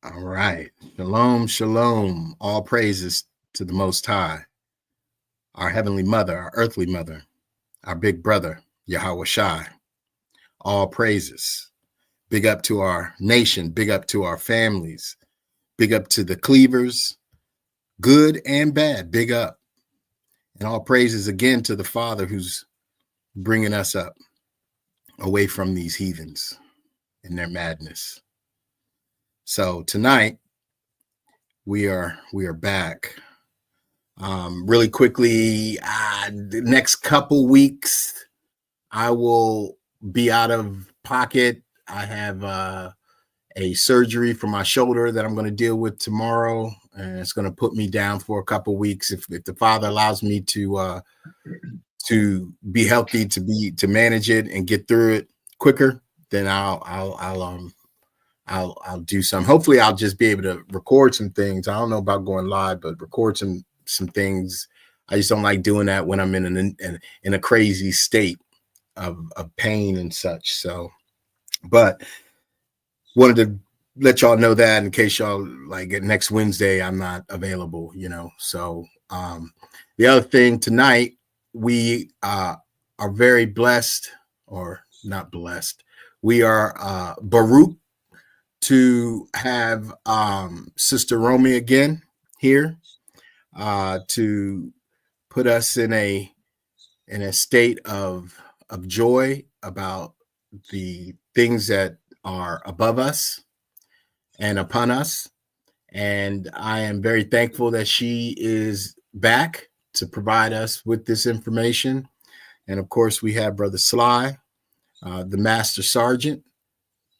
All right. Shalom, shalom. All praises to the Most High, our Heavenly Mother, our earthly mother, our big brother, Yahweh Shai. All praises. Big up to our nation. Big up to our families. Big up to the cleavers, good and bad. Big up. And all praises again to the Father who's bringing us up away from these heathens and their madness. So tonight we are back. Really quickly, the next couple weeks, I will be out of pocket. I have a surgery for my shoulder that I'm going to deal with tomorrow, and it's going to put me down for a couple weeks. If the Father allows me to be healthy, to manage it and get through it quicker, then I'll do some. Hopefully, I'll just be able to record some things. I don't know about going live, but record some things. I just don't like doing that when I'm in a crazy state of pain and such. So, but wanted to let y'all know that in case y'all like next Wednesday I'm not available, So the other thing tonight, we are very blessed, or not blessed. We are Baruch to have Sister Romy again here to put us in a state of joy about the things that are above us and upon us. And I am very thankful that she is back to provide us with this information. And of course, we have Brother Sly, the Master Sergeant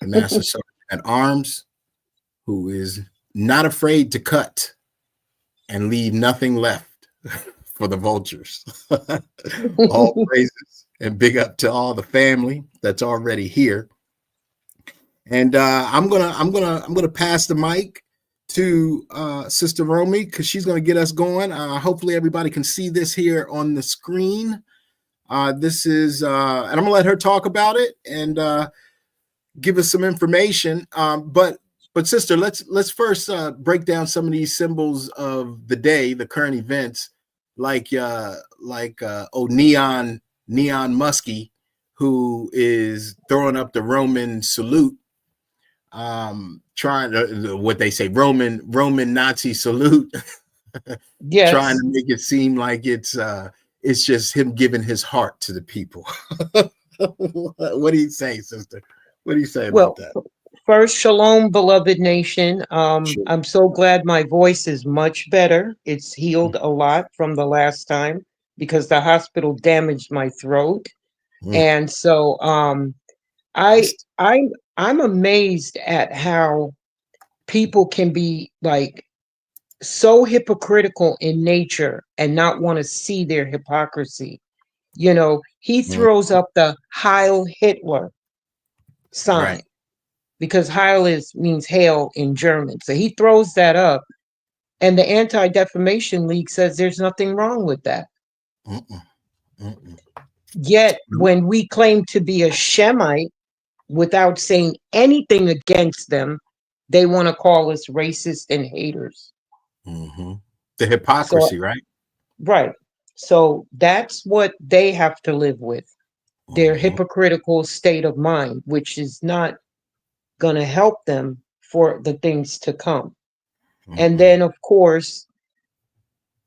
at arms, who is not afraid to cut and leave nothing left for the vultures. All praises and big up to all the family that's already here. And I'm gonna pass the mic to Sister Romy, because she's gonna get us going. Hopefully everybody can see this here on the screen. This is, and I'm gonna let her talk about it and give us some information. But sister, let's first break down some of these symbols of the day, the current events, like Neon Muskie, who is throwing up the Roman salute, trying to, what they say, Roman Nazi salute. Yes. Trying to make it seem like it's just him giving his heart to the people. What do you say, sister? What do you say about that? First, shalom, beloved nation. Sure. I'm so glad my voice is much better. It's healed a lot from the last time because the hospital damaged my throat. And so I'm amazed at how people can be like so hypocritical in nature and not want to see their hypocrisy. He throws up the Heil Hitler sign. Right. Because Heil means hail in German. So he throws that up. And the Anti-Defamation League says there's nothing wrong with that. Yet when we claim to be a Shemite without saying anything against them, they want to call us racist and haters. Mm-hmm. The hypocrisy, right? Right. So that's what they have to live with. Their hypocritical state of mind, which is not going to help them for the things to come. And then, of course,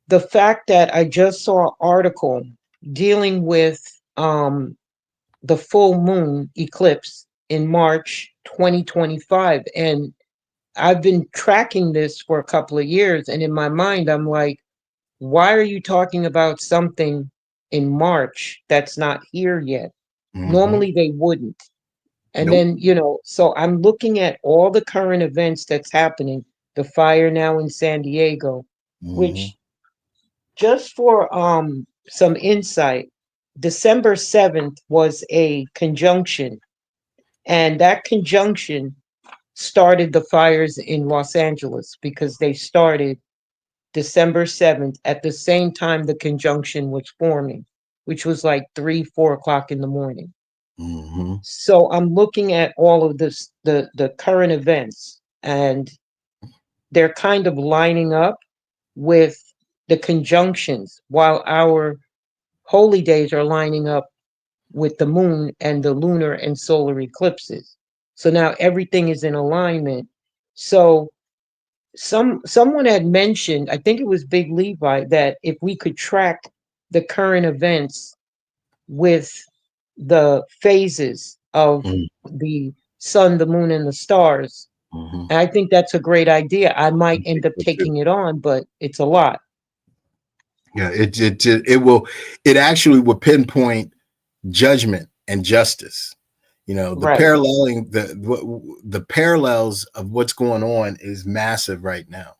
the fact that I just saw an article dealing with the full moon eclipse in March 2025. And I've been tracking this for a couple of years. And in my mind, I'm like, why are you talking about something in March that's not here yet? Normally they wouldn't. And then, so I'm looking at all the current events that's happening, the fire now in San Diego, which just for some insight, December 7th was a conjunction, and that conjunction started the fires in Los Angeles because they started December 7th at the same time the conjunction was forming, which was like 3-4 o'clock in the morning. So I'm looking at all of this, the current events, and they're kind of lining up with the conjunctions, while our holy days are lining up with the moon and the lunar and solar eclipses. So now everything is in alignment. So someone had mentioned, I think it was Big Levi, that if we could track the current events with the phases of Mm, the sun, the moon, and the stars, mhm. and I think that's a great idea. I I might think end up so too. taking it on, but it's a lot. Yeah, it will, it actually will pinpoint judgment and justice. You know, the Right. paralleling, the parallels of what's going on is massive right now.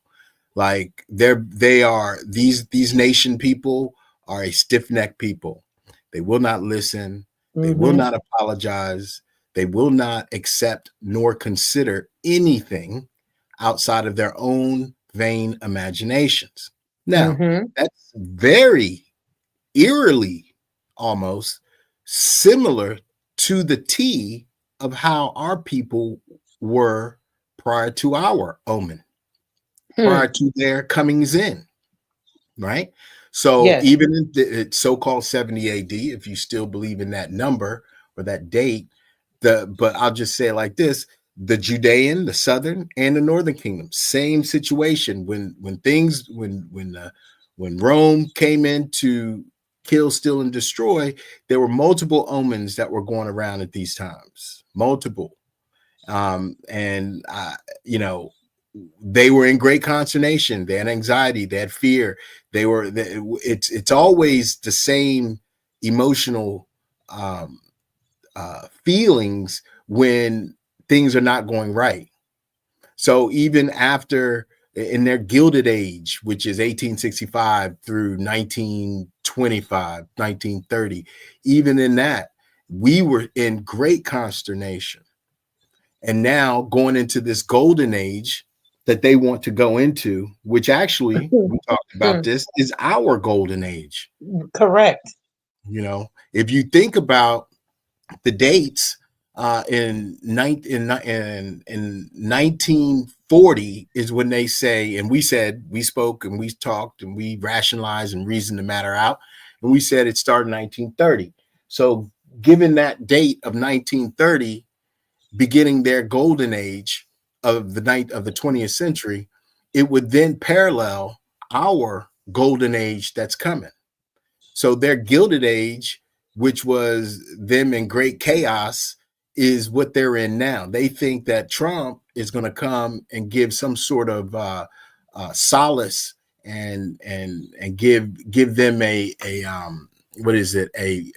Like they are, these nation people are a stiff-necked people. They will not listen, they will Mm-hmm. not apologize, they will not accept nor consider anything outside of their own vain imaginations. Now, Mm-hmm. that's very eerily almost similar to the T of how our people were prior to our omen, Hmm. prior to their comings in, right? So Yes. even in the so-called 70 AD, if you still believe in that number or that date, but I'll just say it like this: the Judean, the southern, and the northern kingdom, same situation. When Rome came in to kill, steal, and destroy, there were multiple omens that were going around at these times, multiple. And you know, they were in great consternation. They had anxiety. They had fear. It's always the same emotional feelings when things are not going right. So even after, in their Gilded Age, which is 1865 through 1925, 1930, even in that, we were in great consternation. And now going into this golden age that they want to go into, which actually we talked about, Hmm. this is our golden age. Correct. You know, if you think about the dates, in 1940 is when they say, and we said, we spoke and we talked and we rationalized and reasoned the matter out, and we said it started in 1930. So given that date of 1930 beginning their golden age of the night of the 20th century, it would then parallel our golden age that's coming. So their Gilded Age, which was them in great chaos, is what they're in now. They think that Trump is going to come and give some sort of solace and give them a what is it, a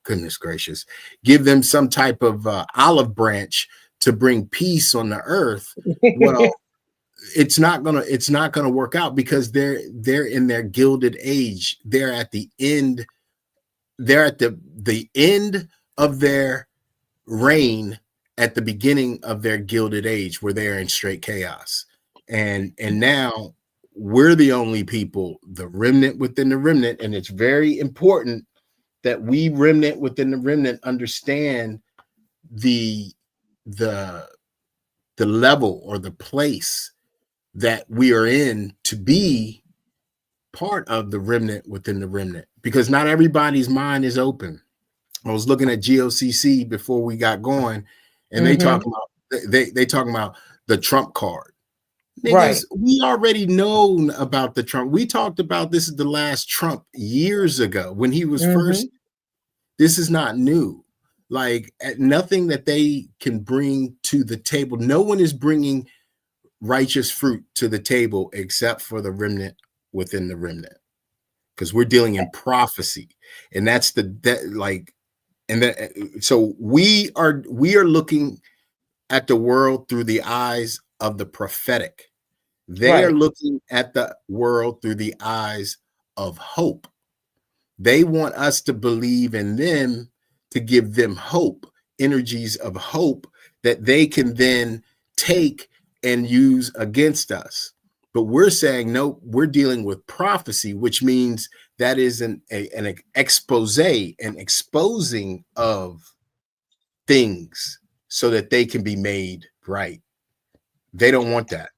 goodness gracious, give them some type of olive branch to bring peace on the earth. Well, it's not gonna work out because they're in their Gilded Age. They're at the end. They're at the end of their reign, at the beginning of their Gilded Age, where they're in straight chaos. And now we're the only people, the remnant within the remnant, and it's very important that we remnant within the remnant understand the the the level or the place that we are in to be part of the remnant within the remnant, because not everybody's mind is open. I was looking at GOCC before we got going, and they Mm-hmm. talking about they talking about the Trump card. Niggas, Right. we already known about the Trump. We talked about this is the last Trump years ago when he was Mm-hmm. first. This is not new. Like nothing that they can bring to the table. No one is bringing righteous fruit to the table except for the remnant within the remnant, because we're dealing in prophecy, and that's the that like and that so we are looking at the world through the eyes of the prophetic. They are Right. looking at the world through the eyes of hope. They want us to believe in them, to give them hope, energies of hope that they can then take and use against us. But we're saying, no, we're dealing with prophecy, which means that is an expose, an exposing of things so that they can be made right. They don't want that.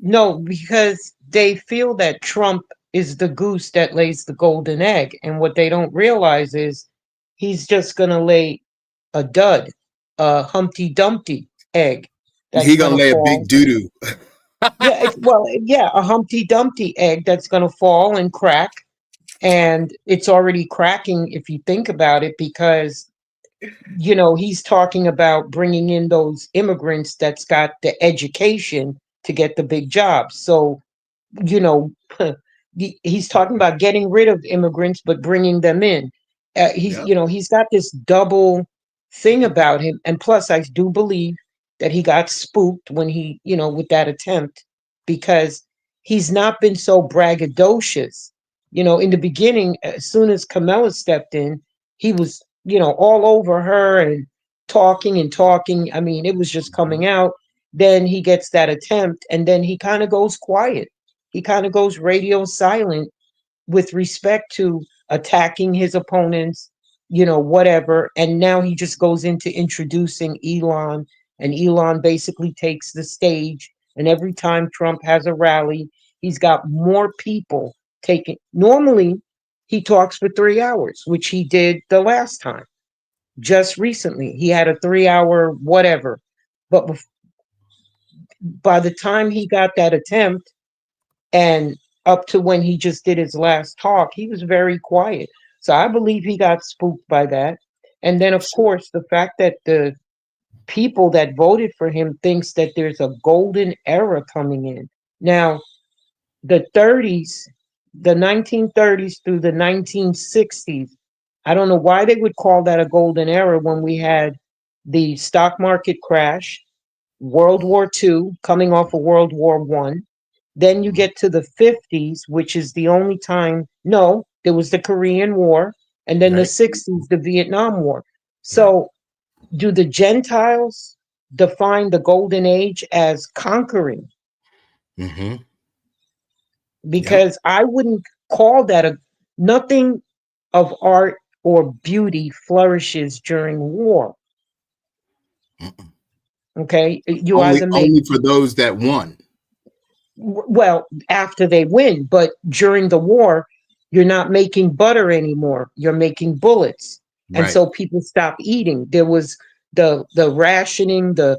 No, because they feel that Trump is the goose that lays the golden egg. And what they don't realize is he's just going to lay a dud, a Humpty Dumpty egg that's He going gonna to lay a fall. big doo doo. Yeah, well, yeah, a Humpty Dumpty egg that's going to fall and crack. And it's already cracking if you think about it, because he's talking about bringing in those immigrants that's got the education to get the big jobs. So, you know, he's talking about getting rid of immigrants but bringing them in. He's, Yep. he's got this double thing about him. And plus, I do believe that he got spooked when he, with that attempt, because he's not been so braggadocious. In the beginning, as soon as Camilla stepped in, he was, all over her and talking and talking. I mean, it was just Mhm. coming out. Then he gets that attempt, and then he kind of goes quiet. He kind of goes radio silent with respect to attacking his opponents, whatever. And now he just goes into introducing Elon, and Elon basically takes the stage. And every time Trump has a rally, he's got more people taking. Normally, he talks for 3 hours, which he did the last time. Just recently, he had a 3 hour whatever. But by the time he got that attempt, and up to when he just did his last talk, he was very quiet. So I believe he got spooked by that. And then, of course, the fact that the people that voted for him thinks that there's a golden era coming in. Now, the 30s, the 1930s through the 1960s, I don't know why they would call that a golden era when we had the stock market crash, World War II, coming off of World War One. Then you Mhm. get to the 50s, which is the only time, no, there was the Korean War, and then the Right. 60s, the Vietnam War. Right. So, do the Gentiles define the golden age as conquering? Hmm. Yep. Because I wouldn't call that nothing of art or beauty flourishes during war. Mm-mm. Okay. You Only either make, only for those that won. well, after they win, but during the war, you're not making butter anymore. You're making bullets. And Right. so people stop eating. There was the rationing, the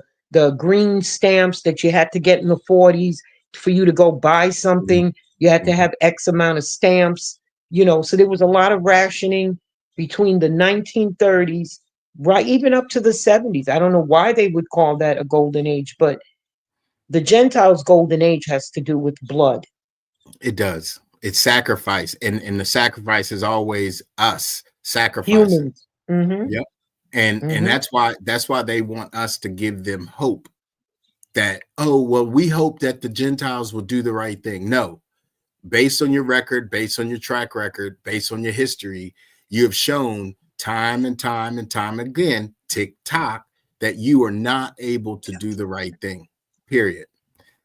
green stamps that you had to get in the 40s for you to go buy something. You had to Mhm. have X amount of stamps, so there was a lot of rationing between the 1930s, right, even up to the 70s. I don't know why they would call that a golden age, but the Gentiles' golden age has to do with blood, It does. It's sacrifice, and the sacrifice is always us sacrificing. humans. Mm-hmm. Yep. And Mm-hmm. that's why they want us to give them hope that, oh well, we hope that the Gentiles will do the right thing. No, based on your record, based on your track record, based on your history, you have shown time and time and time again, tick tock, that you are not able to do the right thing. Period.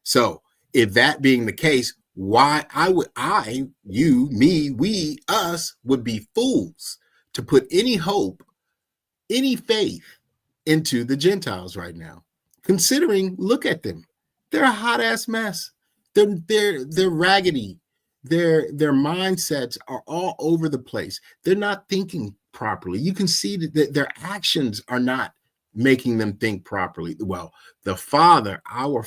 So, if that being the case, why you, me, we, us would be fools to put any hope, any faith into the Gentiles right now. Considering, look at them. They're a hot ass mess. They're raggedy. Their mindsets are all over the place. They're not thinking properly. You can see that their actions are not making them think properly. Well, the Father, our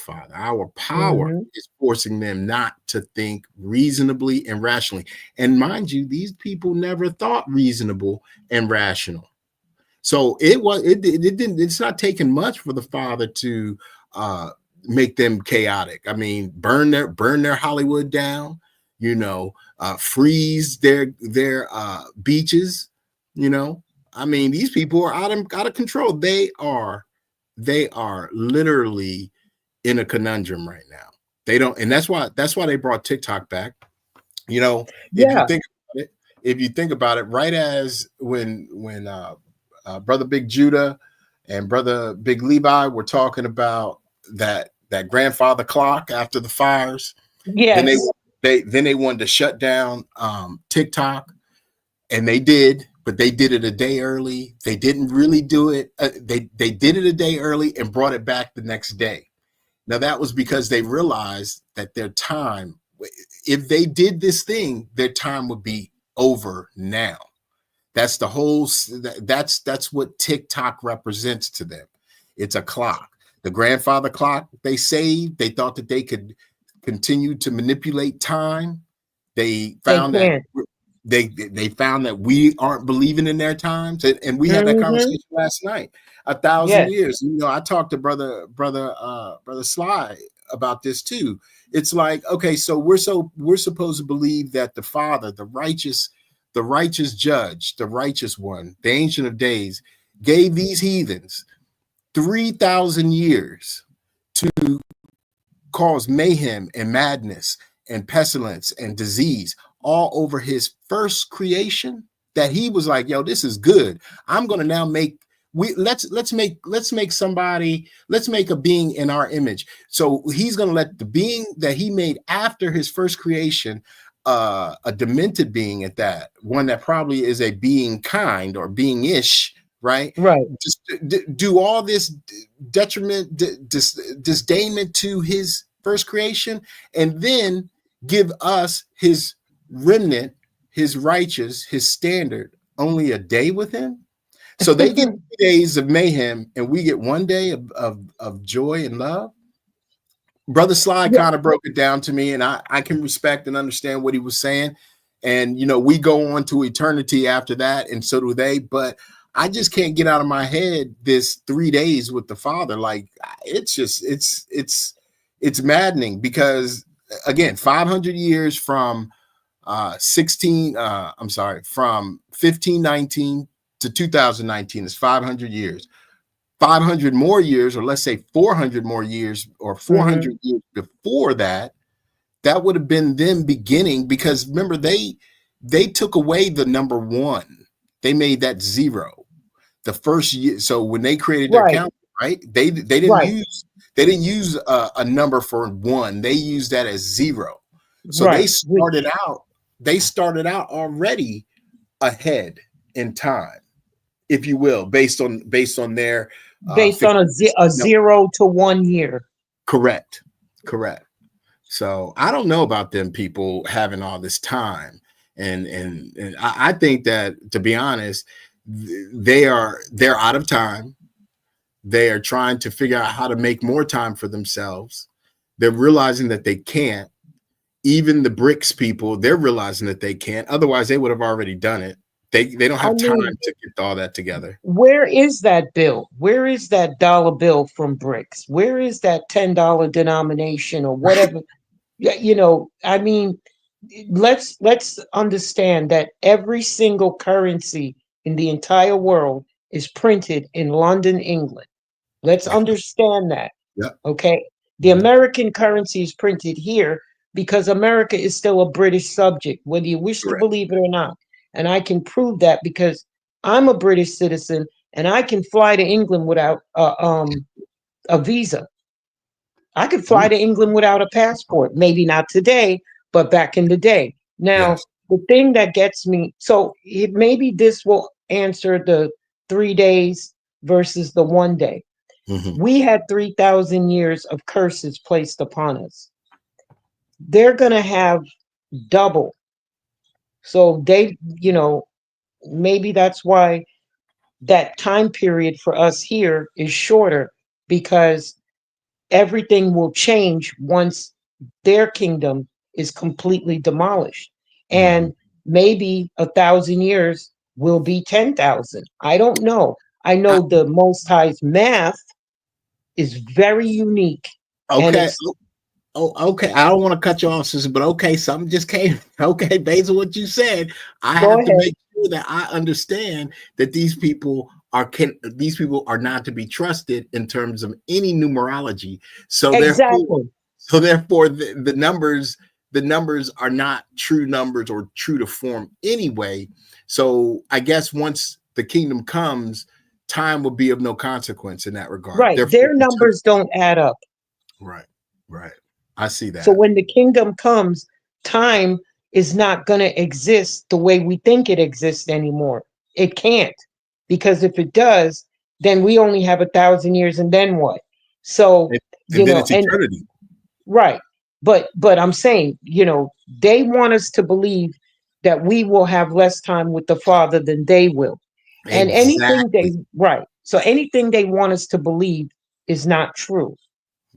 power Mm-hmm. is forcing them not to think reasonably and rationally. And mind you, these people never thought reasonable and rational. So it didn't, it's not taking much for the Father to uh make them chaotic. I mean, burn their Hollywood down, freeze their beaches, you know. I mean, these people are out of control. They are literally in a conundrum right now. They don't, and that's why they brought TikTok back. You know, if you Yeah. think about it, right as when brother Big Judah and brother Big Levi were talking about that grandfather clock after the fires, then they Yes. they wanted to shut down TikTok, and they did, but they did it a day early. They didn't really do it. They did it a day early and brought it back the next day. Now that was because they realized that their time, if they did this thing, their time would be over now. That's the whole. That's what TikTok represents to them. It's a clock. The grandfather clock they saved. They thought that they could continue to manipulate time. They They found that can't. they found that we aren't believing in their times, and we had that Hmm. conversation last night. 1,000 years. Yes. I talked to brother Sly about this too. It's like, okay, so we're supposed to believe that the Father, the righteous judge, the righteous one, the Ancient of Days, gave these heathens 3,000 years to cause mayhem and madness and pestilence and disease all over his first creation, that he was like, yo, this is good. I'm going to now make let's make somebody, let's make a being in our image. So he's going to let the being that he made after his first creation, a demented being at that, one that probably is a being kind or being ish, right? Right. Just do all this detriment, disdainment to his first creation, and then give us his remnant, his righteous, his standard, only a day with him. So they get 3 days of mayhem, and we get 1 day of joy and love. Brother Sly Yeah. kind of broke it down to me, and I can respect and understand what he was saying. And, we go on to eternity after that, and so do they. But I just can't get out of my head this 3 days with the Father. Like, it's just, it's maddening, because, again, 500 years from from 1519 to 2019 is 500 years. 500 more years, or let's say 400 more years, or 400 Hmm. years before that, that would have been them beginning, because remember, they took away the number one. They made that zero the first year. So when they created their Right. calendar, right, they didn't Right. use a number for one. They used that as zero. So Right. they started out already ahead in time, if you will, based on their Based on fictitious a number. 0 to 1 year. Correct. Correct. So I don't know about them people having all this time, and I think that, to be honest, they're out of time. They are trying to figure out how to make more time for themselves. They're realizing that they can't. Even the BRICS people, they're realizing that they can't. Otherwise, they would have already done it. They don't I have time mean, to get all that together. where is that bill? Where is that dollar bill from BRICS? Where is that $10 denomination or whatever? Yeah, I mean, let's understand that every single currency in the entire world is printed in London, England. Let's understand that. Yep. Okay. The Mhm. American currency is printed here because America is still a British subject, whether you wish to Correct. believe it or not. And I can prove that because I'm a British citizen and I can fly to England without a visa. I could fly Ooh, to England without a passport. Maybe not today, but back in the day. Now, yes. the thing that gets me, so maybe this will answer the 3 days versus the 1 day. Hmm. We had 3,000 years of curses placed upon us. They're going to have double. So maybe that's why that time period for us here is shorter, because everything will change once their kingdom is completely demolished. Hmm. And maybe 1,000 years will be 10,000. I don't know. I I, know the Most High's math is very unique, and okay. it's Oh, okay. I don't want to cut you off, sister, but okay, something just came. Okay, based on what you said, I go have to ahead. make sure that I understand that these people are not to be trusted in terms of any numerology. So therefore, Exactly. the numbers are not true numbers or true to form anyway. So I guess once the kingdom comes, time will be of no consequence in that regard. Right. Therefore, Their numbers don't add up. right, right. I see So that. when the kingdom comes, time is not going to exist the way we think it exists anymore. It can't. Because if it does, then we only have 1,000 years, and then what? So, And, you and then know, it's and eternity. right. But I'm saying, they want us to believe that we will have less time with the Father than they will. And anything Exactly. they right. So anything they want us to believe is not true.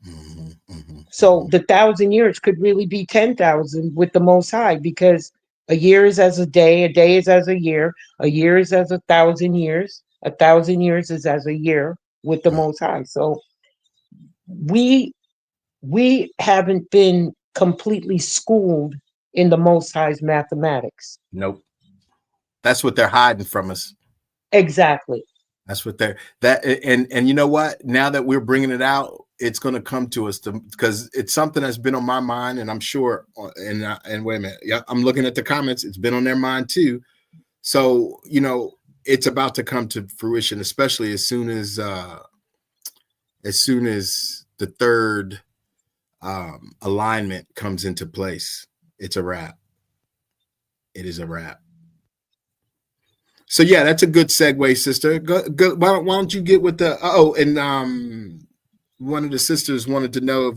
Hmm, hmm, So hmm. the 1,000 years could really be 10,000 with the Most High, because a year is as a day is as a year is as 1,000 years, 1,000 years is as a year with the Mm. Most High. So we we haven't been completely schooled in the Most High's mathematics. Nope. That's what they're hiding from us. Exactly. That's what they're that and you know what? Now that we're bringing it out, it's going to come to us because it's something that's been on my mind, and I'm sure. And wait a minute, yeah, I'm looking at the comments. It's been on their mind too. So it's about to come to fruition, especially as soon as the third alignment comes into place. It's a wrap. It is a wrap. So yeah, that's a good segue, sister. Go, why don't you get with the and one of the sisters wanted to know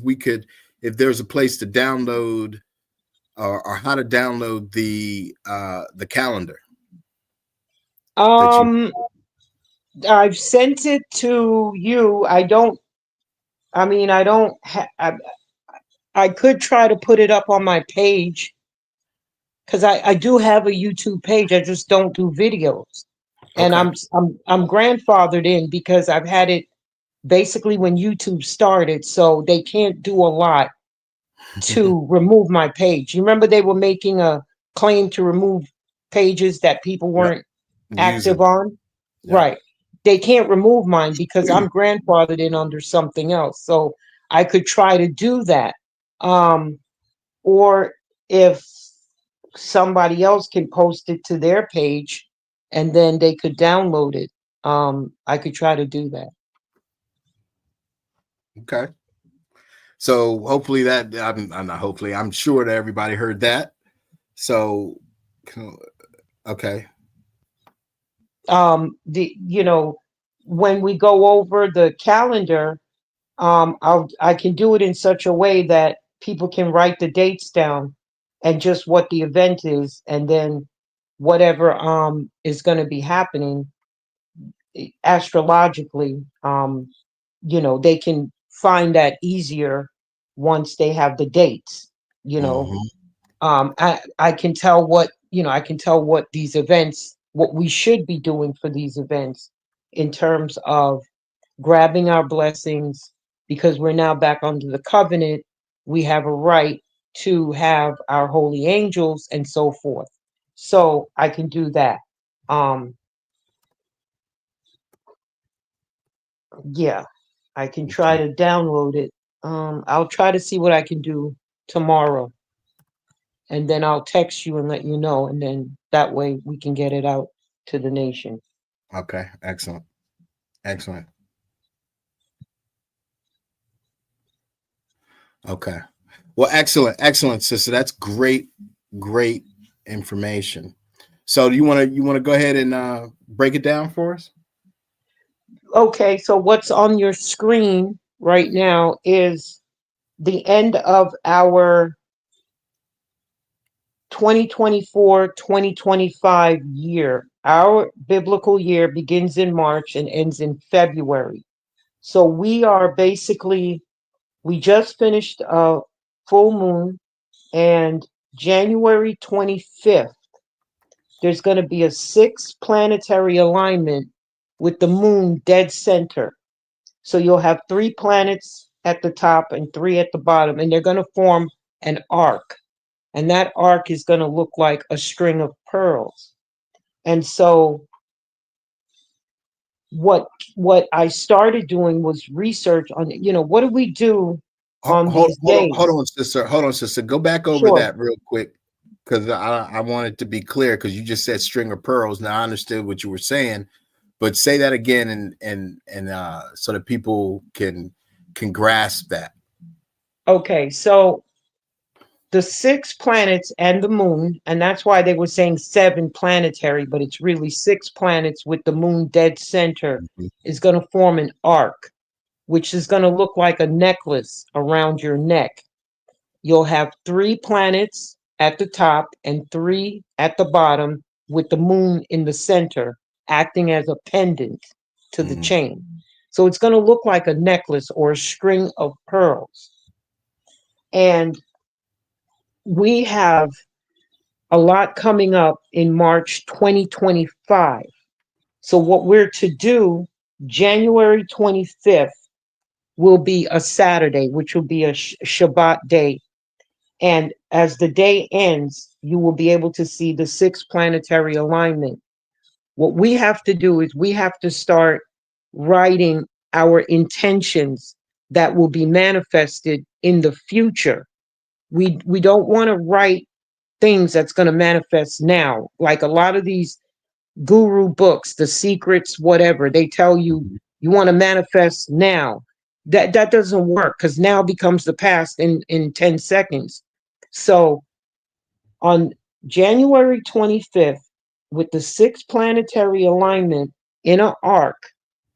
if there's a place to download or how to download the calendar that you. Um, I've sent it to you. I don't. I could try to put it up on my page, because I do have a YouTube page. I just don't do videos, and Okay. I'm grandfathered in because I've had it basically when YouTube started, so they can't do a lot to remove my page. You remember they were making a claim to remove pages that people Yep. weren't active Using. on? Yep. Right. They can't remove mine because I'm grandfathered in under something else. So I could try to do that. Um, or if somebody else can post it to their page and then they could download it, I could try to do that. Okay. So hopefully I'm not hopefully I'm sure that everybody heard that. So okay. When we go over the calendar, I can do it in such a way that people can write the dates down and just what the event is, and then whatever is going to be happening astrologically, they can find that easier once they have the dates. You know, Hmm. I can tell I can tell what these events, what we should be doing for these events in terms of grabbing our blessings, because we're now back under the covenant. We have a right to have our holy angels and so forth. So I can do that. Um, yeah, I can try Okay. to download it. I'll try to see what I can do tomorrow, and then I'll text you and let you know, and then that way we can get it out to the nation. Okay. Excellent. Excellent. Okay. Well, excellent, excellent, sister. That's great, great information. So, do you want to go ahead and break it down for us? Okay, so what's on your screen right now is the end of our 2024-2025 year. Our biblical year begins in March and ends in February. So we just finished a full moon, and January 25th, there's going to be a six planetary alignment with the moon dead center. So you'll have three planets at the top and three at the bottom, and they're going to form an arc. And that arc is going to look like a string of pearls. And so what what I started doing was research on, what do we do on Hold, these hold on, hold days? on, sister. Hold on, sister. Go back over Sure. that real quick because I want it to be clear because you just said string of pearls. Now I understood what you were saying, but say that again and so that people can grasp that. Okay. So the six planets and the moon, and that's why they were saying seven planetary, but it's really six planets with the moon dead center, Mhm. is going to form an arc. which is going to look like a necklace around your neck. You'll have three planets at the top and three at the bottom, with the moon in the center, acting as a pendant to the Mm-hmm. chain. So it's going to look like a necklace or a string of pearls. And we have a lot coming up in March 2025. So, what we're to do, January 25th, will be a Saturday, which will be a Shabbat day. And as the day ends, you will be able to see the sixth planetary alignment. What we have to do is we have to start writing our intentions that will be manifested in the future. We don't want to write things that's going to manifest now. Like a lot of these guru books, the secrets, whatever, they tell you you want to manifest now. That doesn't work, because now becomes the past in 10 seconds. So on January 25th, with the sixth planetary alignment in an arc,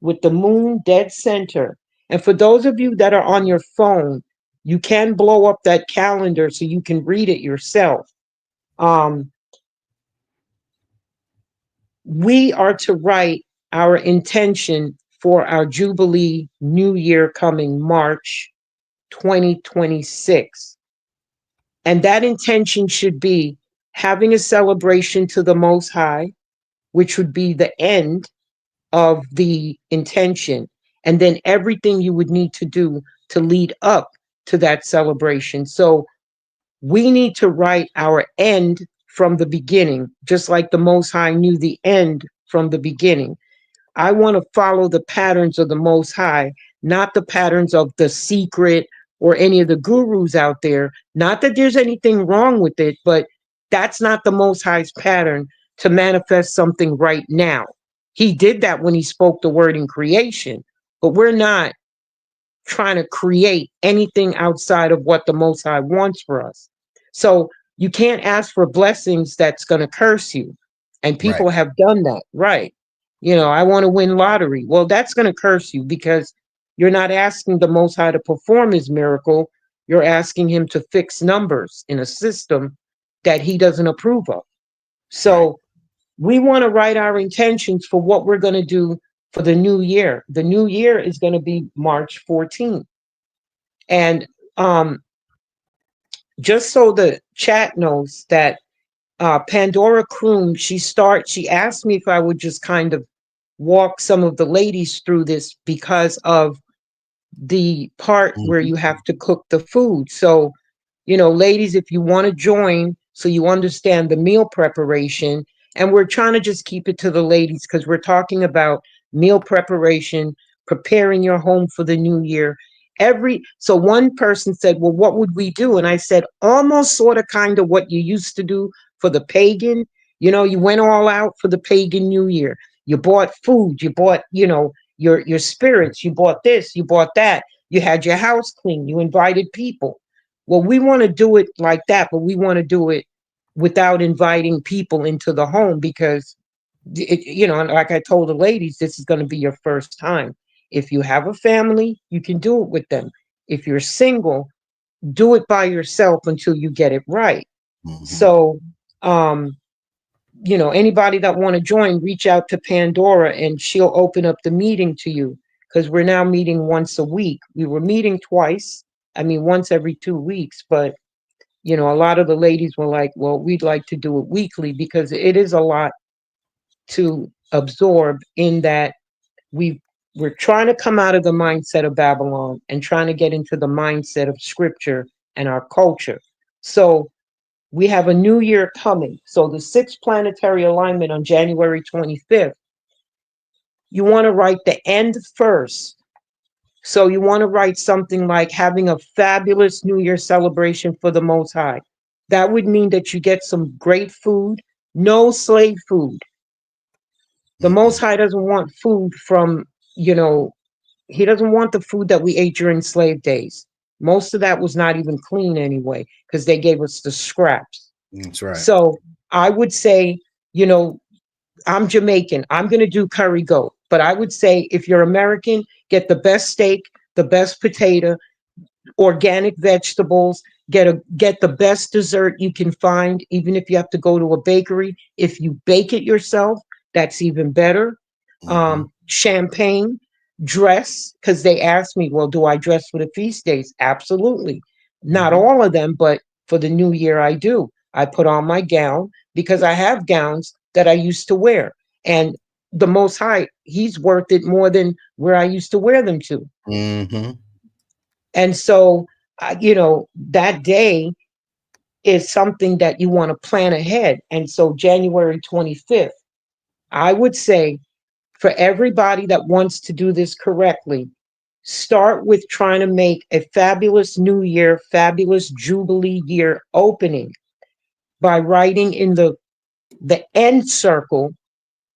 with the moon dead center. And for those of you that are on your phone, you can blow up that calendar so you can read it yourself. Um, we are to write our intention for our Jubilee New Year coming March 2026. And that intention should be having a celebration to the Most High, which would be the end of the intention, and then everything you would need to do to lead up to that celebration. So we need to write our end from the beginning, just like the Most High knew the end from the beginning. I want to follow the patterns of the Most High, not the patterns of the secret or any of the gurus out there. Not that there's anything wrong with it, but that's not the Most High's pattern to manifest something right now. He did that when he spoke the word in creation, but we're not trying to create anything outside of what the Most High wants for us. So you can't ask for blessings that's going to curse you. And Right. people have done that, right? You know, I want to win lottery. Well, that's going to curse you, because you're not asking the Most High to perform his miracle. You're asking him to fix numbers in a system that he doesn't approve of. Right. So we want to write our intentions for what we're going to do for the new year. The new year is going to be March 14th. And just so the chat knows that Pandora Kroom, she asked me if I would just kind of walk some of the ladies through this because of the part where Mm-hmm. you have to cook the food. So, you know, ladies, if you want to join so you understand the meal preparation, and we're trying to just keep it to the ladies because we're talking about meal preparation, preparing your home for the new year. So one person said, well, what would we do? And I said, almost sort of kind of what you used to do for the pagan. You know, you went all out for the pagan new year. You bought food, you bought, you know, your spirits, you bought this, you bought that, you had your house clean, you invited people. Well, we want to do it like that, but we want to do it without inviting people into the home, because you know, like I told the ladies, this is going to be your first time. If you have a family, you can do it with them. If you're single, do it by yourself until you get it right. Mm-hmm. So um you know, anybody that want to join, reach out to Pandora and she'll open up the meeting to you, because we're now meeting once a week. We were meeting twice, I mean once every 2 weeks, but you know, a lot of the ladies were like, well, we'd like to do it weekly, because it is a lot to absorb, in that we're trying to come out of the mindset of Babylon and trying to get into the mindset of scripture and our culture. So we have a new year coming. So the sixth planetary alignment on January 25th, you want to write the end first. So you want to write something like having a fabulous New Year celebration for the Most High. That would mean that you get some great food, no slave food. The Mm-hmm. Most High doesn't want food from, you know, he doesn't want the food that we ate during slave days. Most of that was not even clean anyway, because they gave us the scraps. That's right. So I would say, you know, I'm Jamaican. I'm going to do curry goat. But I would say if you're American, get the best steak, the best potato, organic vegetables, get the best dessert you can find, even if you have to go to a bakery. If you bake it yourself, that's even better. Mm-hmm. Champagne, dress, because they asked me, well, do I dress for the feast days? Absolutely. Not Mm-hmm. all of them, but for the new year, I do. I put on my gown because I have gowns that I used to wear. And the Most High, He's worth it more than where I used to wear them to. Mm-hmm. And so, that day is something that you want to plan ahead. And so, January 25th, I would say for everybody that wants to do this correctly, start with trying to make a fabulous new year, fabulous Jubilee year opening by writing in the end circle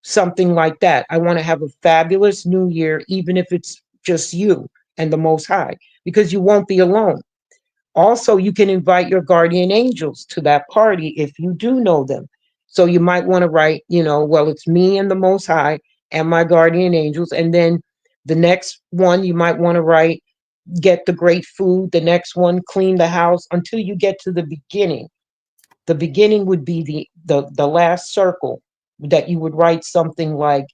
something like that. I want to have a fabulous new year, even if it's just you and the Most High, because you won't be alone. Also, you can invite your guardian angels to that party if you do know them. So you might want to write, well, it's me and the Most High and my guardian angels. And then the next one, you might want to write, get the great food. The next one, clean the house until you get to the beginning. The beginning would be the last circle that you would write something like,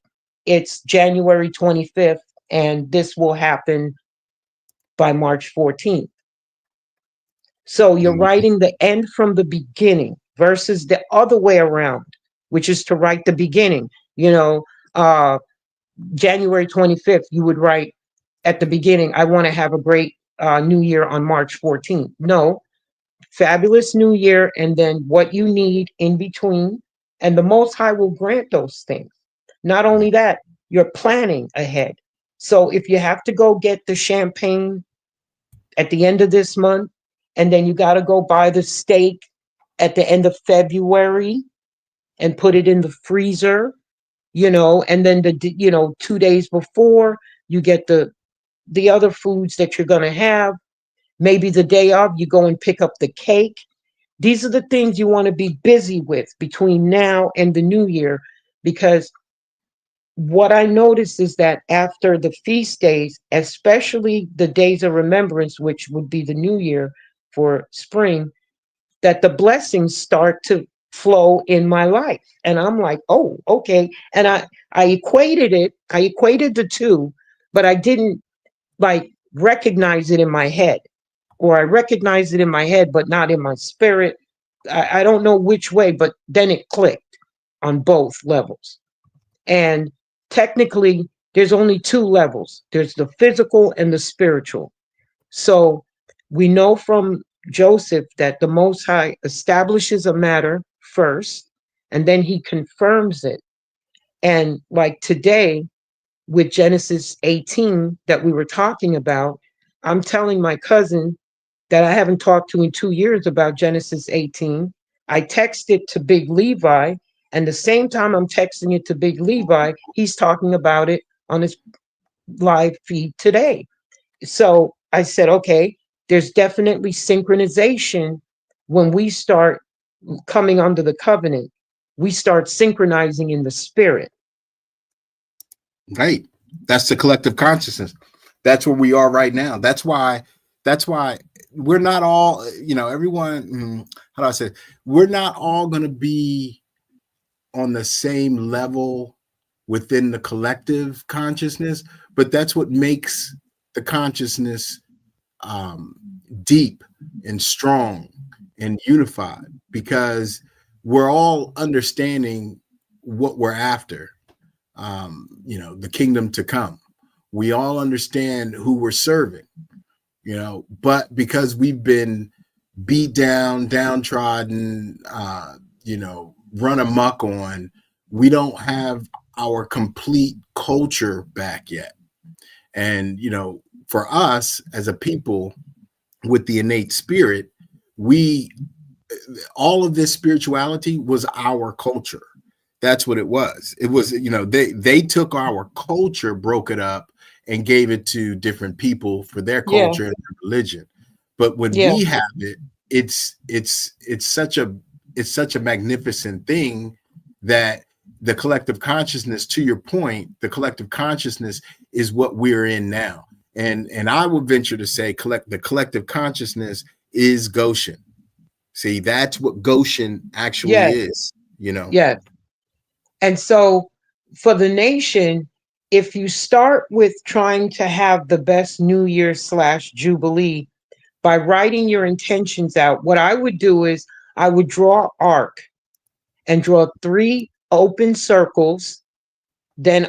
it's January 25th, and this will happen by March 14th. So you're writing the end from the beginning versus the other way around, which is to write the beginning. You know, uh, January 25th, you would write at the beginning, I want to have a great new year on March 14th. No, fabulous new year, and then what you need in between. And the Most High will grant those things. Not only that, you're planning ahead. So if you have to go get the champagne at the end of this month, and then you got to go buy the steak at the end of February and put it in the freezer, and then 2 days before you get the other foods that you're going to have. Maybe the day of, you go and pick up the cake. These are the things you want to be busy with between now and the new year, because what I noticed is that after the feast days, especially the days of remembrance, which would be the new year for spring, that the blessings start to flow in my life. And I'm like, oh, okay. And I equated the two, but I didn't like recognize it in my head, or I recognize it in my head, but not in my spirit. I don't know which way, but then it clicked on both levels. And technically, there's only two levels, there's the physical and the spiritual. So we know from Joseph that the Most High establishes a matter first, and then he confirms it. And like today, with Genesis 18 that we were talking about, I'm telling my cousin that I haven't talked to in 2 years about Genesis 18. I texted to Big Levi, and the same time I'm texting it to Big Levi, he's talking about it on his live feed today. So I said, okay, there's definitely synchronization when we start coming under the covenant. We start synchronizing in the spirit. Right. That's the collective consciousness. That's where we are right now. That's why we're not all, everyone, how do I say, we're not all going to be on the same level within the collective consciousness, but that's what makes the consciousness um, deep and strong and unified, because we're all understanding what we're after, the kingdom to come. We all understand who we're serving, but because we've been beat down, downtrodden, run amok on, we don't have our complete culture back yet. And, for us as a people with the innate spirit, we, all of this spirituality was our culture. That's what it was. It was, they took our culture, broke it up, and gave it to different people for their Yeah, culture and their religion. But when yeah, we have it, it's such a magnificent thing that the collective consciousness, to your point, the collective consciousness is what we're in now. And I would venture to say the collective consciousness is Goshen. See, that's what Goshen actually Yes, is, you know. yes. And so for the nation, if you start with trying to have the best New Year slash Jubilee by writing your intentions out, what I would do is I would draw an arc and draw three open circles, then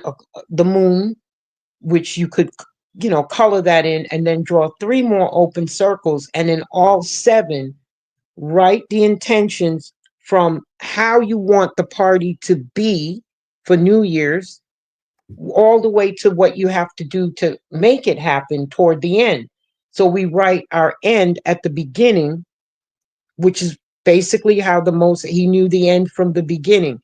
the moon, which you could, color that in, and then draw three more open circles. And in all seven, write the intentions from how you want the party to be for New Year's, all the way to what you have to do to make it happen toward the end. So we write our end at the beginning, which is basically how he knew the end from the beginning.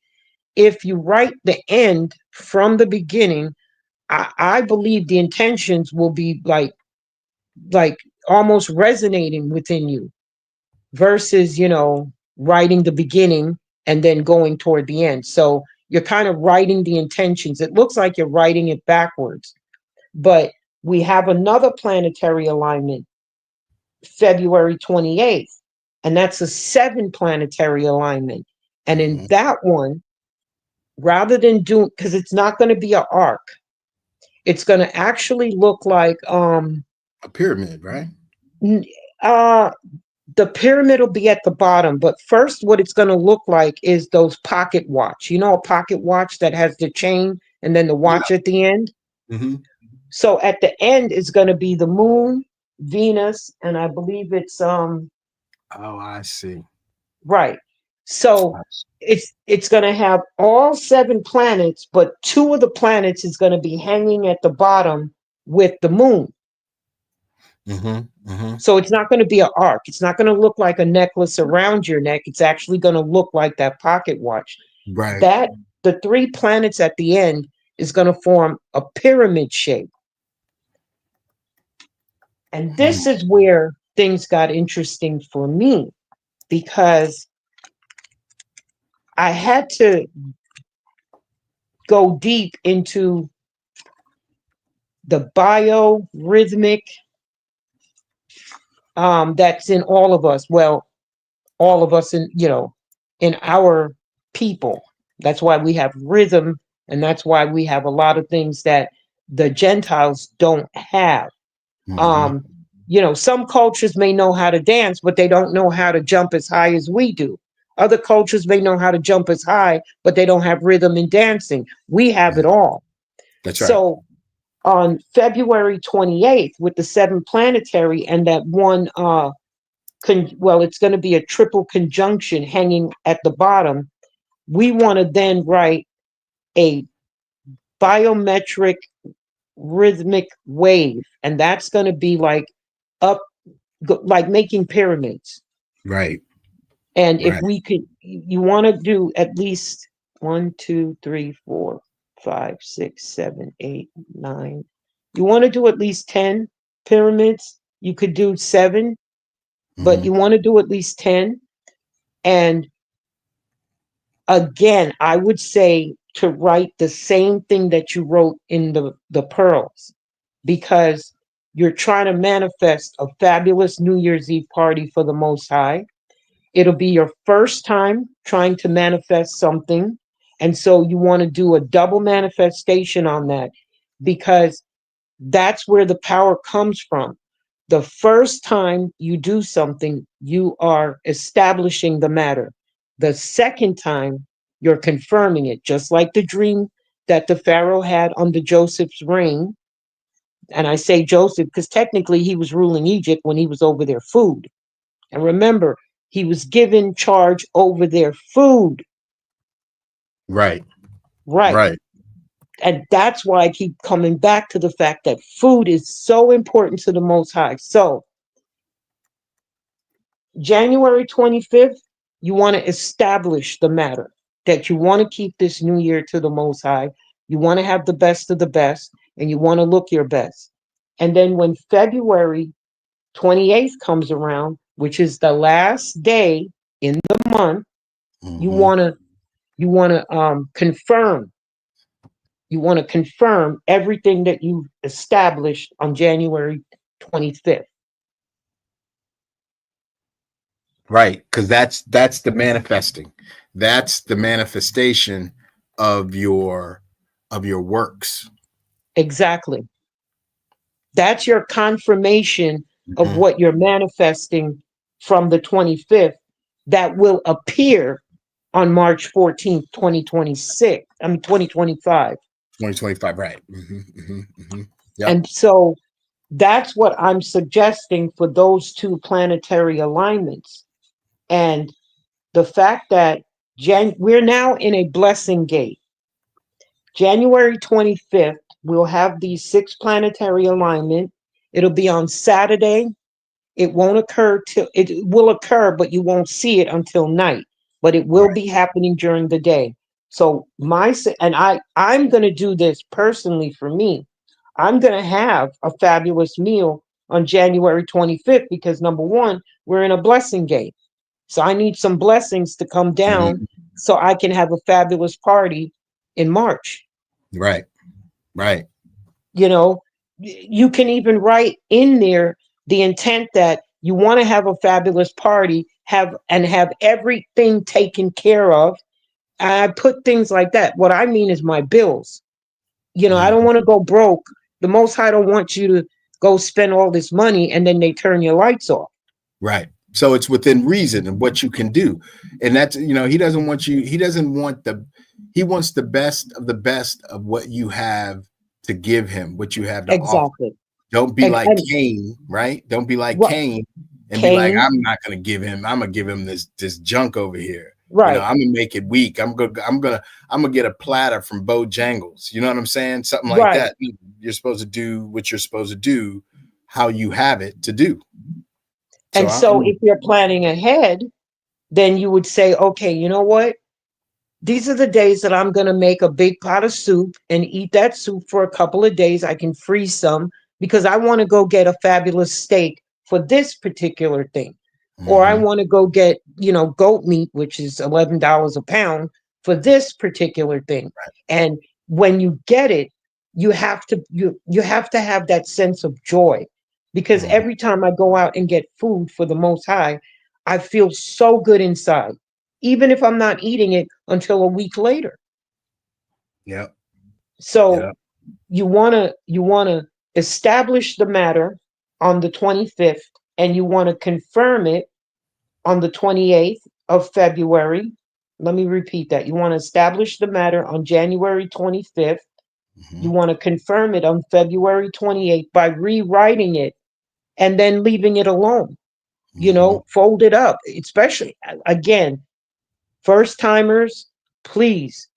If you write the end from the beginning, I believe the intentions will be like almost resonating within you versus, writing the beginning and then going toward the end. So you're kind of writing the intentions. It looks like you're writing it backwards. But we have another planetary alignment, February 28th, and that's a seven planetary alignment. And in Mhm. that one, rather than doing, because it's not going to be an arc, it's going to actually look like A pyramid, right? n- uh the pyramid will be at the bottom, but first what it's going to look like is those pocket watch. You know, a pocket watch that has the chain and then the Yeah. watch at the end. Hmm. So at the end is going to be the moon, Venus, and I believe it's Oh, I see. right. So I see. it's going to have all seven planets, but two of the planets is going to be hanging at the bottom with the moon. Hmm. Hmm. So it's not going to be an arc. It's not going to look like a necklace around your neck. It's actually going to look like that pocket watch. Right. That the three planets at the end is going to form a pyramid shape. And Hmm. this is where things got interesting for me because I had to go deep into the biorhythmic that's in all of us. Well, all of us in our people. That's why we have rhythm, and that's why we have a lot of things that the Gentiles don't have. Hmm. Um, some cultures may know how to dance, but they don't know how to jump as high as we do. Other cultures may know how to jump as high, but they don't have rhythm in dancing. We have it all. That's right. So on February 28th, with the seven planetary and that one well, it's going to be a triple conjunction hanging at the bottom. We want to then write a biometric rhythmic wave, and that's going to be like up, like making pyramids. Right. And if Right. we could, you want to do at least one, two, three, four, five, six, seven, eight, nine. You want to do at least 10 pyramids. You could do seven, but Hmm. you want to do at least 10. And again, I would say to write the same thing that you wrote in the pearls, because you're trying to manifest a fabulous New Year's Eve party for the Most High. It'll be your first time trying to manifest something. And so you want to do a double manifestation on that, because that's where the power comes from. The first time you do something, you are establishing the matter. The second time, you're confirming it, just like the dream that the Pharaoh had under Joseph's reign. And I say Joseph because technically he was ruling Egypt when he was over their food. And remember, he was given charge over their food, Right. right? Right. And that's why I keep coming back to the fact that food is so important to the Most High. So January 25th, you want to establish the matter that you want to keep this new year to the Most High. You want to have the best of the best, and you want to look your best. And then when February 28th comes around, which is the last day in the month, you Hmm. want to confirm You want to confirm everything that you established on January 25th. Right, because that's the manifesting. That's the manifestation of your works. Exactly. That's your confirmation of Mhm. what you're manifesting from the 25th that will appear on March 14th, 2026. I mean 2025. 2025, right. Yep. And so that's what I'm suggesting for those two planetary alignments. And the fact that we're now in a blessing gate. January 25th, we'll have these six planetary alignment. It'll be on Saturday. It won't occur till it will occur, but you won't see it until night. But it will Right. be happening during the day. So I'm going to do this personally for me. I'm going to have a fabulous meal on January 25th because number one, we're in a blessing gate. So I need some blessings to come down Mhm. so I can have a fabulous party in March. Right. Right. You know, you can even write in there the intent that you want to have a fabulous party, have everything taken care of. I put things like that. What I mean is my bills. I don't Mhm. want to go broke. The Most High don't want you to go spend all this money and then they turn your lights off. Right. So it's within reason and what you can do. And that's, he doesn't want you, he wants the best of what you have to give him, what you have to offer. Exactly. Don't be like And Cain, right? Don't be like what Cain and be like, Cain, I'm not gonna give him, I'm gonna give him this junk over here. right, I'm gonna make it weak. I'm gonna get a platter from Bojangles. You know what I'm saying? Something like right. that. You're supposed to do what you're supposed to do, how you have it to do. So And so if you're planning ahead, then you would say, okay, you know what? These are the days that I'm going to make a big pot of soup and eat that soup for a couple of days. I can freeze some because I want to go get a fabulous steak for this particular thing. Or I mhm, want to go get, goat meat, which is $11 a pound for this particular thing. And when you get it, you have to have that sense of joy because mhm. every time I go out and get food for the Most High, I feel so good inside even if I'm not eating it until a week later. Yep. So Yep. you want to establish the matter on the 25th and you want to confirm it on the 28th of February. Let me repeat that. You want to establish the matter on January 25th. You Mhm, want to confirm it on February 28th by rewriting it and then leaving it alone. mhm. Fold it up, especially again, first timers, please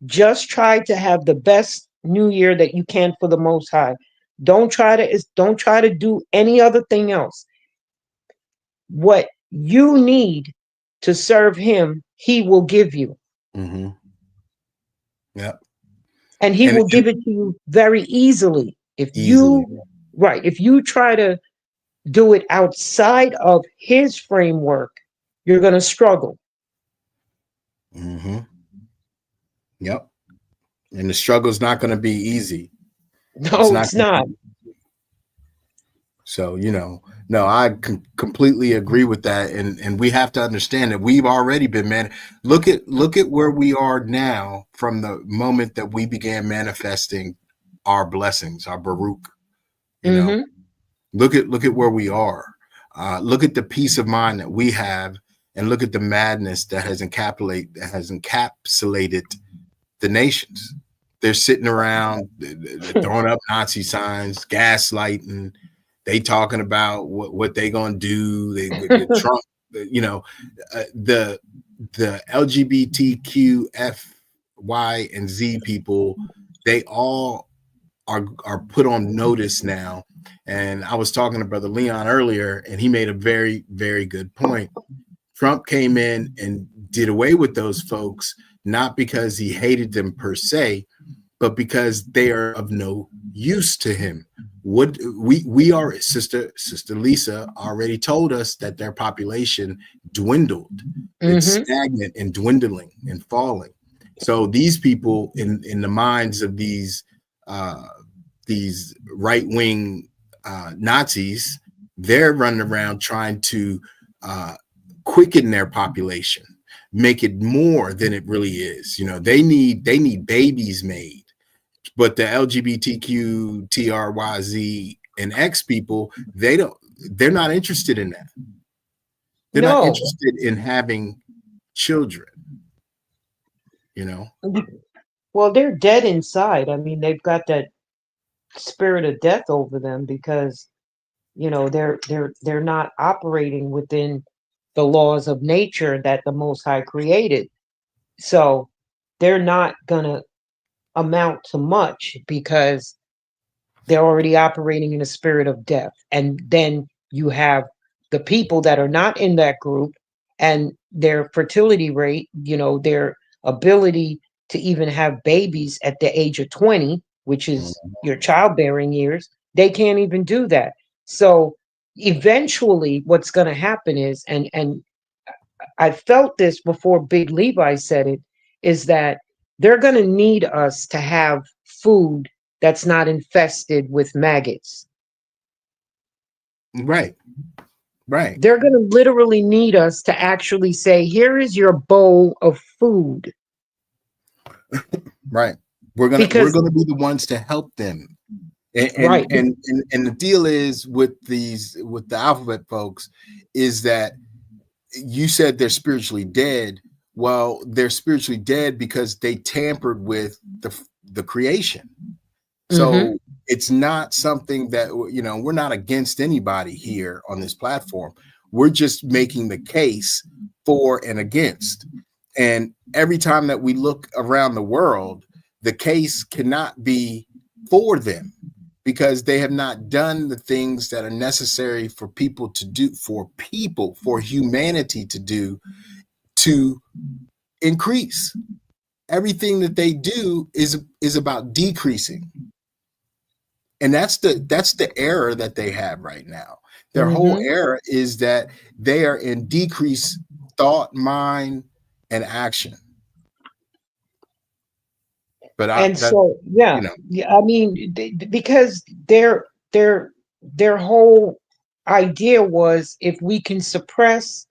just try to have the best new year that you can for the Most High. Don't try to do any other thing else. What you need to serve him, he will give you. Mhm. Yep. And he And will give it to you very easily. If easily. you right, if you try to do it outside of his framework, you're going to struggle. Mhm. Yep. And the struggle's not going to be easy. It's No, not it's going to not. be. So, no, I completely agree with that. And we have to understand that we've already been look at where we are now from the moment that we began manifesting our blessings, our Baruch, you know, Mhm. look at where we are. Look at the peace of mind that we have and look at the madness that has encapsulated the nations. They're sitting around throwing up Nazi signs, gaslighting. They talking about what they gonna do. The Trump, the LGBTQF, Y, and Z people. They all are put on notice now. And I was talking to Brother Leon earlier, and he made a very, very good point. Trump came in and did away with those folks, not because he hated them per se, but because they are of no use to him. What we are, sister Lisa already told us that their population dwindled. It's Mhm. stagnant and dwindling and falling. So these people in the minds of these right-wing Nazis, they're running around trying to quicken their population, make it more than it really is. You know, they need babies made, but the LGBTQ, TRYZ, and X people, they're not interested in that. They're not No. interested in having children, you know. Well, they're dead inside. I mean, they've got that spirit of death over them because, you know, they're not operating within the laws of nature that the Most High created. So they're not gonna amount to much because they're already operating in a spirit of death. And then you have the people that are not in that group and their fertility rate, you know, their ability to even have babies at the age of 20, which is your childbearing years, they can't even do that. So eventually what's going to happen is, and I felt this before Big Levi said it, is that they're going to need us to have food that's not infested with maggots. Right. Right. They're going to literally need us to actually say, here is your bowl of food. Right. We're Because, gonna be the ones to help them. right. And the deal is with the alphabet folks is that you said they're spiritually dead. Well, they're spiritually dead because they tampered with the creation. So it's not something that, you know, we're not against anybody here on this platform. We're just making the case for and against. And every time that we look around the world, the case cannot be for them because they have not done the things that are necessary for people to do, for humanity to do, to increase. Everything that they do is about decreasing. And that's the error that they have right now. Their whole error is that they are in decreased thought, mind, and action. But And so, yeah, you know, yeah, I mean, because their whole idea was if we can suppress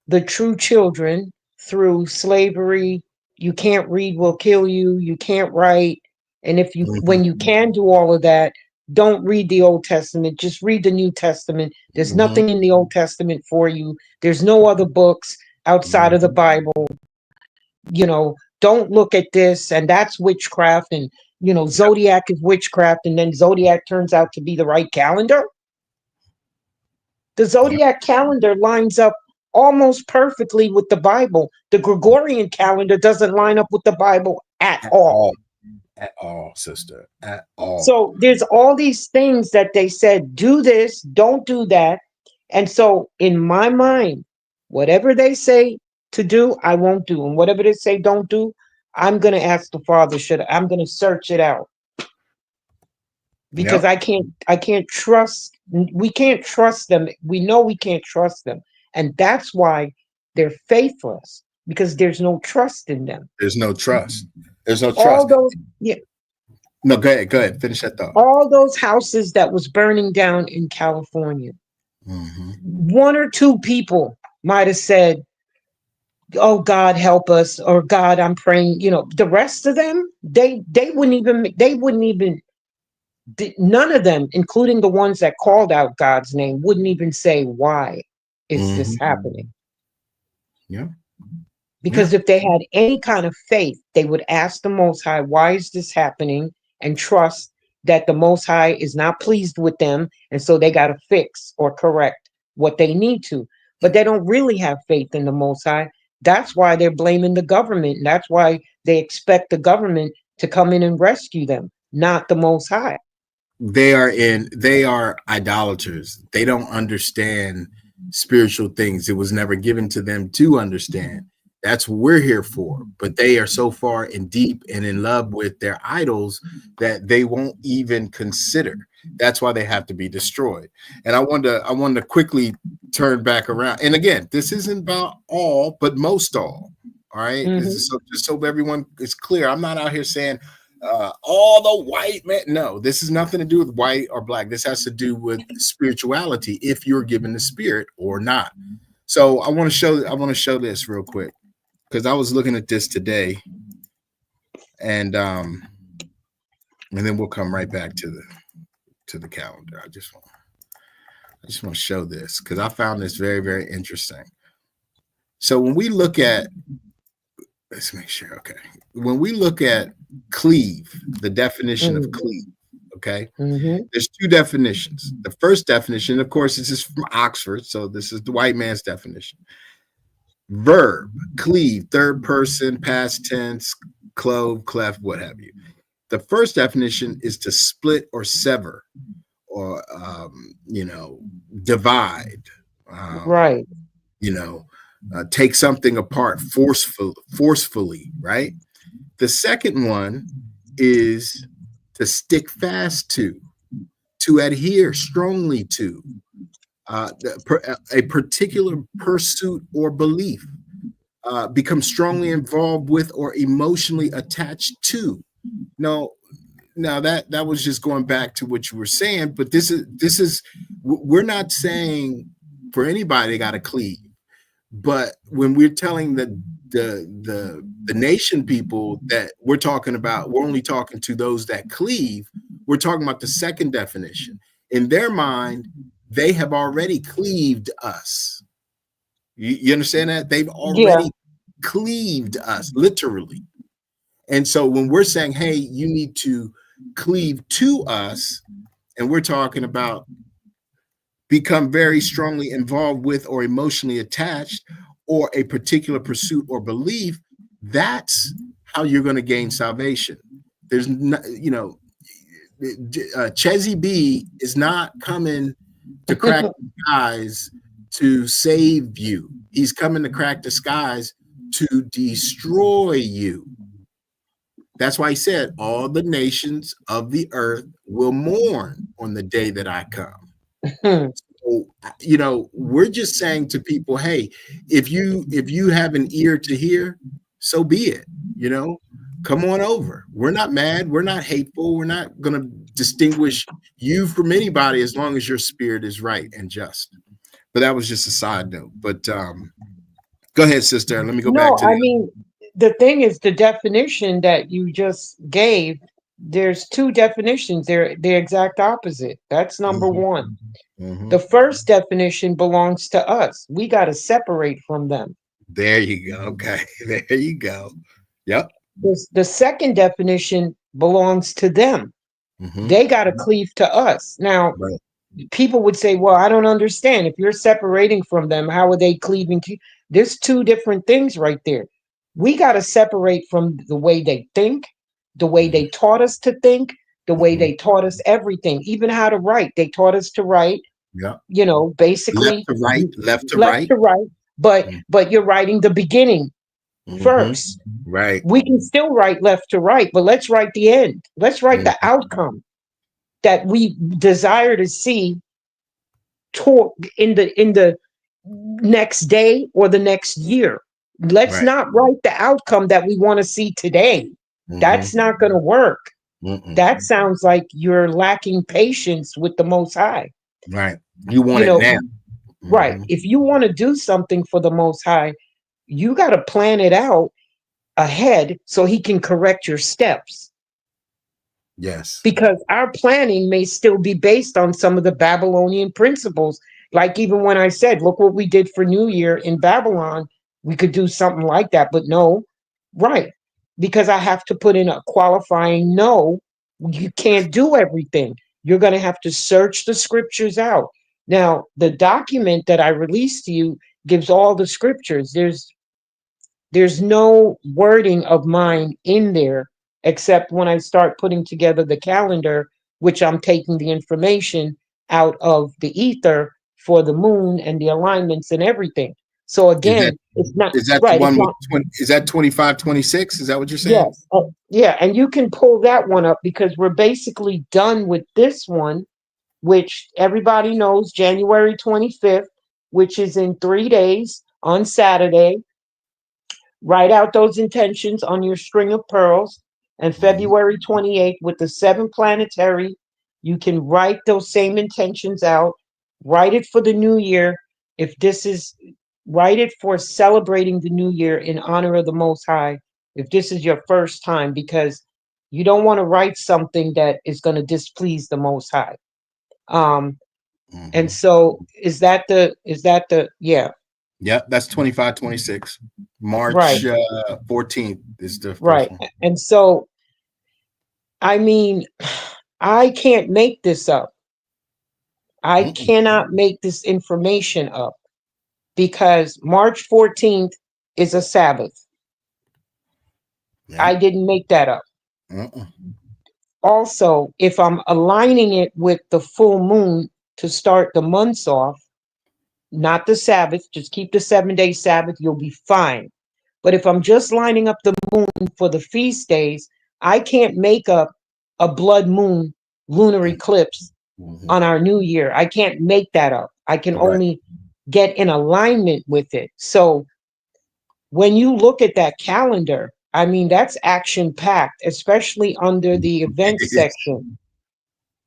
the true children through slavery, you can't read, we'll kill you, you can't write. And if you, when you can do all of that, don't read the Old Testament, just read the New Testament. There's nothing in the Old Testament for you. There's no other books outside of the Bible. You know, don't look at this, and that's witchcraft, and you know, zodiac is witchcraft, and then zodiac turns out to be the right calendar. The zodiac calendar lines up almost perfectly with the Bible. The Gregorian calendar doesn't line up with the Bible at all. At all, sister, at all. So there's all these things that they said, do this, don't do that. And so in my mind, whatever they say to do, I won't do. And whatever they say don't do, I'm going to ask the Father, I'm going to search it out. Because I can't trust, we can't trust them. We know we can't trust them. And that's why they're faithless, because there's no trust in them. There's no trust. There's no trust. All those, yeah. No, go ahead. Finish that thought. All those houses that was burning down in California, one or two people might have said, oh, God, help us, or God, I'm praying. You know, the rest of them, they wouldn't even, none of them, including the ones that called out God's name, wouldn't even say, why is this happening? Yeah. Because if they had any kind of faith, they would ask the Most High, why is this happening? And trust that the Most High is not pleased with them. And so they got to fix or correct what they need to. But they don't really have faith in the Most High. That's why they're blaming the government. And that's why they expect the government to come in and rescue them, not the Most High. They are idolaters. They don't understand spiritual things. It was never given to them to understand. That's what we're here for. But they are so far in deep and in love with their idols that they won't even consider. That's why they have to be destroyed. And I want to quickly turn back around. And again, this isn't about all, but most all. All right, Hmm. so just so everyone is clear, I'm not out here saying all the white men. No, this has nothing to do with white or black. This has to do with spirituality, if you're given the spirit or not. So I want to show this real quick because I was looking at this today, and and then we'll come right back to the calendar. I just want to show this because I found this very, very interesting. So when we look at, let's make sure, okay. When we look at cleave, the definition of Hmm. cleave, okay, Hmm. there's two definitions. The first definition, of course, this is from Oxford, so this is the white man's definition. Verb, cleave, third person, past tense, clove, cleft, what have you. The first definition is to split or sever, or divide, um, Right. you know, take something apart forcefully, right? The second one is to stick fast to adhere strongly to a particular pursuit or belief, become strongly involved with or emotionally attached to. No, now that was just going back to what you were saying, but this is we're not saying for anybody got to cleave, but when we're telling the nation people that we're talking about, we're only talking to those that cleave. We're talking about the second definition. In their mind, they have already cleaved us. You understand that? They've Yeah. already cleaved us, literally. And so when we're saying, hey, you need to cleave to us, and we're talking about become very strongly involved with or emotionally attached or a particular pursuit or belief, that's how you're going to gain salvation. There's no, Chezzy B is not coming to crack the skies to save you. He's coming to crack the skies to destroy you. That's why he said, all the nations of the earth will mourn on the day that I come. Hmm. So, we're just saying to people, hey, if you have an ear to hear, so be it. You know, come on over. We're not mad. We're not hateful. We're not going to distinguish you from anybody as long as your spirit is right and just. But that was just a side note. But go ahead, sister. Let me go back No, to I the. mean, the thing is the definition that you just gave, there's two definitions. They're the exact opposite. That's number Mhm, one. mhm. The first definition belongs to us. We got to separate from them. There you go. Okay, there you go. Yep. The second definition belongs to them. Hmm. They got to cleave to us. Now, Right. people would say, well, I don't understand. If you're separating from them, how are they cleaving to you? There's two different things right there. We got to separate from the way they think, the way Hmm. they taught us to think, the way Hmm. they taught us everything, even how to write. They taught us to write, Yep. Left basically to right. Left to left right. to right, but you're writing the beginning Mm-hmm. first. Right. We can still write left to right, but let's write the end. Let's write the Mhm. outcome that we desire to see in the next day or the next year. Let's Right. not write the outcome that we want to see today. Hmm. That's not going to work. Mm-mm. That sounds like you're lacking patience with the Most High. Right. You want You it know, now. right. Hmm. If you want to do something for the Most High, you got to plan it out ahead so He can correct your steps. Yes. Because our planning may still be based on some of the Babylonian principles. Like even when I said, look what we did for New Year in Babylon, we could do something like that. But no, right. Because I have to put in a qualifying no, you can't do everything. You're going to have to search the scriptures out. Now, the document that I released to you gives all the scriptures. There's no wording of mine in there except when I start putting together the calendar, which I'm taking the information out of the ether for the moon and the alignments and everything. So Is that again, it's not is that the right. It's one with not, 20? Is that 25, 26? Is that what you're saying? yes. Yeah. And you can pull that one up because we're basically done with this one, which everybody knows January 25th, which is in 3 days on Saturday. Write out those intentions on your string of pearls. And Mhm. February 28th, with the seven planetary, you can write those same intentions out. Write it for the new year. If this is, write it for celebrating the new year in honor of the Most High. If this is your first time, because you don't want to write something that is going to displease the Most High. Um, and Mhm. so is that the, yeah, Yep, that's 25, 26. right, March 14th is the first right. one. And so, I mean, I can't make this up. I Mm-mm. cannot make this information up because March 14th is a Sabbath. I Yep. didn't make that up. Mm-mm. Also, if I'm aligning it with the full moon to start the months off, not the Sabbath, just keep the 7 day Sabbath, you'll be fine. But if I'm just lining up the moon for the feast days, I can't make up a blood moon lunar eclipse Mhm. on our new year. I can't make that up. I can Right. only get in alignment with it. So when you look at that calendar, I mean, that's action packed, especially under the event It is. section.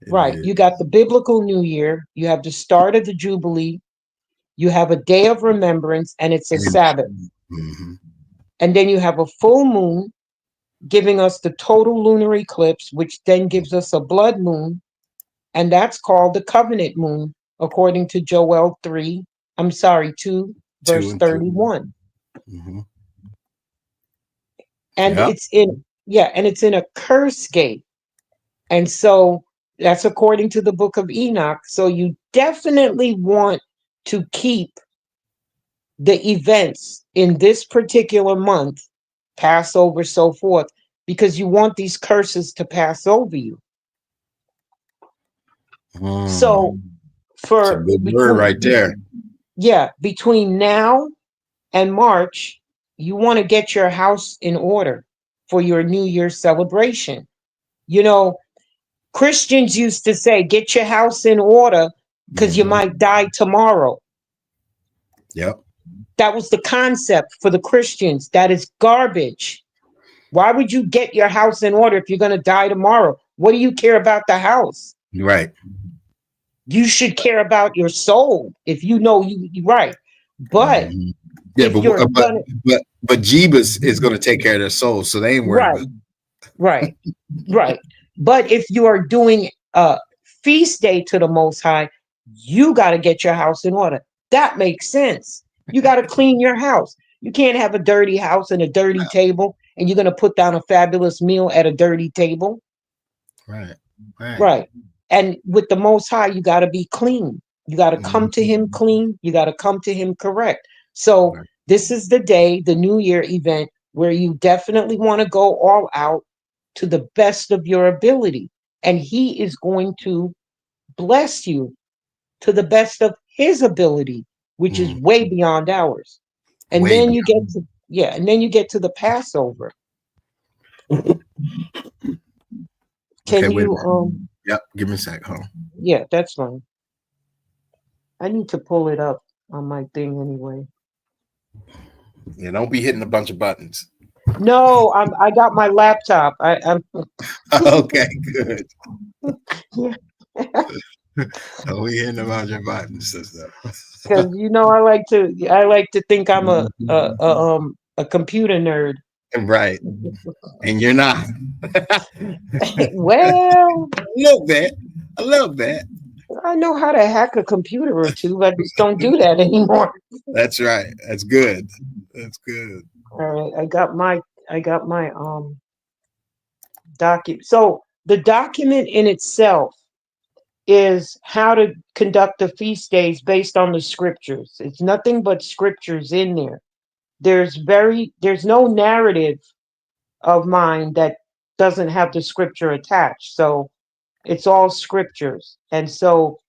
It Right. is. You got the biblical new year, you have the start of the Jubilee, you have a day of remembrance, and it's a And Sabbath. mhm. And then you have a full moon giving us the total lunar eclipse, which then gives us a blood moon, and that's called the covenant moon, according to Joel 3, I'm sorry, 2, Two verse and two. 31. Mm-hmm. And Yep. it's in, yeah, and it's in a curse gate. And so that's according to the book of Enoch. So you definitely want to keep the events in this particular month, Passover, so forth, because you want these curses to pass over you. Mm. So It's a for good word between, right there. yeah, between now and March, you want to get your house in order for your New Year's celebration. You know, Christians used to say, get your house in order because you Mm-hmm. might die tomorrow. Yep. That was the concept for the Christians. That is garbage. Why would you get your house in order if you're going to die tomorrow? What do you care about the house? Right. You should care about your soul if you know you right. But Mm-hmm. Yeah, if but you're but gonna, but but Jeebus is going to take care of their souls, so they ain't worried right, about. right, right. But if you are doing a feast day to the Most High, you got to get your house in order. That makes sense. You got to clean your house. You can't have a dirty house and a dirty table, and you're going to put down a fabulous meal at a dirty table. Right. Right. Right. And with the Most High, you got to be clean. You got to come to Mm-hmm. Him clean. You got to come to Him correct. So, Right. this is the day, the New Year event, where you definitely want to go all out to the best of your ability. And He is going to bless you to the best of His ability, which is Mm. way beyond ours. And Way then you beyond. get to, yeah, and then you get to the Passover. Okay. Can Wait a you, minute. Yep. Give me a sec. Hold on. yeah, that's fine. I need to pull it up on my thing anyway. Yeah. Don't be hitting a bunch of buttons. No, I got my laptop. I'm Okay. Good. yeah, Don't be hitting a bunch of buttons and because stuff. I like to think I'm a computer nerd. Right. And you're not. Well, A little bit. A little bit. I know how to hack a computer or two. I just don't do that anymore. That's right. That's good. That's good. All right, I got my document. So the document in itself is how to conduct the feast days based on the scriptures. It's nothing but scriptures in there. There's no narrative of mine that doesn't have the scripture attached. So it's all scriptures. And so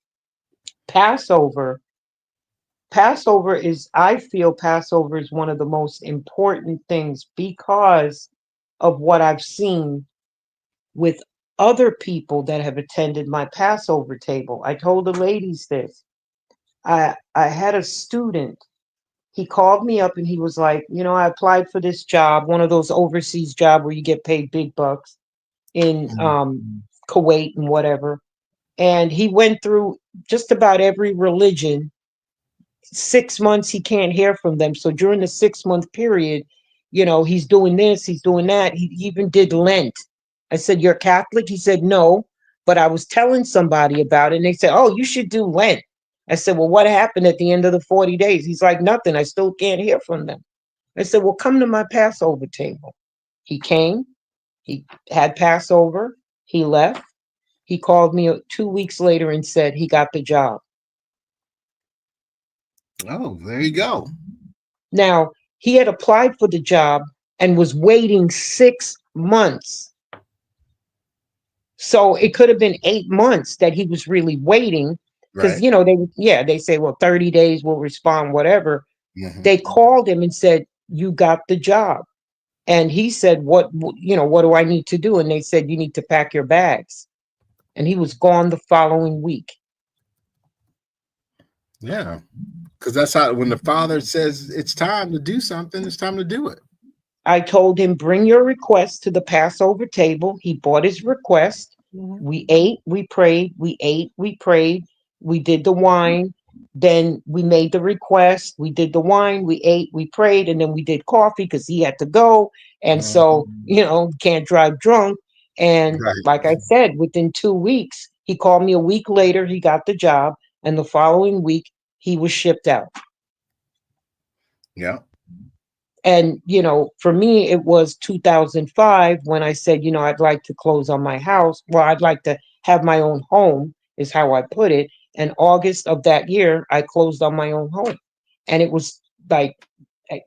Passover, I feel Passover is one of the most important things because of what I've seen with other people that have attended my Passover table. I told the ladies this. I had a student. he called me up and he was like, I applied for this job, one of those overseas job where you get paid big bucks in Mhm. Kuwait and whatever. And he went through just about every religion. 6 months he can't hear from them. So during the 6 month period, he's doing this, he's doing that. He even did Lent. I said, "You're Catholic?" He said, "No, but I was telling somebody about it." And they said, "Oh, you should do Lent." I said, "Well, what happened at the end of the 40 days?" He's like, "Nothing. I still can't hear from them." I said, "Well, come to my Passover table." He came, he had Passover, he left. He called me 2 weeks later and said he got the job. Oh, there you go. Now, he had applied for the job and was waiting 6 months. So it could have been 8 months that he was really waiting because, Right. they say, well, 30 days will respond, whatever. Hmm. They called him and said, "You got the job." And he said, what do I need to do? And they said, "You need to pack your bags." And he was gone the following week. Yeah. Because that's how, when the father says it's time to do something, it's time to do it. I told him, "Bring your request to the Passover table." He brought his request. Mhm. We ate, we prayed, we ate, we prayed, we did the wine. Then we made the request, we did the wine, we ate, we prayed, and then we did coffee because he had to go. And Mhm. so, can't drive drunk. And Right. like I said, within 2 weeks, he called me a week later, he got the job. And the following week, he was shipped out. Yeah. And, for me, it was 2005 when I said, I'd like to close on my house. Well, I'd like to have my own home, is how I put it. And August of that year, I closed on my own home. And it was like eh,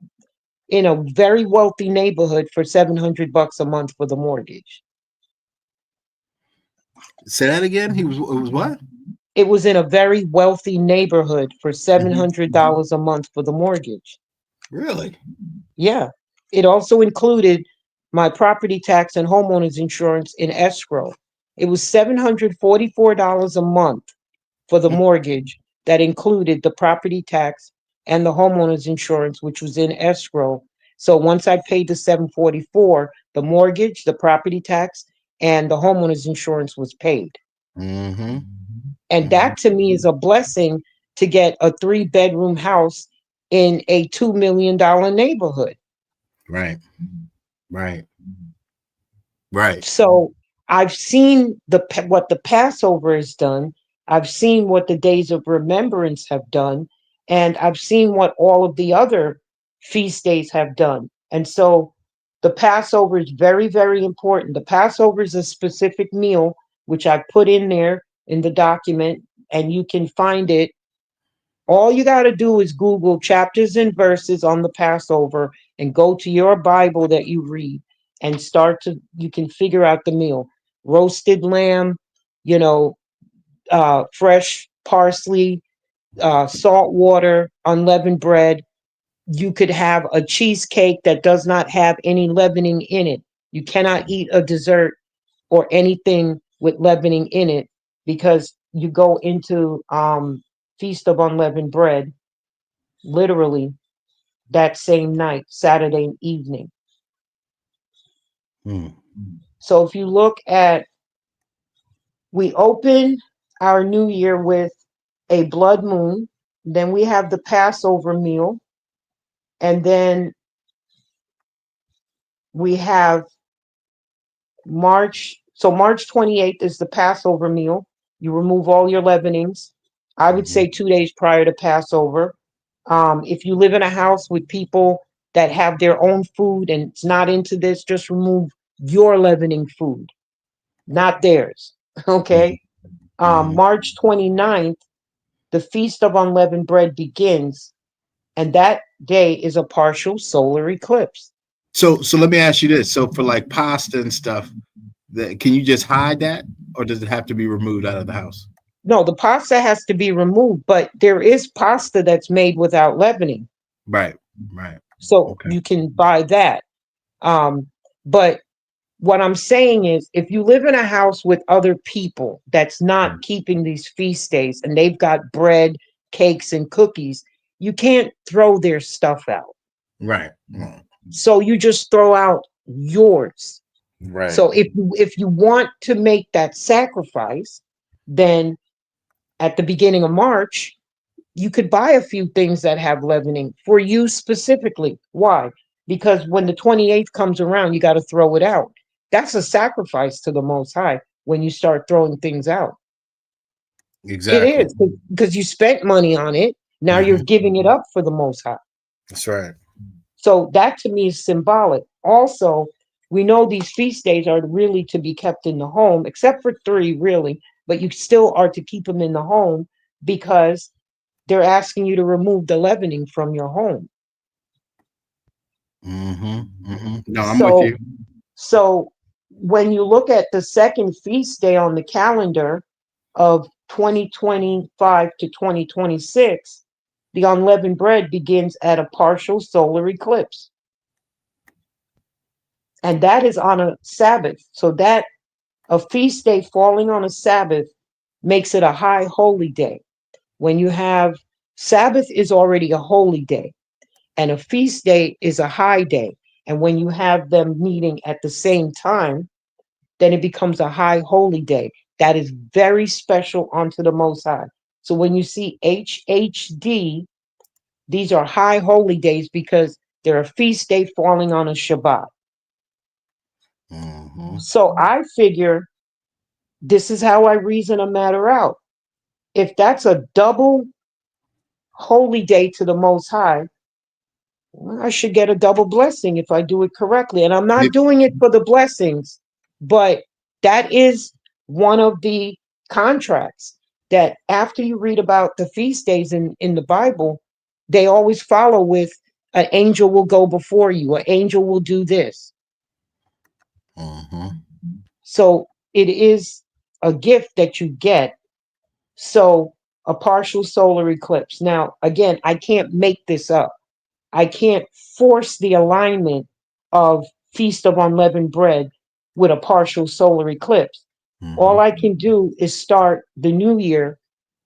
in a very wealthy neighborhood for $700 a month for the mortgage. Say that again. He was. It was what? It was in a very wealthy neighborhood for Hmm. $700 a month for the mortgage. Really? Yeah. It also included my property tax and homeowners insurance in escrow. It was $744 a month for the mortgage that included the property tax and the homeowners insurance, which was in escrow. So once I paid the 744, the mortgage, the property tax, and the homeowners insurance was paid. Mm-hmm. And Hmm. that to me is a blessing to get a 3 bedroom house in a $2 million neighborhood. Right. Right. Right. So I've seen what the Passover has done. I've seen what the days of remembrance have done, and I've seen what all of the other feast days have done. And so the Passover is very, very important. The Passover is a specific meal which I put in there in the document, and you can find it. All you got to do is Google chapters and verses on the Passover and go to your Bible that you read and you can figure out the meal. Roasted lamb, you know, fresh parsley, salt water, unleavened bread. You could have a cheesecake that does not have any leavening in it. You cannot eat a dessert or anything with leavening in it because you go into Feast of Unleavened Bread literally that same night, Saturday evening. Mm. So if you look at, we open our new year with a blood moon, then we have the Passover meal, and then we have March. So March 28th is the Passover meal. You remove all your leavenings. I would Hmm. say 2 days prior to Passover. If you live in a house with people that have their own food and it's not into this, just remove your leavening food, not theirs. Hmm. Okay. Hmm. March 29th, the Feast of Unleavened Bread begins, and that day is a partial solar eclipse. So let me ask you this. So for like pasta and stuff, can you just hide that, or does it have to be removed out of the house? No, the pasta has to be removed, but there is pasta that's made without leavening. Right. Right. So Okay. you can buy that. Um, but what I'm saying is, if you live in a house with other people that's not keeping these feast days and they've got bread, cakes, and cookies, you can't throw their stuff out. Right. So you just throw out yours. Right. So if you want to make that sacrifice, then at the beginning of March, you could buy a few things that have leavening for you specifically. Why? Because when the 28th comes around, you got to throw it out. That's a sacrifice to the Most High when you start throwing things out. It Exactly. is because you spent money on it. Now you're Hmm. giving it up for the Most High. That's right. So that to me is symbolic. Also, we know these feast days are really to be kept in the home, except for three, really, but you still are to keep them in the home because they're asking you to remove the leavening from your home. No, I'm with So, you. so when you look at the second feast day on the calendar of 2025 to 2026, the unleavened bread begins at a partial solar eclipse. And that is on a Sabbath. So that a feast day falling on a Sabbath makes it a high holy day. When you have Sabbath is already a holy day, and a feast day is a high day. And when you have them meeting at the same time, then it becomes a high holy day. That is very special unto the Most High. So when you see HHD, these are high holy days because they're a feast day falling on a Shabbat. Hmm. So I figure this is how I reason a matter out. If that's a double holy day to the Most High, well, I should get a double blessing if I do it correctly. And I'm not doing it for the blessings, but that is one of the contracts that after you read about the feast days in the Bible, they always follow with an angel will go before you, an angel will do this. Hmm. So it is a gift that you get. So a partial solar eclipse. Now, again, I can't make this up. I can't force the alignment of Feast of Unleavened Bread with a partial solar eclipse. All Hmm. I can do is start the new year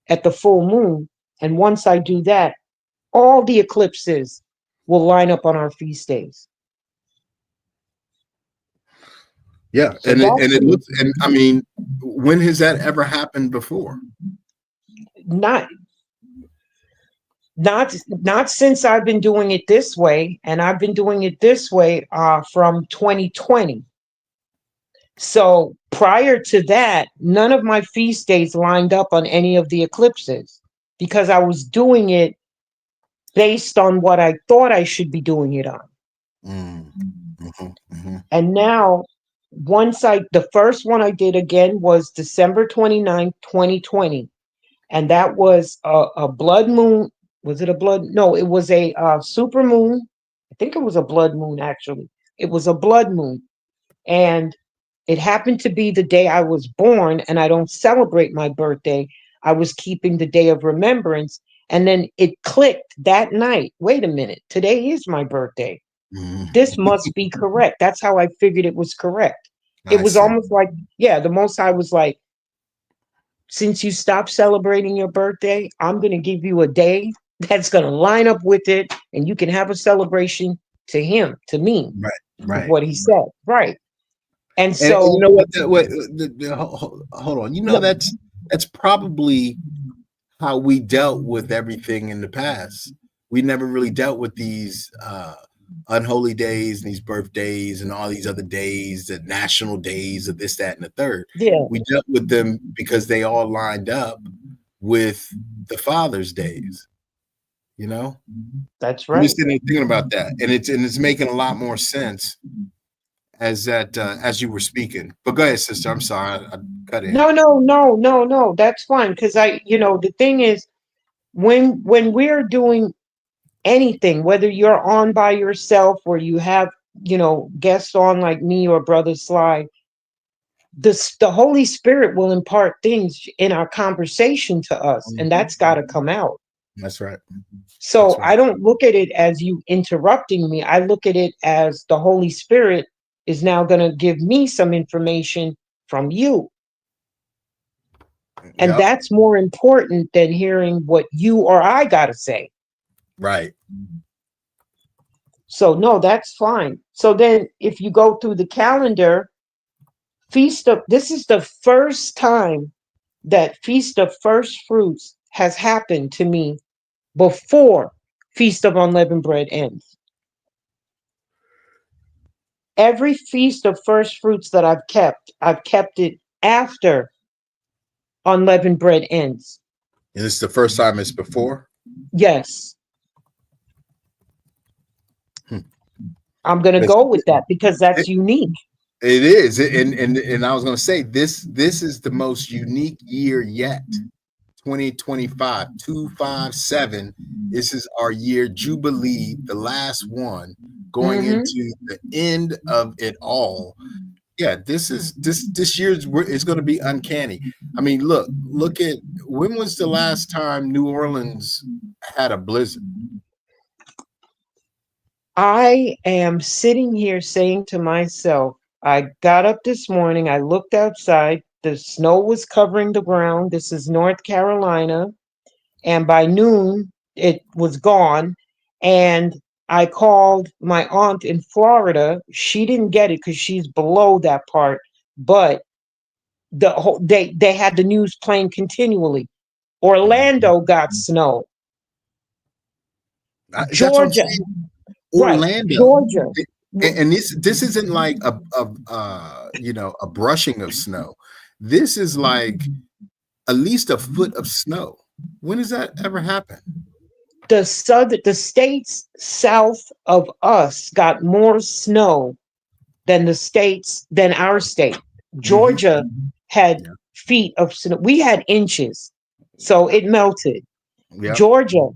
at the full moon. And once I do that, all the eclipses will line up on our feast days. Yeah, So and that's it looks, and I mean, when has that ever happened before? not not since I've been doing it this way, and I've been doing it this way from 2020. So prior to that, none of my feast days lined up on any of the eclipses because I was doing it based on what I thought I should be doing it on. Mm. Hmm. Hmm. And now, the first one I did again was December 29th, 2020. And that was a blood moon. Was it a blood? No, it was a super moon. I think it was a blood moon, actually. It was a blood moon. And it happened to be the day I was born, and I don't celebrate my birthday. I was keeping the day of remembrance. And then it clicked that night. Wait a minute. Today is my birthday. This Hmm. must be correct. That's how I figured it was correct. It I was see. almost like, yeah, the Most High was like, since you stopped celebrating your birthday, I'm going to give you a day that's going to line up with it, and you can have a celebration to him, to me, Right. is Right. what he said. Right. And And you so, know what? Hold on. You know no, that's probably how we dealt with everything in the past. We never really dealt with these unholy days and these birthdays and all these other days, the national days of this, that, and the third. yeah, We dealt with them because they all lined up with the Father's days. You know, that's I'm right. just sitting there thinking about that, and it's making a lot more sense as you were speaking. But go ahead, sister. I'm sorry, I cut in. No, no, no, no, no. That's fine. Because the thing is, when we're doing anything, whether you're on by yourself or you have, guests on like me or Brother Sly, the Holy Spirit will impart things in our conversation to us, and Mhm. that's got to come out. That's right. That's So right. I don't look at it as you interrupting me. I look at it as the Holy Spirit is now going to give me some information from you. And Yep. that's more important than hearing what you or I got to say. Right. So no, that's fine. So then if you go through the calendar, this is the first time that Feast of First Fruits has happened to me before Feast of Unleavened Bread ends. Every Feast of First Fruits that I've kept it after Unleavened Bread ends. And it's the first time it's before? Yes. Hmm. I'm going to go with that because that's unique. It is. And I was going to say this is the most unique year yet. 2025, 257. This is our year jubilee, the last one, going into the end of it all. Yeah, this year's is going to be uncanny. I mean, look at, when was the last time New Orleans had a blizzard? I am sitting here saying to myself, I got up this morning, I looked outside, the snow was covering the ground. This is North Carolina. And by noon, it was gone. And I called my aunt in Florida. She didn't get it because she's below that part. But they had the news playing continually. Orlando got snow. That's what I'm Georgia, saying. right? Orlando. Georgia. And this isn't like a brushing of snow. This is like at least a foot of snow. When does that ever happen? The states south of us got more snow than our state. Mm-hmm. Georgia had Yeah. feet of snow. We had inches, so it melted. Yep. Georgia,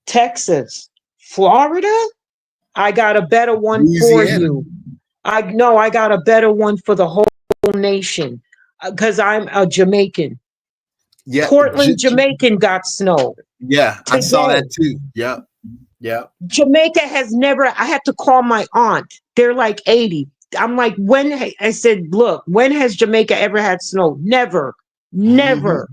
Texas, Florida. I got a better one for Louisiana. you. I know I got a better one for the whole nation because I'm a Jamaican. Yeah. Portland, Jamaican got snow Yeah. I saw today. that too. Yep. Yep. Jamaica has never, I had to call my aunt. They're like 80. I'm like, I said, look, when has Jamaica ever had snow? Never, Mm-hmm. never,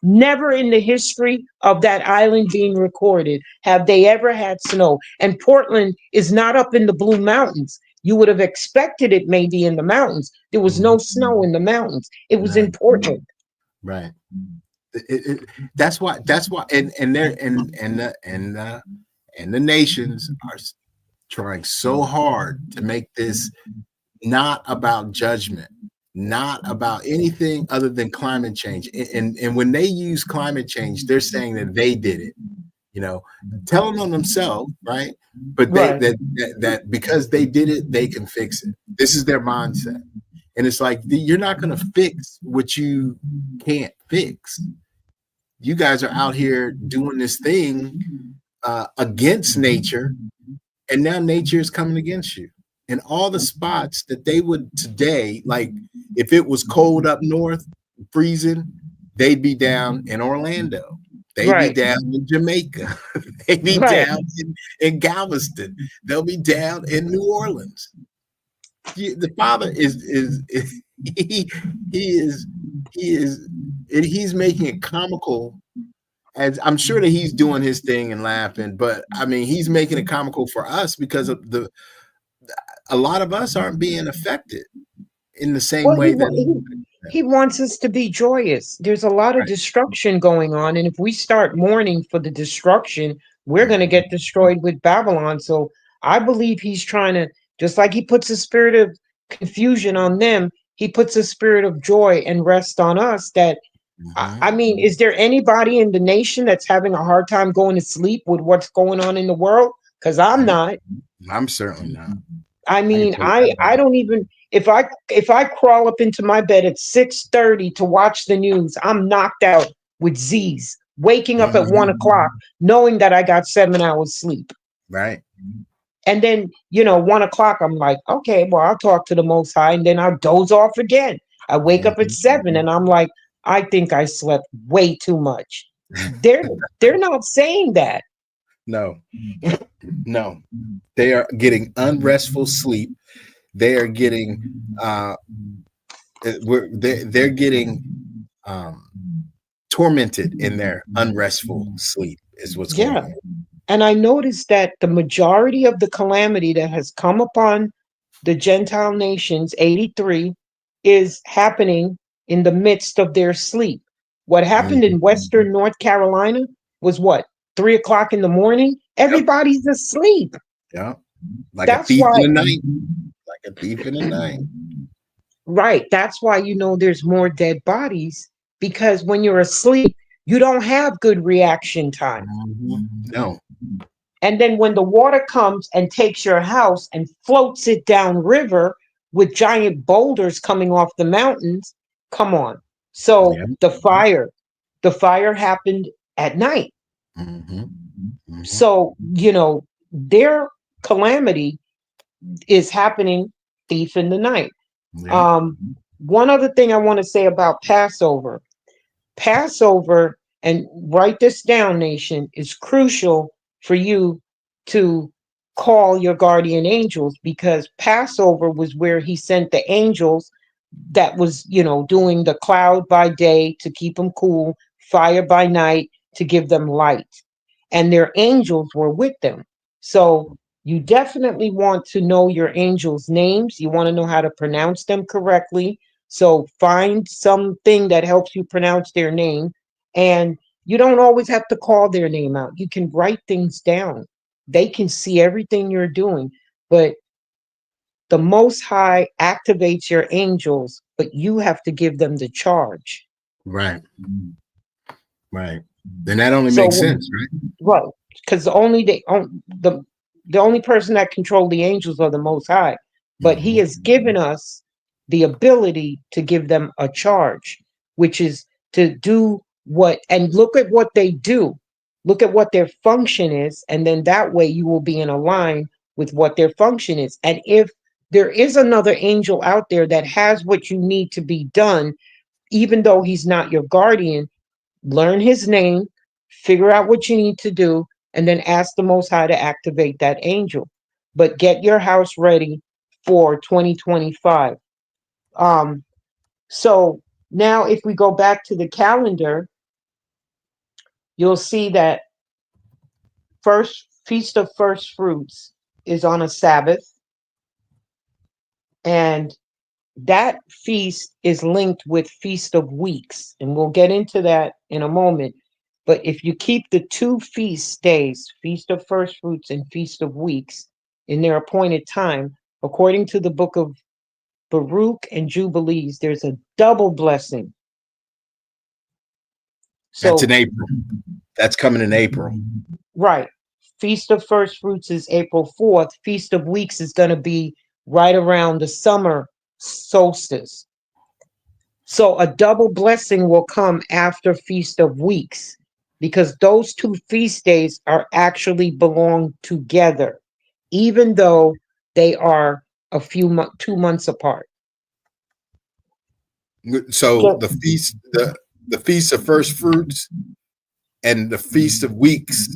never in the history of that island being recorded have they ever had snow. And Portland is not up in the Blue Mountains. You would have expected it maybe in the mountains. There was Mm-hmm. no snow in the mountains. It was in Right. Portland. Right. That's why. That's why. And they're and the nations are trying so hard to make this not about judgment, not about anything other than climate change. And when they use climate change, they're saying that they did it, telling on themselves, right? But they Right. that because they did it, they can fix it. This is their mindset. And it's like, you're not going to fix what you can't fix. You guys are out here doing this thing against nature, and now nature is coming against you. And all the spots that they would today, like if it was cold up north, freezing, they'd be down in Orlando. They'd be Right. down in Jamaica. They'd be Right. down in Galveston. They'll be down in New Orleans. The Father is he is he is he's making it comical. And I'm sure that he's doing his thing and laughing, but I mean, he's making it comical for us because of a lot of us aren't being affected in the same Well, way that. he wants us to be joyous. There's a lot of Right. destruction going on, and if we start mourning for the destruction, we're going to Mhm. get destroyed with Babylon. So I believe he's trying to, just like he puts a spirit of confusion on them, he puts a spirit of joy and rest on us. That Mhm. I mean, is there anybody in the nation that's having a hard time going to sleep with what's going on in the world? Because I'm not. I'm certainly not. I I can mean, tell you that I much. don't even, if I crawl up into my bed at 6:30 to watch the news, I'm knocked out with Z's, waking up at Mhm. 1 o'clock, knowing that I got 7 hours sleep. Right. And then, 1 o'clock, I'm like, okay, well, I'll talk to the Most High, and then I'll doze off again. I wake up at Mhm. 7, and I'm like, I think I slept way too much. They're they're not saying that. No, no, they are getting unrestful sleep. They are getting they're getting um tormented in their unrestful sleep is what's going Yeah. on. And I noticed that the majority of the calamity that has come upon the Gentile nations, 83, is happening in the midst of their sleep. What happened in Mhm. Western North Carolina was what? 3 o'clock in the morning? Yep. Everybody's asleep. Yeah. Like a That's thief in why, the night. Like a thief in the night. right. That's why there's more dead bodies because when you're asleep, you don't have good reaction time. No. And then when the water comes and takes your house and floats it down river with giant boulders coming off the mountains, come on. So Yeah. the fire happened at night. Hmm. Hmm. So, their calamity is happening thief in the night. Yeah. Um, One other thing I want to say about Passover. Passover, and write this down, nation, is crucial for you to call your guardian angels because Passover was where he sent the angels that was, doing the cloud by day to keep them cool, fire by night to give them light. And their angels were with them. So you definitely want to know your angels' names. You want to know how to pronounce them correctly. So find something that helps you pronounce their name. And you don't always have to call their name out. You can write things down. They can see everything you're doing. But the Most High activates your angels, but you have to give them the charge. Right. Right. Then that only makes So, sense, right? right, because the only person that control the angels are the Most High, but He Hmm. has given us the ability to give them a charge, which is to do what and look at what they do, look at what their function is, and then that way you will be in a line with what their function is. And if there is another angel out there that has what you need to be done, even though he's not your guardian, learn his name, figure out what you need to do, and then ask the Most High to activate that angel. But get your house ready for 2025. Um, so now, if we go back to the calendar, you'll see that first Feast of First Fruits is on a Sabbath, and that feast is linked with Feast of Weeks, and we'll get into that in a moment. But if you keep the two feast days, Feast of First Fruits and Feast of Weeks, in their appointed time, according to the book of Baruch and Jubilees, there's a double blessing. That's in So, April. That's coming in April. right, Feast of First Fruits is April 4th. Feast of Weeks is going to be right around the summer solstice. So a double blessing will come after Feast of Weeks because those two feast days are actually belong together, even though they are 2 months apart. So So, the feast of first fruits and the feast of weeks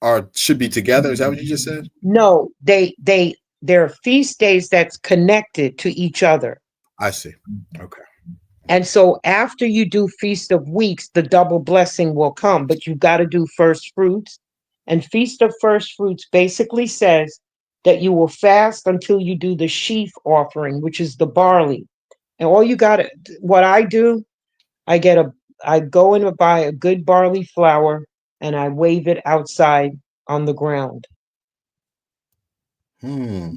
are should be together. Is that what you just said? no, they're feast days that's connected to each other. I see. Okay. And so after you do Feast of Weeks, the double blessing will come, but you've got to do first fruits. And Feast of First Fruits basically says that you will fast until you do the sheaf offering, which is the barley. And all you got to, what I do, I get a, I go and buy a good barley flour and I wave it outside on the ground. Hmm.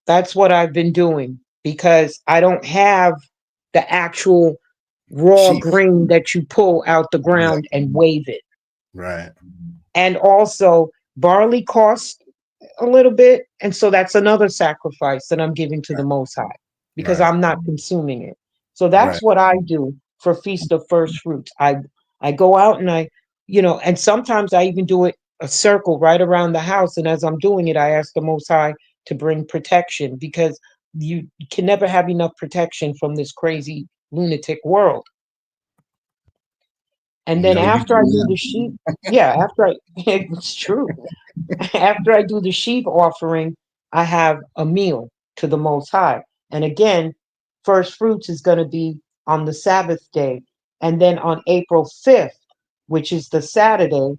That's what I've been doing because I don't have the actual raw Chief. grain that you pull out the Yeah. ground and wave it. Right. And also, barley costs a little bit. And so that's another sacrifice that I'm giving to the Right. Most High because Right. I'm not consuming it. So that's Right. what I do for Feast of First Fruits. I go out and and sometimes I even do it a circle right around the house. And as I'm doing it, I ask the Most High to bring protection because you can never have enough protection from this crazy lunatic world. And then No, you after I do cannot. the sheep, yeah, it's true. After I do the sheep offering, I have a meal to the Most High. And again, first fruits is going to be on the Sabbath day. And then on April 5th, which is the Saturday,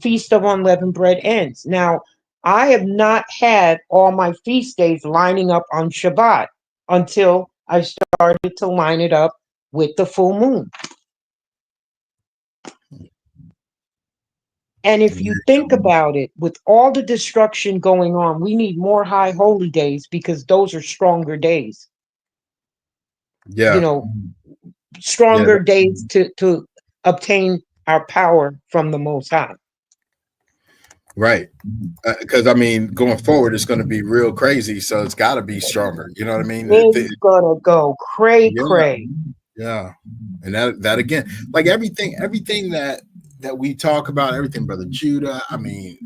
Feast of Unleavened Bread ends. Now, I have not had all my feast days lining up on Shabbat until I started to line it up with the full moon. And if you think about it, with all the destruction going on, we need more high holy days because those are stronger days. You Yeah. know, Yeah. stronger days to obtain our power from the Most High. Right. Because I mean, going forward, it's going to be real crazy. So it's got to be stronger. You know what I mean? It's gonna go cray Yeah. cray. Yeah. And that again, like everything that we talk about, everything, Brother Judah, I mean,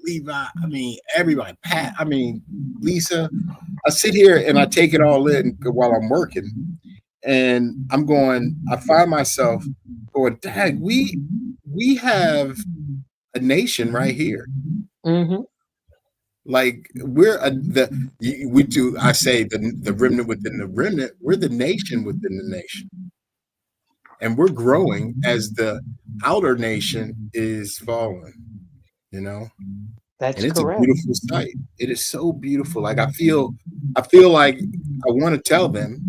Levi, I mean, everybody, Pat, I mean, Lisa, I sit here and I take it all in while I'm working. And I find myself going, Dad, we have a nation right here. Mm-hmm. Like we're we do. I say the remnant within the remnant. We're the nation within the nation, and we're growing as the outer nation is falling. You know, That's and it's a correct. beautiful sight. It is so beautiful. Like I feel like I want to tell them,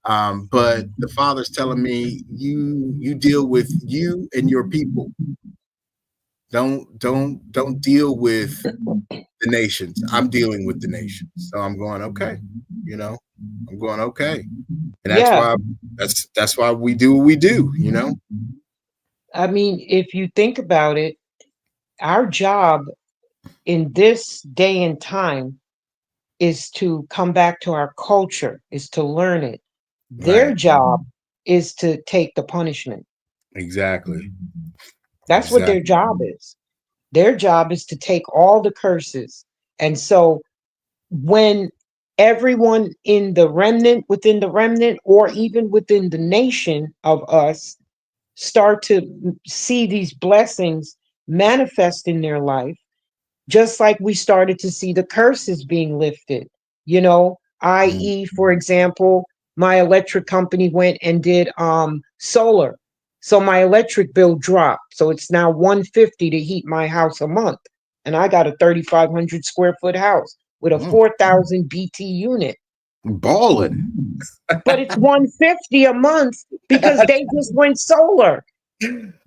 but the Father's telling me you deal with you and your people. Don't deal with the nations. I'm dealing with the nations. So I'm going, okay, you know, I'm going, okay. And Yeah. that's why we do what we do, you know? I mean, if you think about it, our job in this day and time is to come back to our culture, is to learn it. Their Right. job is to take the punishment. Exactly. That's what their Exactly. job is. Their job is to take all the curses. And so when everyone in the remnant, within the remnant, or even within the nation of us start to see these blessings manifest in their life, just like we started to see the curses being lifted, you know, Mm. i.e., for example, my electric company went and did solar. So my electric bill dropped. So it's now 150 to heat my house a month. And I got a 3,500 square foot house with a Mm. 4,000 BT unit. Balling. But it's 150 a month because they just went solar.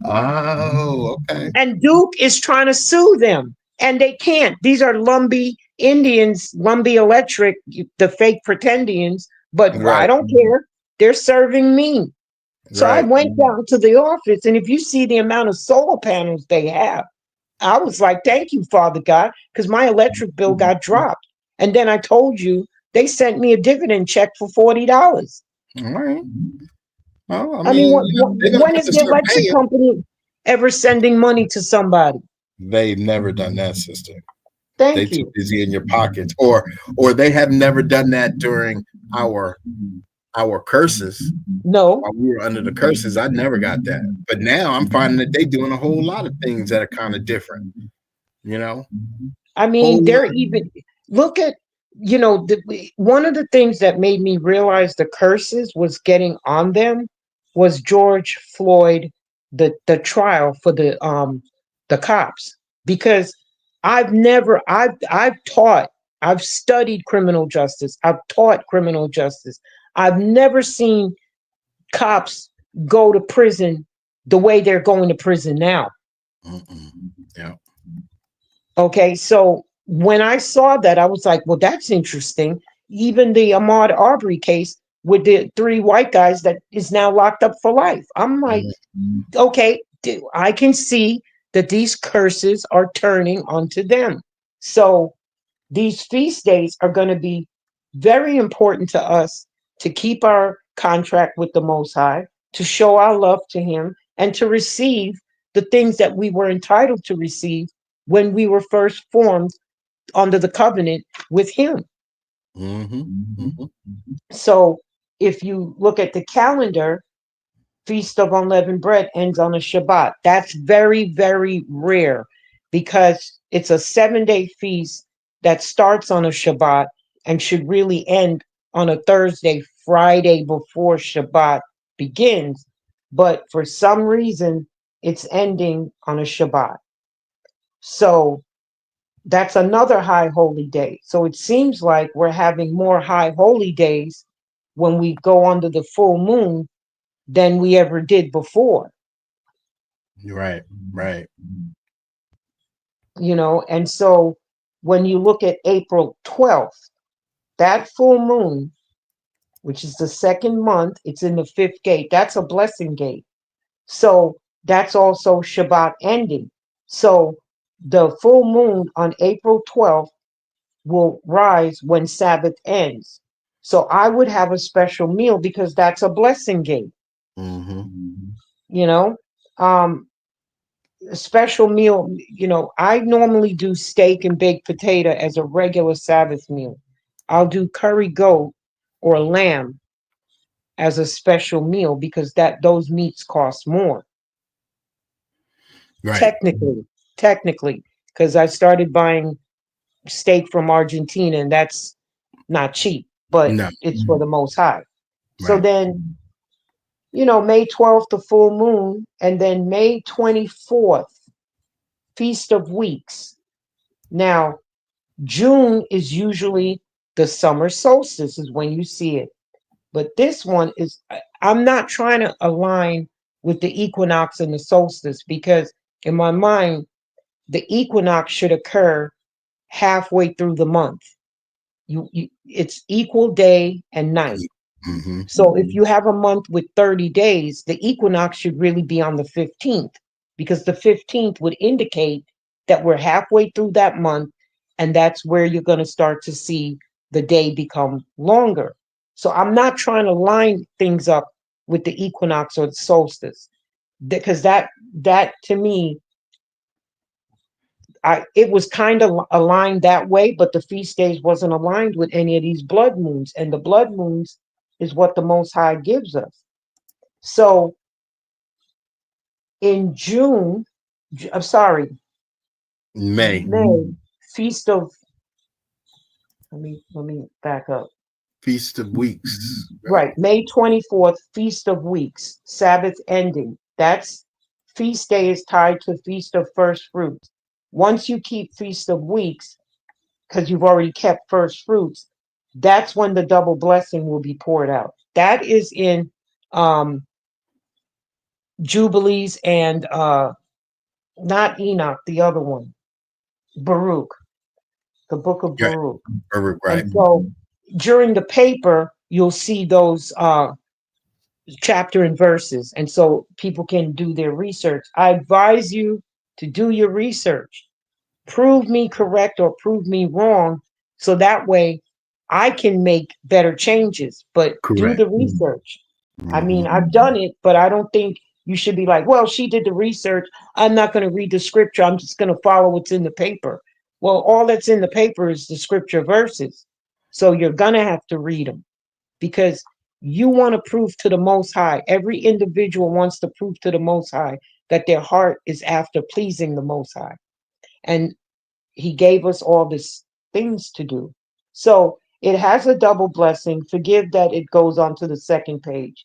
Oh, okay. And Duke is trying to sue them, and they can't. These are Lumbee Indians, Lumbee Electric, the fake pretendians, but I Right. don't care. They're serving me. So I Right. went down to the office, and if you see the amount of solar panels they have, I was like, thank you, Father God, because my electric bill got dropped. And then I told you they sent me a dividend check for $40. All right. Well, I I mean, mean, they're gonna when have is to the start electric paying. company ever sending money to somebody? They've never done that, sister. They Thank too you. busy in your pockets, or they have never done that during our our curses. No, While we were under the curses, I never got that. But now I'm finding that they doing a whole lot of things that are kind of different, you know? I mean, Whole they're lot. even look at, one of the things that made me realize the curses was getting on them was George Floyd, the trial for the cops. Because I've studied criminal justice, I've taught criminal justice. I've never seen cops go to prison the way they're going to prison now. Mm-mm. Yeah. Okay, so when I saw that, I was like, well, that's interesting. Even the Ahmaud Arbery case with the three white guys that is now locked up for life. I'm like, okay, I can see that these curses are turning onto them. So these feast days are going to be very important to us to keep our contract with the Most High, to show our love to Him, and to receive the things that we were entitled to receive when we were first formed under the covenant with Him. Mm-hmm. Mm-hmm. So if you look at the calendar, Feast of Unleavened Bread ends on a Shabbat. That's very, very rare because it's a 7 day feast that starts on a Shabbat and should really end on a Thursday, Friday before Shabbat begins. But for some reason, it's ending on a Shabbat. So that's another high holy day. So it seems like we're having more high holy days when we go under the full moon than we ever did before. Right. Right. And so when you look at April 12th, that full moon, which is the second month, it's in the fifth gate. That's a blessing gate. So that's also Shabbat ending. So the full moon on April 12th will rise when Sabbath ends. So I would have a special meal because that's a blessing gate, Mm-hmm. you know. Um, a special meal, I normally do steak and baked potato as a regular Sabbath meal. I'll do curry goat or lamb as a special meal because that those meats cost more. Right. Technically, because I started buying steak from Argentina and that's not cheap, but No. it's for the most high. So Right. then, May 12th, the full moon, and then May 24th, Feast of Weeks. Now, June is usually the summer solstice, is when you see it. But this one is, I'm not trying to align with the equinox and the solstice because in my mind, the equinox should occur halfway through the month. It's equal day and night. Mm-hmm. So if you have a month with 30 days, the equinox should really be on the 15th because the 15th would indicate that we're halfway through that month and that's where you're going to start to see the day become longer. So I'm not trying to line things up with the equinox or the solstice because that to me it was kind of aligned that way, but the feast days wasn't aligned with any of these blood moons, and the blood moons is what the Most High gives us. So in June, I'm sorry, May. May, feast of let me back up. Feast of Weeks. Right. Right, May 24th, Feast of Weeks, Sabbath ending. That's feast day is tied to Feast of First Fruits. Once you keep Feast of Weeks, because you've already kept first fruits, that's when the double blessing will be poured out. That is in um Jubilees and not Enoch, the other one, Baruch, the book of Right. Baruch. Right. And so during the paper, you'll see those chapter and verses. And so people can do their research. I advise you to do your research. Prove me correct or prove me wrong. So that way I can make better changes. But do Correct. the research. I Mm-hmm. mean, I've done it, but I don't think you should be like, well, she did the research. I'm not going to read the scripture. I'm just going to follow what's in the paper. Well, all that's in the paper is the scripture verses. So you're going to have to read them because you want to prove to the Most High. Every individual wants to prove to the Most High that their heart is after pleasing the Most High. And He gave us all these things to do. So it has a double blessing. Forgive that it goes on to the second page,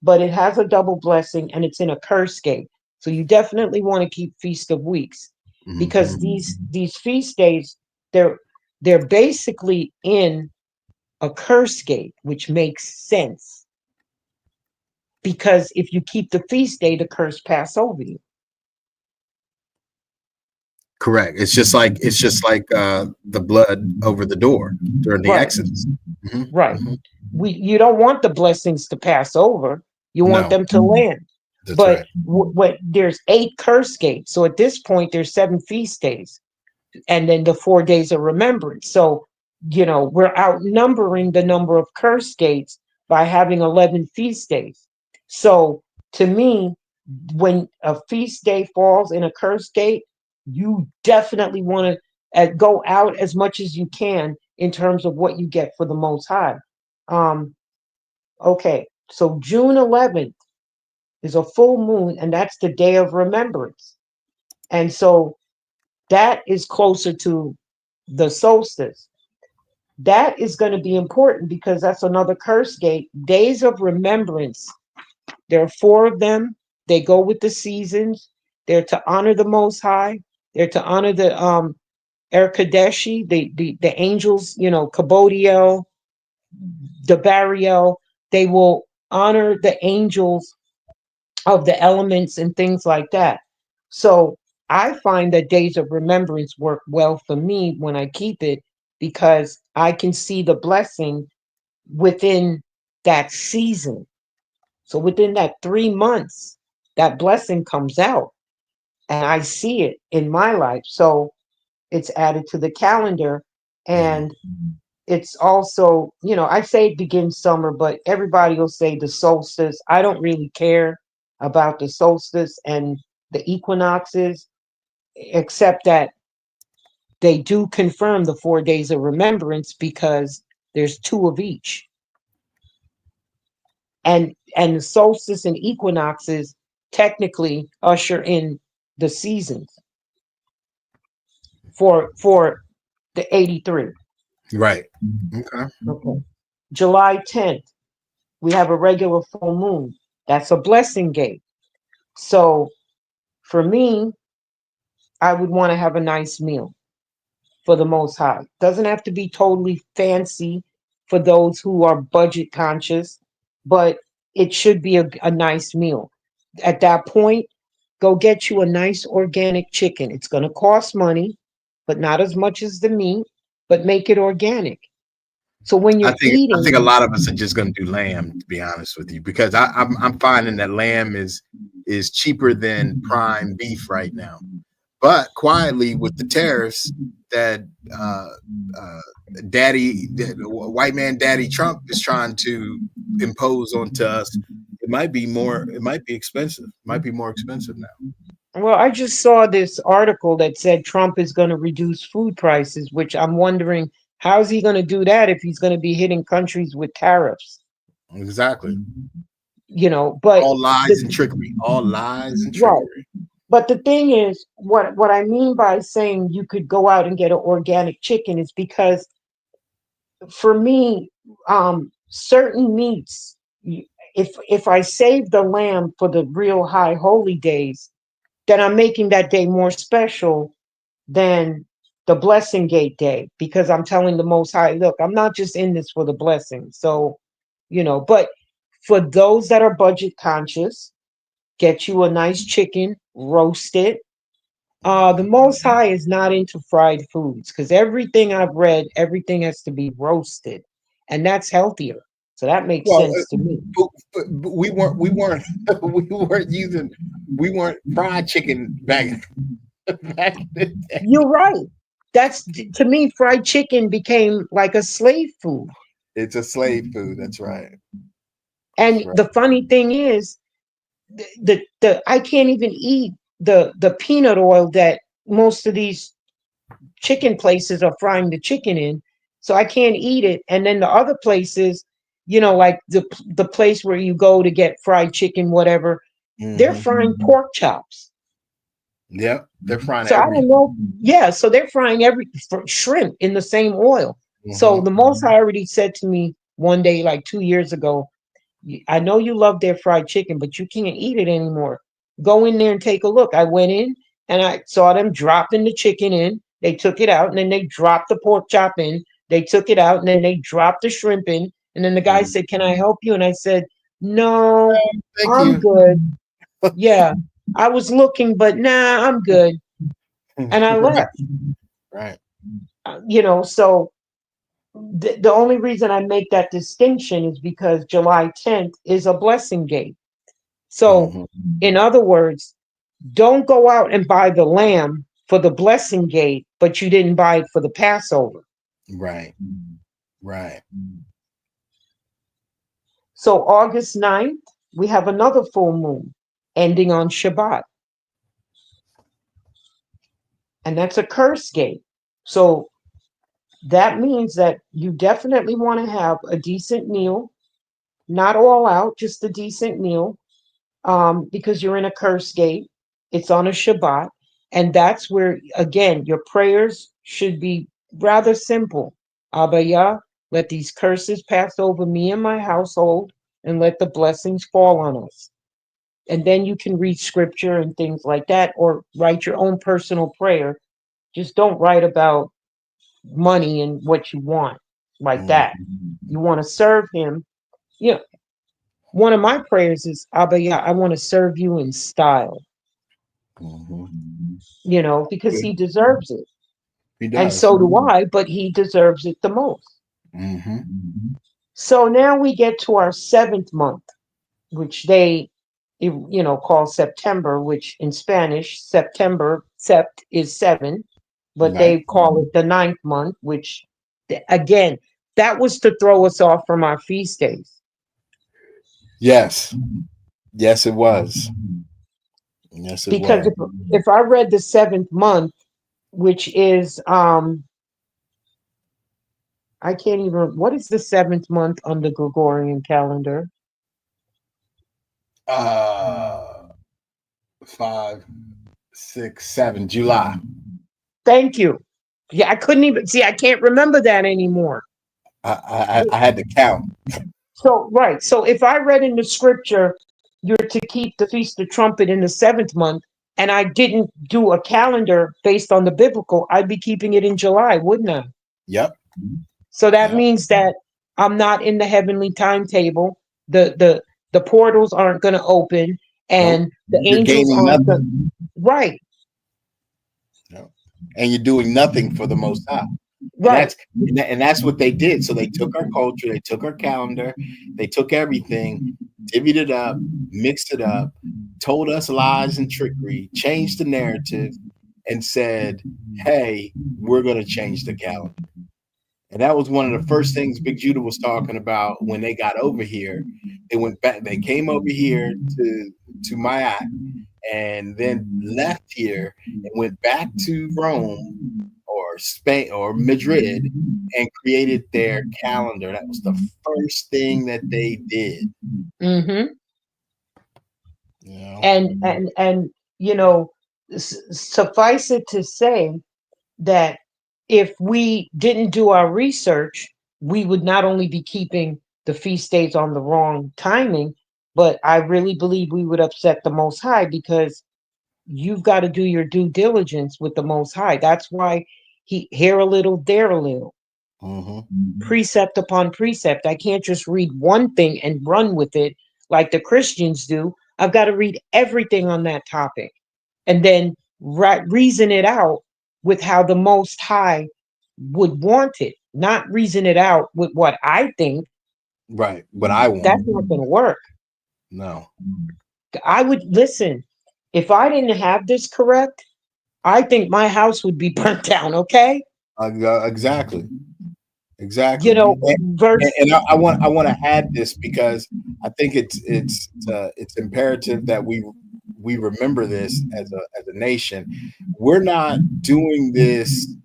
but it has a double blessing and it's in a curse gate. So you definitely want to keep Feast of Weeks Mm-hmm. because these feast days, they're they're basically in a curse gate, which makes sense because if you keep the feast day, the curse pass over you. Correct. It's just like the blood over the door during the Right, Exodus. Hmm. right. Hmm. You don't want the blessings to pass over. You want No, them to land. that's But right. what there's 8 curse gates. So at this point, there's 7 feast days, and then the 4 days of remembrance. So we're outnumbering the number of curse gates by having 11 feast days. So to me, when a feast day falls in a curse gate, you definitely want to go out as much as you can in terms of what you get for the Most High. Um, okay, so June 11th is a full moon, and that's the day of remembrance. And so that is closer to the solstice. That is going to be important because that's another curse gate. Days of remembrance. There are 4 of them. They go with the seasons. They're to honor the Most High. They're to honor the Erkadeshi, the angels, Kabodiel, the Bariel. They will honor the angels of the elements and things like that. So I find that days of remembrance work well for me when I keep it, because I can see the blessing within that season. So within that 3 months, that blessing comes out and I see it in my life. So it's added to the calendar. Mhm. And it's also, I say it begins summer, but everybody will say the solstice. I don't really care about the solstice and the equinoxes, except that they do confirm the 4 days of remembrance because there's two of each. And the solstice and equinoxes technically usher in the seasons for the 83. Right. Okay. Okay. July 10th, we have a regular full moon. That's a blessing gate. So for me, I would want to have a nice meal for the most high. Doesn't have to be totally fancy for those who are budget conscious, but it should be a nice meal. At that point, go get you a nice organic chicken. It's going to cost money, but not as much as the meat, but make it organic. So when I you're think I think a eating, lot of us are just going to do lamb, to be honest with you, because I'm finding that lamb is cheaper than prime beef right now. But quietly with the tariffs that uh, uh, white man Daddy Trump is trying to impose onto us, it might be more. It might be expensive. It might be more expensive now. well, I just saw this article that said Trump is going to reduce food prices, which I'm wondering how's he going to do that if he's going to be hitting countries with tariffs, Exactly. but All lies and the, trickery. All lies and right. trickery. But the thing is, what I mean by saying you could go out and get an organic chicken is because for me, certain meats, if I save the lamb for the real high holy days, then I'm making that day more special than the blessing gate day, because I'm telling the most high, look, I'm not just in this for the blessing. So, but for those that are budget conscious, get you a nice chicken, roast it. The most high is not into fried foods because everything I've read, everything has to be roasted, and that's healthier. So that makes Well, sense to me. but we weren't we weren't using we weren't fried chicken back in the day. You're right. That's to me, fried chicken became like a slave food. It's a slave food. That's right. That's And right. the funny thing is, the I can't even eat the peanut oil that most of these chicken places are frying the chicken in. So I can't eat it. And then the other places, like the place where you go to get fried chicken, whatever, they're Hmm. frying pork chops. Yep, they're frying So I don't everything. know. Yeah, so they're frying every shrimp in the same oil. So Hmm. the Most High already said to me one day, like 2 years ago, I know you love their fried chicken, but you can't eat it anymore. Go in there and take a look. I went in and I saw them dropping the chicken in. They took it out and then they dropped the pork chop in. They took it out and then they dropped the shrimp in. And then the guy said, "Can I help you?" And I said, "No, Thank I'm you. good." Yeah, I was looking, but nah, I'm good. And I Right, left. right. So the only reason I make that distinction is because July 10th is a blessing gate. So, Hmm. in other words, don't go out and buy the lamb for the blessing gate, but you didn't buy it for the Passover. Right, right. So, August 9th, we have another full moon ending on Shabbat, and that's a curse gate. So, that means that you definitely want to have a decent meal, not all out, just a decent meal, because you're in a curse gate. It's on a Shabbat. And that's where, again, your prayers should be rather simple. Abba Yah, let these curses pass over me and my household, and let the blessings fall on us. and then you can read scripture and things like that, or write your own personal prayer. Just don't write about money and what you want like Mhm. that. You want to serve him. You know, one of my prayers is, Abba, yeah, I want to serve you in style, Mhm. because Good. he deserves it. He And does. so do I, but he deserves it the most. Hmm. So now we get to our seventh month, which they, call September, which in Spanish, September, sept is seven, but Right. they call it the ninth month, which, again, that was to throw us off from our feast days. Yes. Yes, it was. Yes, it Because was. if I read the seventh month, which is, I can't even, what is the seventh month on the Gregorian calendar? Uh, 5, 6, 7, July. Thank you. Yeah, I couldn't even see, I can't remember that anymore. I had to count. So, right. So if I read in the scripture, you're to keep the Feast of Trumpet in the seventh month, and I didn't do a calendar based on the biblical, I'd be keeping it in July, wouldn't I? Yep. So that Yep. means that I'm not in the heavenly timetable. The portals aren't going to open, Nope. and the You're angels gaining aren't nothing. going. Right, Yep. And you're doing nothing for the Most High. And right. that's what they did. So they took our culture, they took our calendar, they took everything, divvied it up, mixed it up, told us lies and trickery, changed the narrative, and said, "Hey, we're going to change the calendar." And that was one of the first things Big Judah was talking about when they got over here. They went back. They came over here to Mayak, and then left here and went back to Rome or Spain or Madrid and created their calendar. That was the first thing that they did. Mm-hmm. You know. And you know, suffice it to say that if we didn't do our research, we would not only be keeping the feast days on the wrong timing, but I really believe we would upset the Most High, because you've got to do your due diligence with the Most High. That's why he here a little, there a little, Mm-hmm. precept upon precept. I can't just read one thing and run with it like the Christians do. I've got to read everything on that topic and then reason it out with how the Most High would want it, not reason it out with what I think. Right. What I That's want. not going to work. No. I would listen. If I didn't have this correct, I think my house would be burnt down. Okay, Exactly. you Exactly. know, And, verse. and I want to add this because I think it's imperative that we remember this as a nation. We're not doing this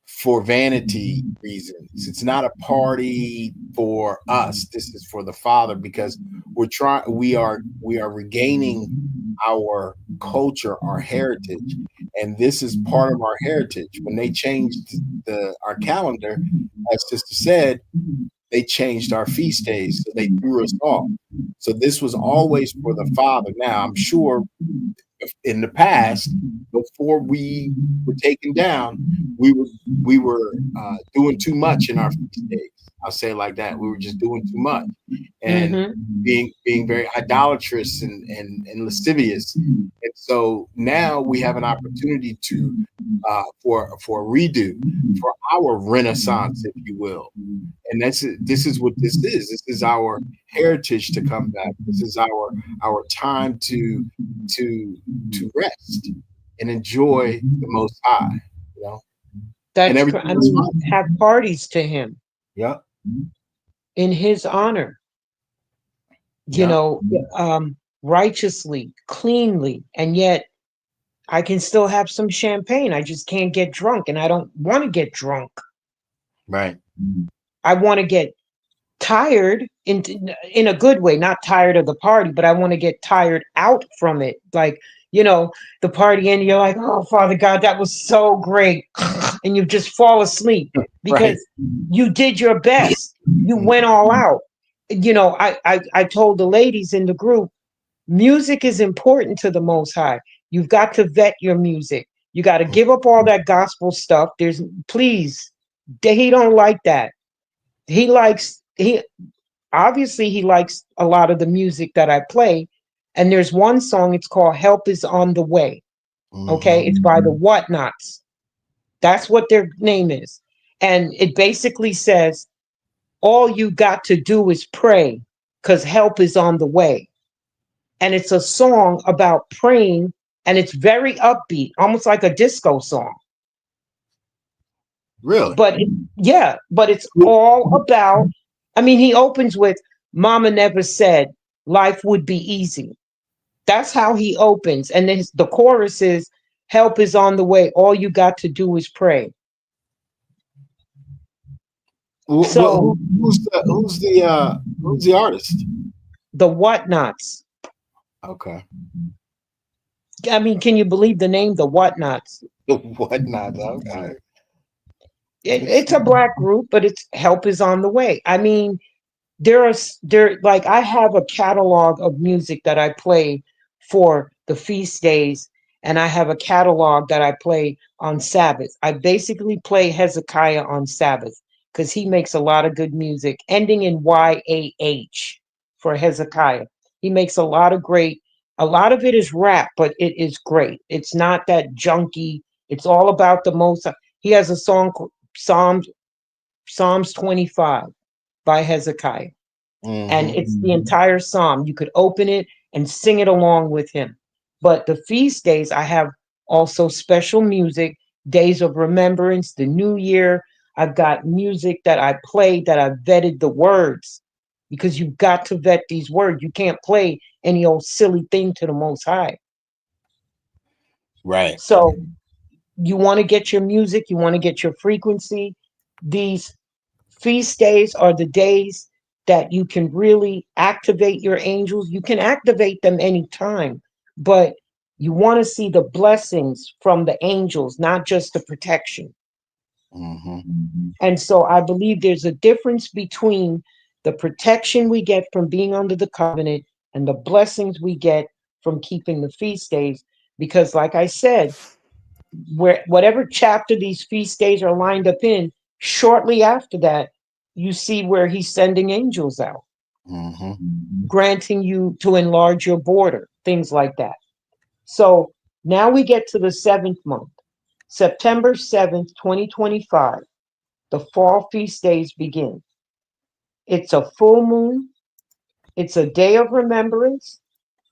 for vanity reasons. It's not a party for us. This is for the Father, because we are regaining our culture, our heritage, and this is part of our heritage. When they changed our calendar, as Sister said, they changed our feast days, so they threw us off. So this was always for the Father. Now I'm sure in the past, before we were taken down, we were doing too much in our feast days. I'll say it like that. We were just doing too much and Mm-hmm, being very idolatrous and lascivious. And so now we have an opportunity to for a redo, for our renaissance, if you will. And this is what this is. This is our heritage to come back. This is our time to to rest and enjoy the Most High, you know, and everything I is mean, fine. have parties to him Yep, in his honor. You yep, know, righteously, cleanly, and yet I can still have some champagne. I just can't get drunk, and I don't want to get drunk. right, I want to get tired in a good way, not tired of the party, but I want to get tired out from it. Like, the party and you're like, "Oh, Father God, that was so great." And you just fall asleep right. because you did your best. You Mhm. went all out. I told the ladies in the group, Music is important to the Most High. You've got to vet your music. You got to give up all that gospel stuff. There's please, he don't like that. He obviously he likes a lot of the music that I play. And there's one song, it's called Help Is on the Way. Mm-hmm. Okay, it's by the Whatnots. That's what their name is. And it basically says, all you got to do is pray because help is on the way. And it's a song about praying, and it's very upbeat, almost like a disco song. Really? But it's all about, I mean, he opens with, Mama never said life would be easy. That's how he opens. And then the chorus is, help is on the way. All you got to do is pray. So Who's the artist? the Whatnots. Okay. I mean, can you believe the name, the Whatnots? Whatnot. Okay. It's a black group, but it's help is on the way. I mean, there like I have a catalog of music that I play for the feast days, and I have a catalog that I play on Sabbath. I basically play Hezekiah on Sabbath because he makes a lot of good music, ending in YAH for Hezekiah. He makes a lot of it is rap, but it is great. It's not that junky. It's all about the most. He has a song called Psalms 25 by Hezekiah, and Mm-hmm. it's the entire psalm. You could open it and sing it along with him. But the feast days, I have also special music, days of remembrance, the new year. I've got music that I play that I've vetted the words because you've got to vet these words. You can't play any old silly thing to the Most High. Right. So you want to get your music, you want to get your frequency. These feast days are the days that you can really activate your angels. You can activate them anytime, but you want to see the blessings from the angels, not just the protection. Mm-hmm. And so I believe there's a difference between the protection we get from being under the covenant and the blessings we get from keeping the feast days. Because, like I said, where whatever chapter these feast days are lined up in, shortly after that, you see where he's sending angels out, Mm-hmm. granting you to enlarge your border, things like that. So now we get to the seventh month, September 7th, 2025. The fall feast days begin. It's a full moon, it's a day of remembrance,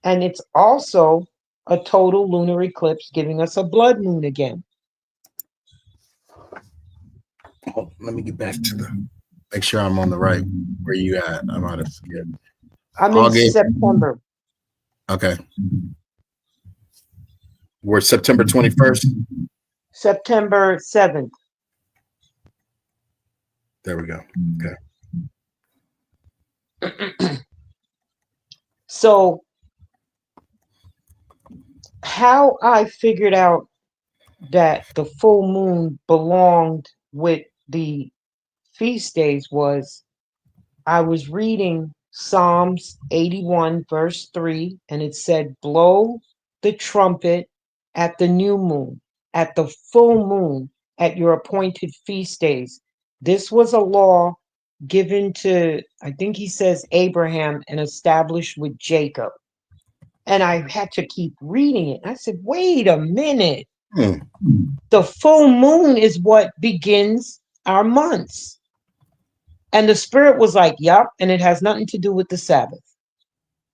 and it's also a total lunar eclipse, giving us a blood moon again. Oh, let me get back to make sure I'm on the right. Where you at? I'm out of forget. I'm in August. September. Okay. We're September 21st. September 7th. There we go. Okay. So, how I figured out that the full moon belonged with the feast days was I was reading Psalms 81, verse 3, and it said, blow the trumpet at the new moon, at the full moon, at your appointed feast days. This was a law given to, I think he says, Abraham and established with Jacob. And I had to keep reading it. I said, wait a minute. Hmm. The full moon is what begins our months. And the spirit was like, yup, and it has nothing to do with the Sabbath.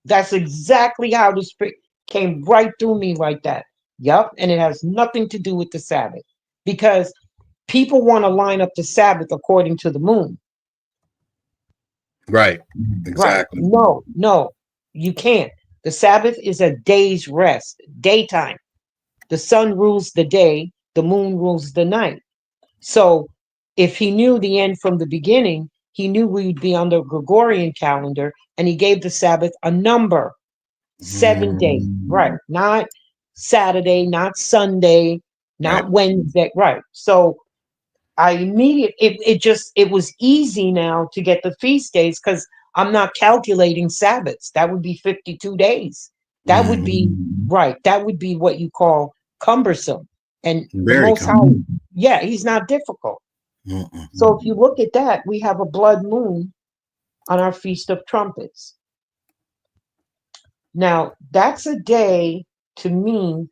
That's exactly how the spirit came right through me like that. Yup, and it has nothing to do with the Sabbath. Because people want to line up the Sabbath according to the moon. Right. Right. Exactly. No, you can't. The Sabbath is a day's rest, daytime. The sun rules the day, the moon rules the night. So if he knew the end from the beginning, he knew we would be on the Gregorian calendar, and he gave the Sabbath a number, 7 days, right? Not Saturday, not Sunday, Right. not Wednesday, right? So it was easy now to get the feast days because I'm not calculating Sabbaths. That would be 52 days. That would be Mm-hmm. right. That would be what you call cumbersome. And the Very Most come. High, yeah, he's not difficult. Mm-mm. So if you look at that, we have a blood moon on our Feast of Trumpets. Now, that's a day to me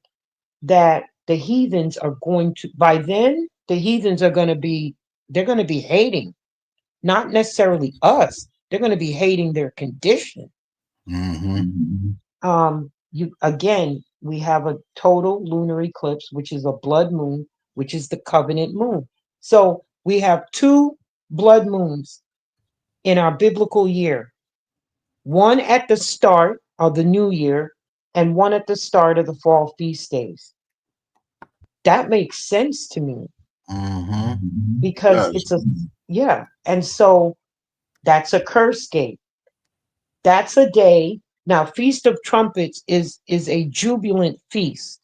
that the heathens are going to, by then, the heathens are going to be, they're going to be hating, not necessarily us. They're going to be hating their condition. Mm-hmm. You again, we have a total lunar eclipse, which is a blood moon, which is the covenant moon. So we have two blood moons in our biblical year, one at the start of the new year and one at the start of the fall feast days. That makes sense to me Mm-hmm. because Does. it's a, yeah. And so that's a curse gate. That's a day. Now, Feast of Trumpets is a jubilant feast.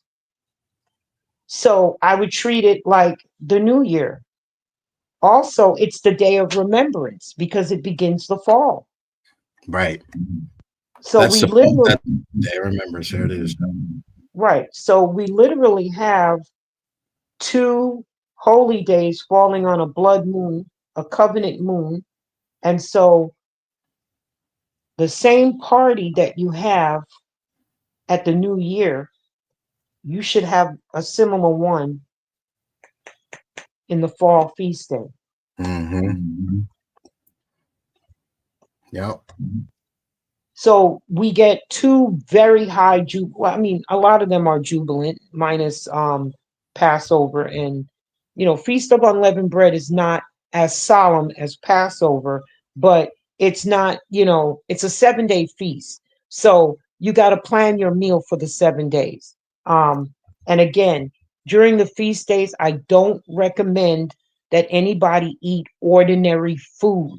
So I would treat it like the new year. Also, it's the day of remembrance because it begins the fall. Right. So That's we the literally, that day. Remember, sure it is. right. So we literally have two holy days falling on a blood moon, a covenant moon. And so the same party that you have at the new year, you should have a similar one in the fall feast day. Mm-hmm. Yep. So we get two very high well, I mean, a lot of them are jubilant, minus Passover, and Feast of Unleavened Bread is not as solemn as Passover, but it's not, it's a 7 day feast. So you got to plan your meal for the 7 days. And again, during the feast days, I don't recommend that anybody eat ordinary food.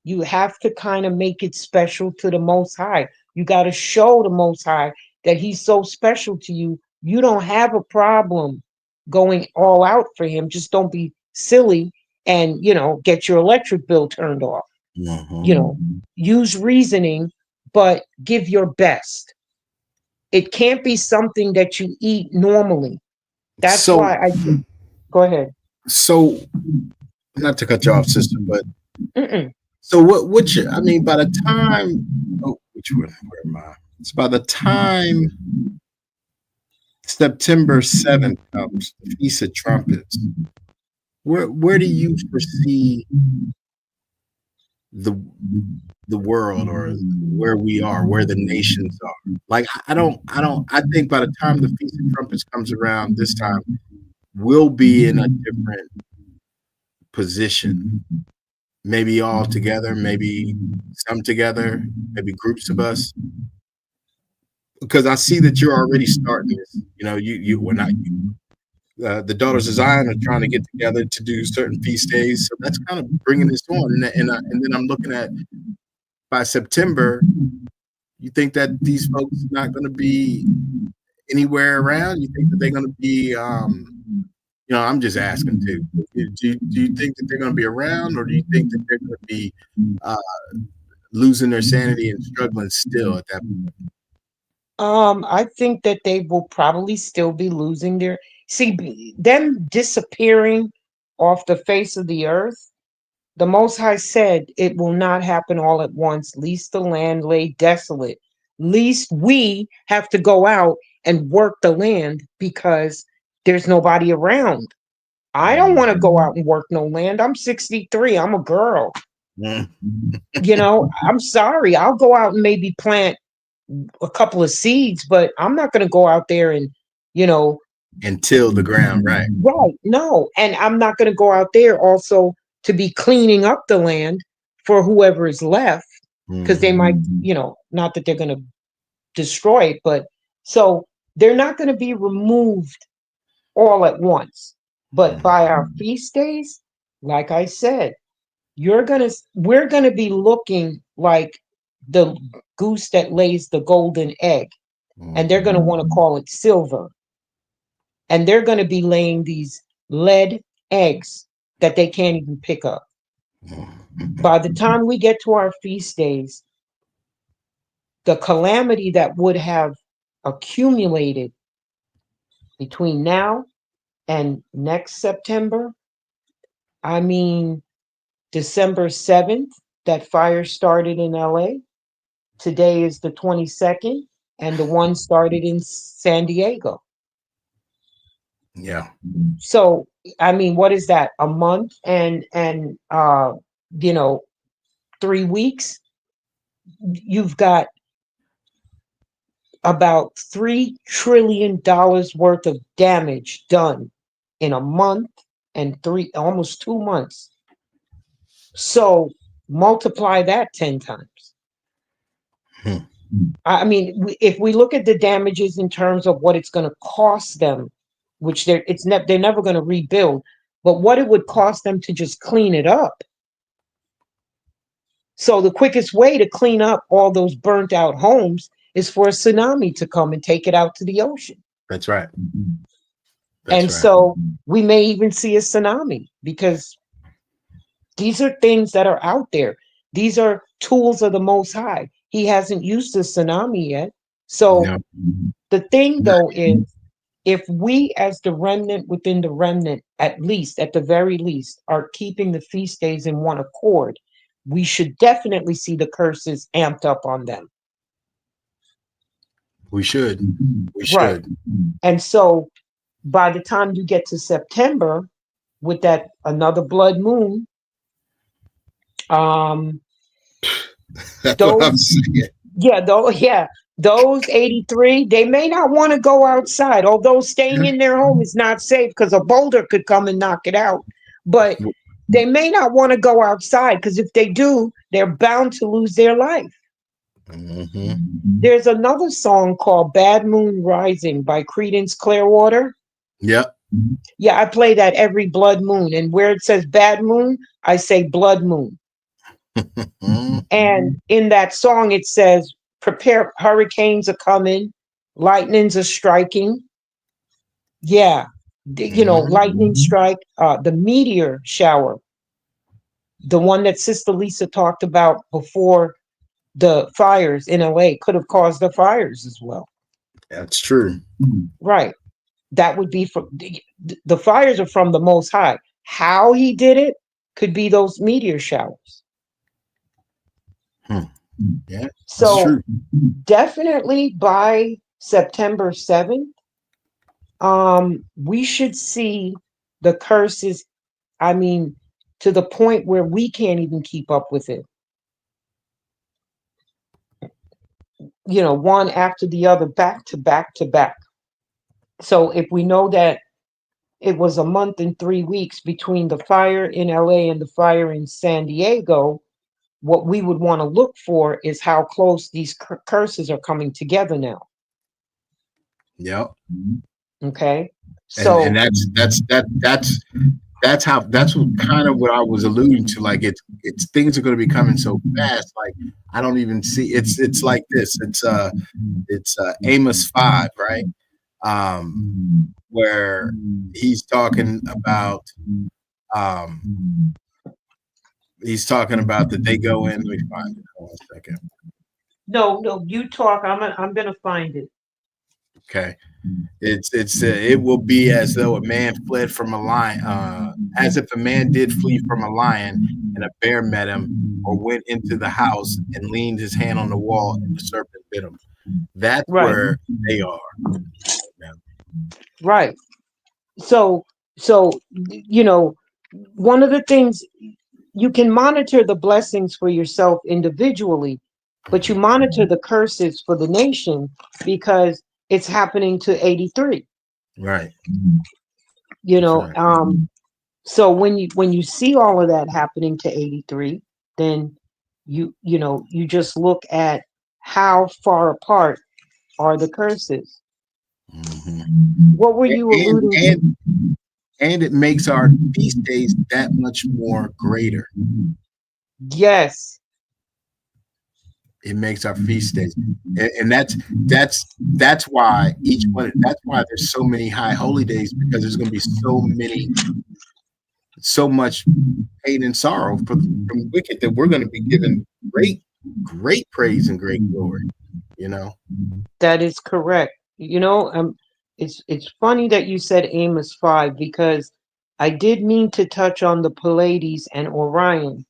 You have to kind of make it special to the Most High. You got to show the Most High that He's so special to you. You don't have a problem going all out for Him. Just don't be silly and, get your electric bill turned off. Mm-hmm. You know, use reasoning, but give your best. It can't be something that you eat normally. That's So, why I go ahead. so not to cut you off, sister, but Mm-mm. so what you, I mean, by the time, oh, which one, where am I? It's by the time September 7th comes, the Feast of Trumpets, where do you foresee the the world or where we are, where the nations are? Like I think by the time the Feast of Trumpets comes around this time, we'll be in a different position. Maybe all together, maybe some together, maybe groups of us. Because I see that you're already starting this. We're not the daughters of Zion are trying to get together to do certain feast days, so that's kind of bringing this on. And then I'm looking at by September, you think that these folks are not going to be anywhere around? You think that they're going to be, I'm just asking too. Do you think that they're going to be around, or do you think that they're going to be uh, losing their sanity and struggling still at that point? I think that they will probably still be losing their them disappearing off the face of the earth. The Most High said it will not happen all at once, lest the land lay desolate, lest we have to go out and work the land because there's nobody around. I don't want to Mm, go out and work no land. I'm 63. I'm a girl. mm, I'm sorry. I'll go out and maybe plant a couple of seeds, but I'm not going to go out there and, you know, and till the ground, right? right. No. And I'm not going to go out there also to be cleaning up the land for whoever is left because they Hmm. might, not that they're going to destroy it, but so they're not going to be removed all at once. But by our feast days, like I said, we're going to be looking like the goose that lays the golden egg, and they're Hmm. going to want to call it silver, and they're going to be laying these lead eggs that they can't even pick up. Hmm. By the time we get to our feast days, the calamity that would have accumulated between now and next September. I mean, December 7th, that fire started in LA. Today is the 22nd, and the one started in San Diego. Yeah. So, I mean, what is that? A month and you know, 3 weeks. You've got about $3 trillion worth of damage done in a month and almost 2 months. So multiply that 10 times. Hmm. I mean, if we look at the damages in terms of what it's going to cost them, which they're never going to rebuild, but what it would cost them to just clean it up. So the quickest way to clean up all those burnt out homes is for a tsunami to come and take it out to the ocean. That's right. That's And right. so we may even see a tsunami because these are things that are out there. These are tools of the Most High. He hasn't used the tsunami yet. So No. the thing, though, is if we, as the remnant within the remnant, at least, at the very least, are keeping the feast days in one accord, we should definitely see the curses amped up on them. We should. We Right. should. And so by the time you get to September with that another blood moon, That's what I'm those saying. yeah, those 83, they may not want to go outside, although staying in their home is not safe because a boulder could come and knock it out. But they may not want to go outside because if they do, they're bound to lose their life. Mm-hmm. There's another song called Bad Moon Rising by Creedence Clearwater. Yep. Yeah, I play that every blood moon. And where it says bad moon, I say blood moon. And in that song, it says, prepare, hurricanes are coming, lightnings are striking. Yeah, lightning strike, the meteor shower, the one that Sister Lisa talked about before the fires in LA could have caused the fires as well. That's true. Right. That would be from the fires are from the Most High. How he did it could be those meteor showers. Yeah, that's So true. definitely by September 7th, we should see the curses. I mean, to the point where we can't even keep up with it. One after the other, back to back to back. So if we know that it was a month and 3 weeks between the fire in LA and the fire in San Diego, what we would want to look for is how close these curses are coming together now. Yep. Okay. And So that's what kind of what I was alluding to. Like it's things are going to be coming so fast. Like I don't even see it's like this. It's Amos 5, right? Where he's talking about that they go in. Let me find it. Hold on a second. no, you talk. I'm gonna find it. Okay. It will be as though a man fled from a lion, as if a man did flee from a lion and a bear met him, or went into the house and leaned his hand on the wall and the serpent bit him. That's Right. where they are. Right. So one of the things, you can monitor the blessings for yourself individually, but you monitor the curses for the nation because it's happening to 83. Right. Right. So when you see all of that happening to 83, then you just look at how far apart are the curses. Mm-hmm. What were you alluding to? And it makes our feast days that much more greater. Yes. It makes our feast days, and that's why each one. That's why there's so many high holy days, because there's going to be so much pain and sorrow from the wicked, that we're going to be given great praise and great glory. you know. That is correct. It's funny that you said Amos 5 because I did mean to touch on the Pleiades and Orion.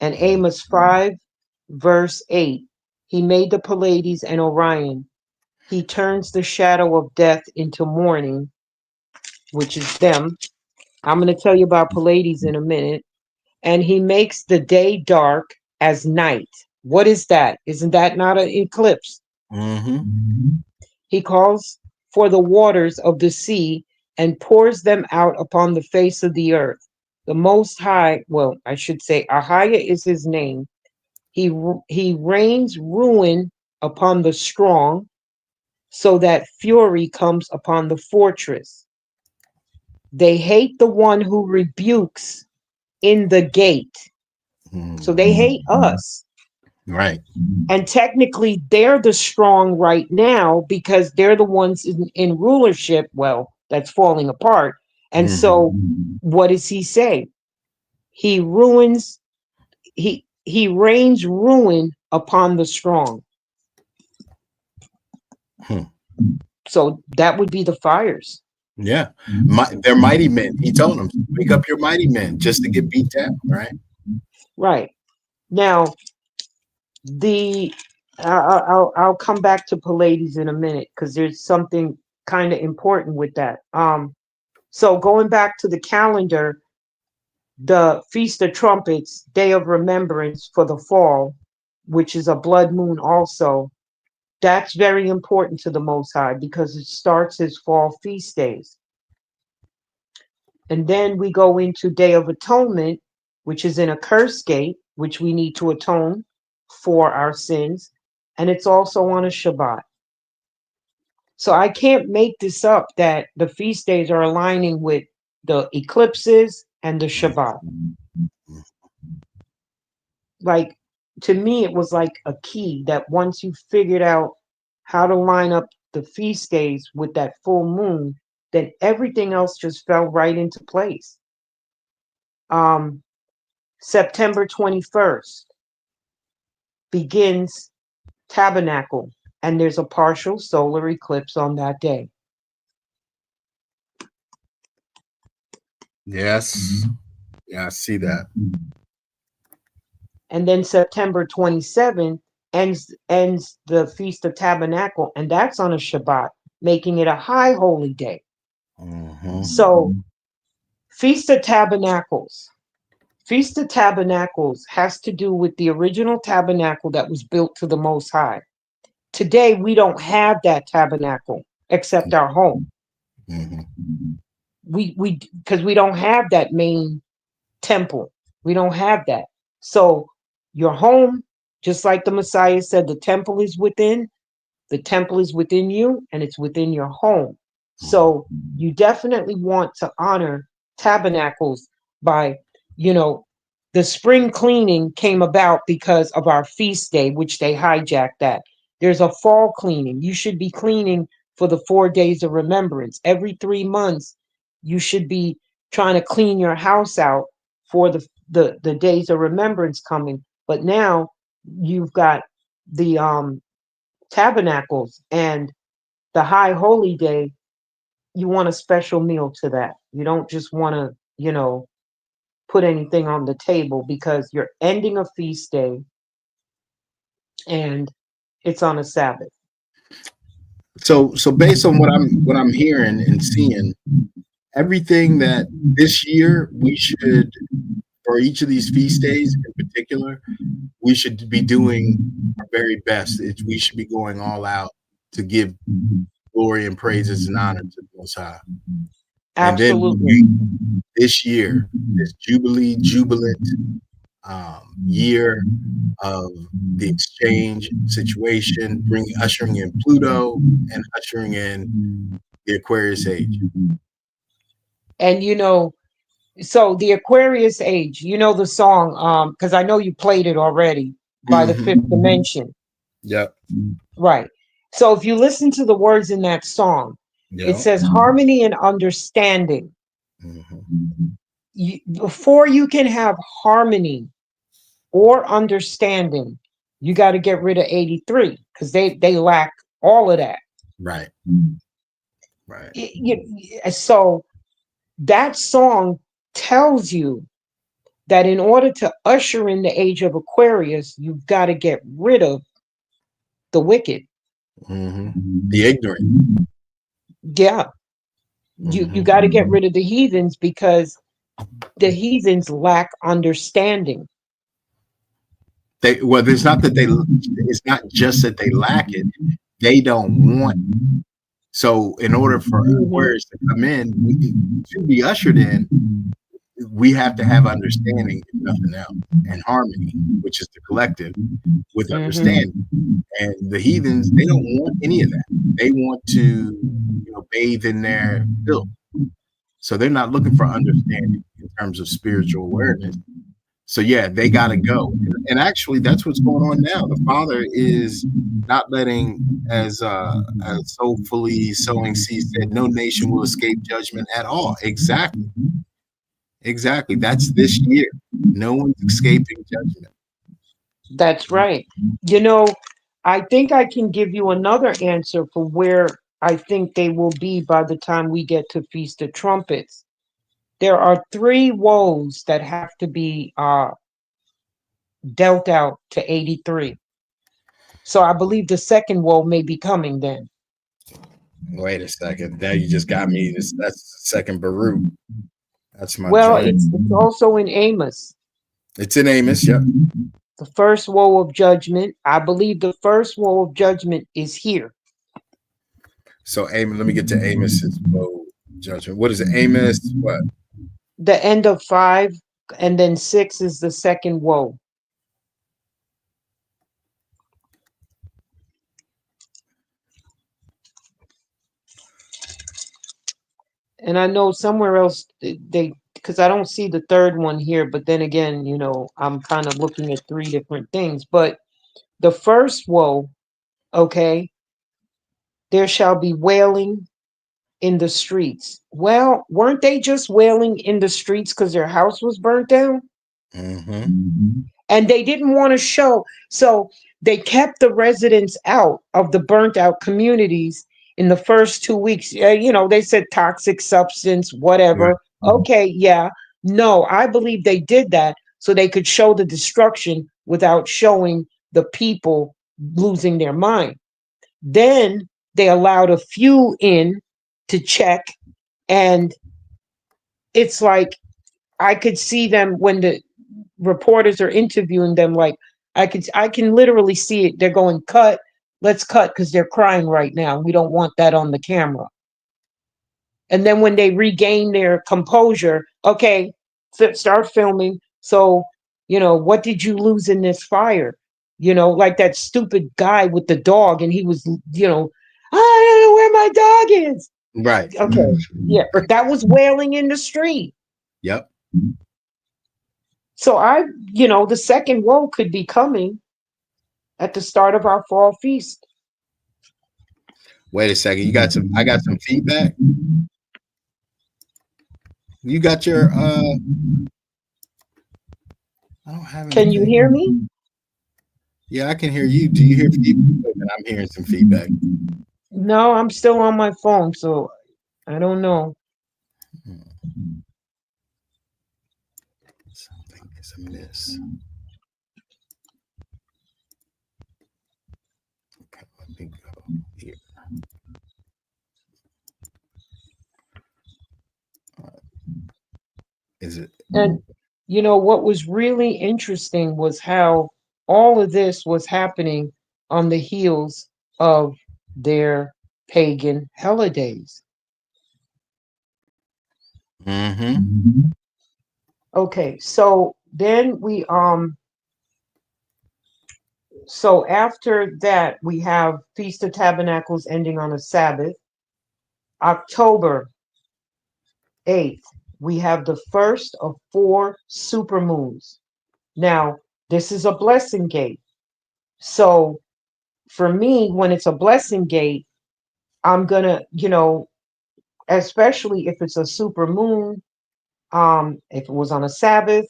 And Mm, Amos 5, verse 8, he made the Pleiades and Orion. He turns the shadow of death into morning, which is them. I'm going to tell you about Pleiades in a minute. And he makes the day dark as night. What is that? Isn't that not an eclipse? mm-hmm. He calls for the waters of the sea and pours them out upon the face of the earth. The Most High, well, I should say, Ahia is his name. He rains ruin upon the strong, so that fury comes upon the fortress. They hate the one who rebukes in the gate. So Mm, they hate us. right. And technically, they're the strong right now because they're the ones in rulership. Well, that's falling apart. And Mm-hmm. so, what does he say? He ruins. He rains ruin upon the strong. Hmm. So that would be the fires. Yeah. They're mighty men. He told them, wake up your mighty men just to get beat down, right? Right now, the I'll come back to Pallades in a minute because there's something kind of important with that. So going back to the calendar, the Feast of Trumpets, Day of Remembrance for the fall, which is a blood moon also, that's very important to the Most High because it starts his fall feast days. And then we go into Day of Atonement, which is in a curse gate, which we need to atone for our sins. And it's also on a Shabbat. So I can't make this up that the feast days are aligning with the eclipses and the Shabbat. Mm-hmm. Like, to me, it was like a key that once you figured out how to line up the feast days with that full moon, then everything else just fell right into place. Um, September 21st begins Tabernacle, and there's a partial solar eclipse on that day. Yes. Yeah, I see that. And then September 27th ends the Feast of Tabernacle, and that's on a Shabbat, making it a high holy day. Mm-hmm. So, Feast of Tabernacles. Feast of Tabernacles has to do with the original tabernacle that was built to the Most High. Today, we don't have that tabernacle except our home. Mm-hmm. We because we don't have that main temple. We don't have that. So your home, just like the Messiah said, the temple is within. The temple is within you, and it's within your home. So you definitely want to honor tabernacles by, you know, the spring cleaning came about because of our feast day, which they hijacked that. There's a fall cleaning. You should be cleaning for the 4 days of remembrance. Every 3 months, you should be trying to clean your house out for the days of remembrance coming. But now you've got the tabernacles and the high holy day, you want a special meal to that. You don't just want to, put anything on the table because you're ending a feast day and it's on a Sabbath. So based on what I'm hearing and seeing, everything that this year we should, for each of these feast days in particular, we should be doing our very best. We should be going all out to give glory and praises and honor to the Most High. And then Absolutely. this year, this jubilant year of the exchange situation, ushering in Pluto and ushering in the Aquarius age. And so the Aquarius age, the song, because I know you played it already by the Mm-hmm. Fifth Dimension. Yep. Right. So if you listen to the words in that song, it Yep. says harmony and understanding. Mm-hmm. Before you can have harmony or understanding, You got to get rid of 83 because they lack all of that. Right. Right. So that song tells you that in order to usher in the age of Aquarius, you've got to get rid of the wicked. The ignorant. Yeah, you got to get rid of the heathens because the heathens lack understanding. Well, it's not that it's not just that they lack it, they don't want. So in order for Mhm. Aquarius to come in, to be ushered in, we have to have understanding, if nothing else, and harmony, which is the collective with Mhm. understanding. And the heathens, they don't want any of that. They want to, bathe in their filth. So they're not looking for understanding in terms of spiritual awareness. So yeah, they got to go. And actually, that's what's going on now. The Father is not letting, as soulfully sowing seed said, no nation will escape judgment at all. Exactly. Exactly. That's this year. No one's escaping judgment. That's right. You know, I think I can give you another answer for where I think they will be by the time we get to Feast of Trumpets. There are three woes that have to be dealt out to 83. So I believe the second woe may be coming then. Wait a second. Now you just got me. That's the second Baruch. That's my Well, joint. it's also in Amos. It's in Amos. Yep. The first woe of judgment. I believe the first woe of judgment is here. So Amos, let me get to Amos's bow judgment. What is it? Amos, what? The end of 5, and then 6 is the second woe. And I know somewhere else they, because I don't see the third one here, but then again, I'm kind of looking at three different things. But the first woe, okay, there shall be wailing in the streets. Well, weren't they just wailing in the streets because their house was burnt down? And they didn't want to show. So they kept the residents out of the burnt out communities in the first 2 weeks. They said toxic substance, Right. whatever. Okay, yeah. No, I believe they did that so they could show the destruction without showing the people losing their mind. Then they allowed a few in to check, and it's like I could see them when the reporters are interviewing them, like I can literally see it. They're going, cut, let's cut, because they're crying right now. We don't want that on the camera. And then when they regain their composure, okay, start filming. So, what did you lose in this fire? Like that stupid guy with the dog, and he was, I don't know where my dog is. Right. Okay, yeah, Right. that was wailing in the street. Yep. So the second woe could be coming at the start of our fall feast. Wait a second. I got some feedback. You got your I don't have Can you anything. hear me? Yeah, I can hear you. Do you hear feedback? I'm hearing some feedback. No, I'm still on my phone, so I don't know. Something is amiss. Okay, let me go here. Is it? And what was really interesting was how all of this was happening on the heels of their pagan holidays. Okay, so then so after that we have Feast of Tabernacles ending on a Sabbath. October 8th, we have the first of 4 supermoons. Now, this is a blessing gate. So for me, when it's a blessing gate, I'm gonna, especially if it's a super moon, if it was on a Sabbath,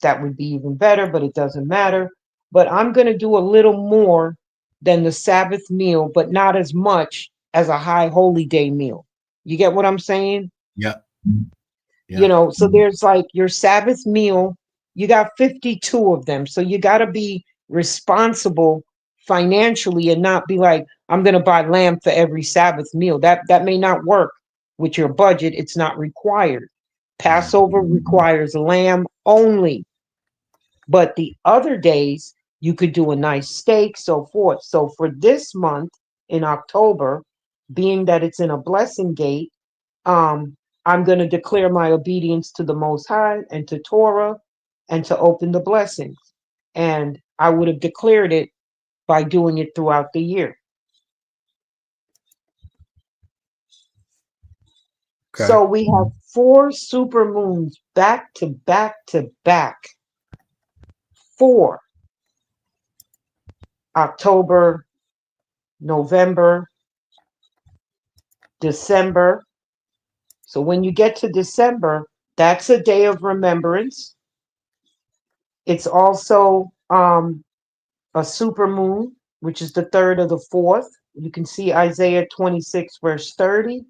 that would be even better, but it doesn't matter. but I'm going to do a little more than the Sabbath meal, but not as much as a high holy day meal. You get what I'm saying? Yep. You Yep. know, so there's like your Sabbath meal, you got 52 of them. So you got to be responsible financially and not be like, I'm going to buy lamb for every Sabbath meal. That may not work with your budget. It's not required. Passover requires lamb only, but the other days you could do a nice steak, so forth. So for this month in October, being that it's in a blessing gate, um, I'm going to declare my obedience to the Most High and to Torah and to open the blessings. And I would have declared it by doing it throughout the year. Okay. So we have four super moons back to back to back. Four: October, November, December. So when you get to December, that's a day of remembrance. It's also a super moon, which is the third or the fourth. You can see Isaiah 26, verse 30,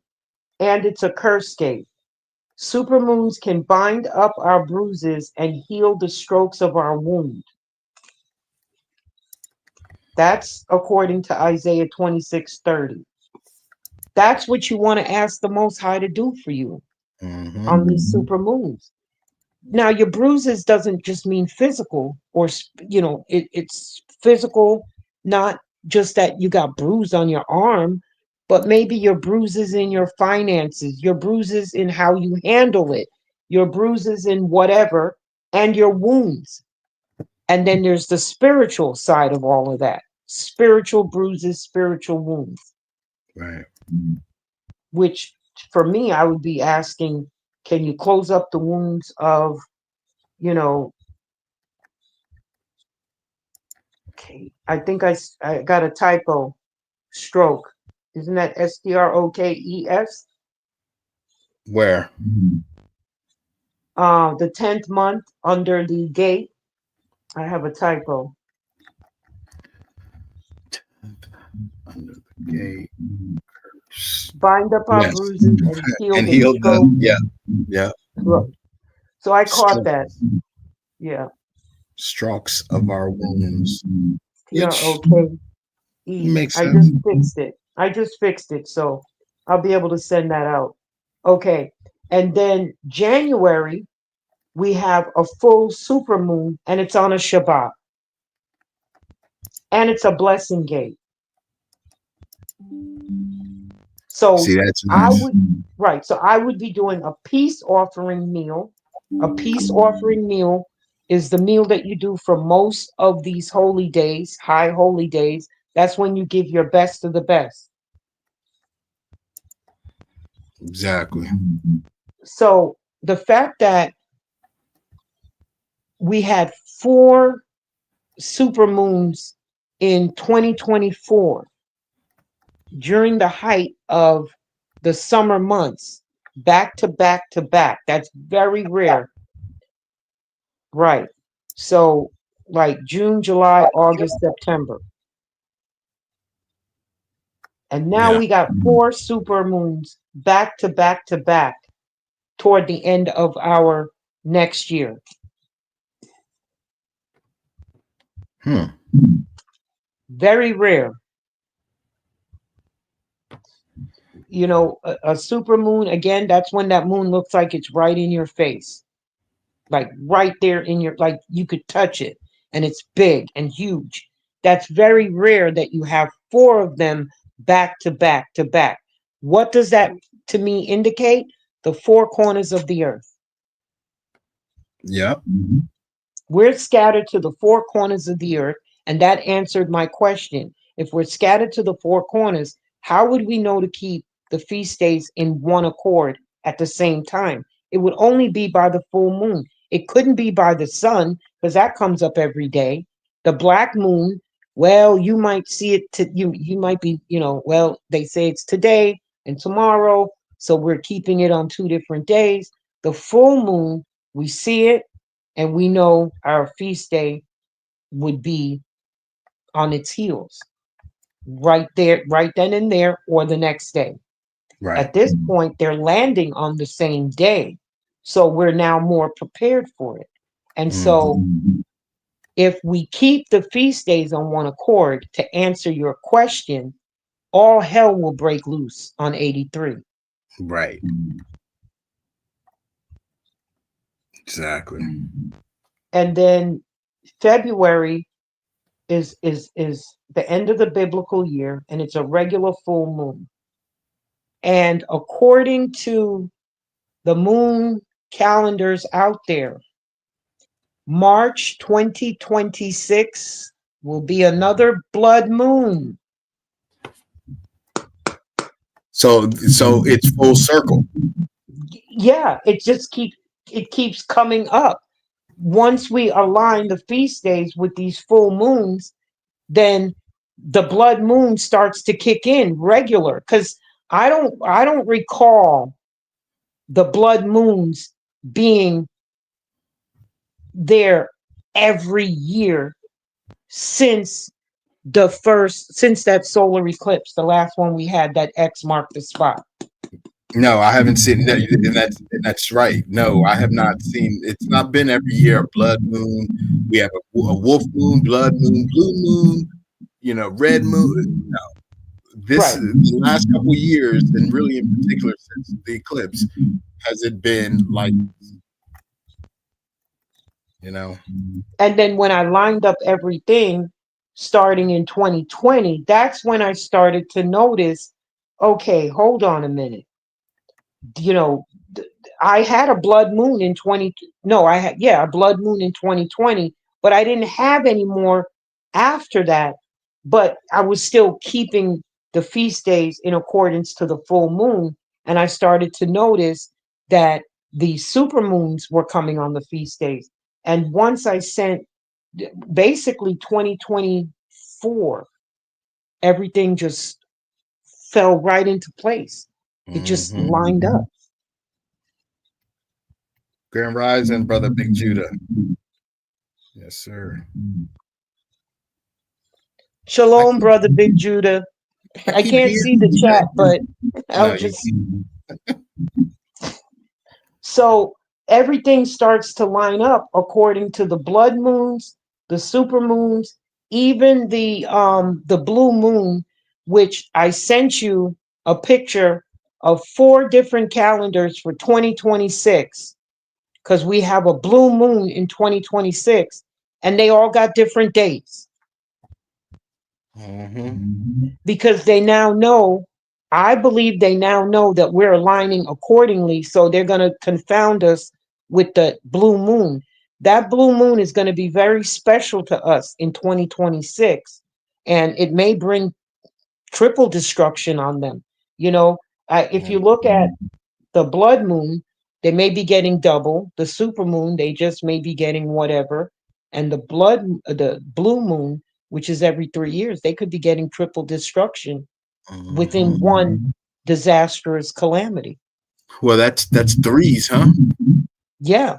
and it's a curse gate. Super moons can bind up our bruises and heal the strokes of our wound. That's according to Isaiah 26:30. That's what you want to ask the Most High to do for you Mm-hmm. on these super moons. Now, your bruises doesn't just mean physical, or it's physical, not just that you got bruised on your arm, but maybe your bruises in your finances, your bruises in how you handle it, your bruises in whatever, and your wounds. And then there's the spiritual side of all of that: spiritual bruises, spiritual wounds, Right. which for me, I would be asking, can you close up the wounds of, you know, okay, I think I got a typo. Stroke. Isn't that Strokes? Where? The 10th month under the gate. I have a typo. Under the gate. Bind up our Yes. bruises and heal And the healed the, stroke. yeah. Yeah. Right. So I caught Stroke, that. Yeah. strokes of our wounds, which Stroke. makes I sense. just fixed it. I just fixed it. So I'll be able to send that out. Okay. And then January, we have a full super moon and it's on a Shabbat and it's a blessing gate. So See, that's I nice. would, right. So I would be doing a peace offering meal. A peace offering meal is the meal that you do for most of these holy days, high holy days. That's when you give your best of the best. Exactly. So the fact that we had four super moons in 2024 during the height of the summer months, back to back to back, that's very rare. Right. So, like June, July, August, September. And now Yeah. we got four super moons back to back to back toward the end of our next year. Hmm. Very rare. You know, a super moon, again, that's when that moon looks like it's right in your face, like right there in your, like you could touch it and it's big and huge. That's very rare that you have four of them back to back to back. What does that to me indicate? The four corners of the earth. Yep. We're scattered to the four corners of the earth, and that answered my question. If we're scattered to the four corners, how would we know to keep the feast days in one accord at the same time? It would only be by the full moon. It couldn't be by the sun because that comes up every day. The black moon, well, you might see it you might be, well, they say it's today and tomorrow, so we're keeping it on two different days. The full moon, we see it and we know our feast day would be on its heels right there, right then and there, or the next day. Right. At this point, they're landing on the same day. So we're now more prepared for it. And so Hmm. if we keep the feast days on one accord, to answer your question, all hell will break loose on 83. Right. Exactly. And then February is the end of the biblical year, and it's a regular full moon. And according to the moon calendars out there, March 2026 will be another blood moon. So it's full circle. Yeah, it keeps coming up. Once we align the feast days with these full moons, then the blood moon starts to kick in regular, cuz I don't recall the blood moons being there every year since since that solar eclipse, the last one we had, that X marked the spot. No, I haven't seen that, and that's right. No, I have not seen. It's not been every year a blood moon. We have a wolf moon, blood moon, blue moon. Red moon. This Right. the last couple years, and really in particular since the eclipse, has it been like you know? And then when I lined up everything starting in 2020, that's when I started to notice, okay, hold on a minute. You know, I had a blood moon in 20, no, I had, yeah, a blood moon in 2020, but I didn't have any more after that. But I was still keeping the feast days in accordance to the full moon. And I started to notice that the super moons were coming on the feast days. And once I sent basically 2024, everything just fell right into place. It just Hmm. lined up. Grand Rising, brother Big Judah. Yes, sir. I Shalom, keep brother Big Judah. I I keep can't hearing see the you chat, but No, I'll you just. So everything starts to line up according to the blood moons, the super moons, even the blue moon, which I sent you a picture of 4 different calendars for 2026, because we have a blue moon in 2026, and they all got different dates. hmm Because they now know, I believe they now know that we're aligning accordingly. So they're going to confound us with the blue moon. That blue moon is going to be very special to us in 2026. And it may bring triple destruction on them. You know, if you look at the blood moon, they may be getting double. The super moon, they just may be getting whatever. And the blue moon, which is every 3 years, they could be getting triple destruction hmm within one disastrous calamity. Well, that's threes, huh? Yeah.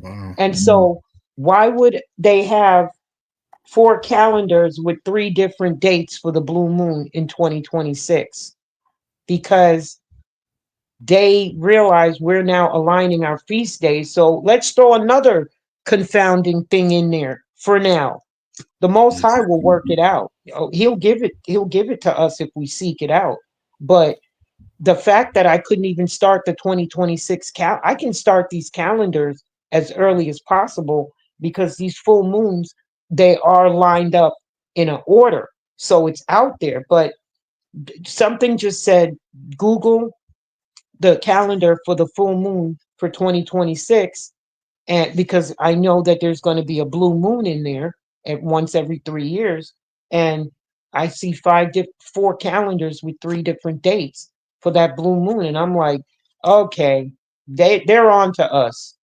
Wow. And so why would they have 4 calendars with 3 different dates for the blue moon in 2026? Because they realize we're now aligning our feast days. So let's throw another confounding thing in there for now. The Most High will work it out. He'll give it to us if we seek it out. But the fact that I couldn't even start the 2026 I can start these calendars as early as possible, because these full moons, they are lined up in an order. So it's out there. But something just said, Google the calendar for the full moon for 2026, and because I know that there's going to be a blue moon in there at once every 3 years, and I see 4 calendars with 3 different dates for that blue moon, and I'm like, okay, they're on to us.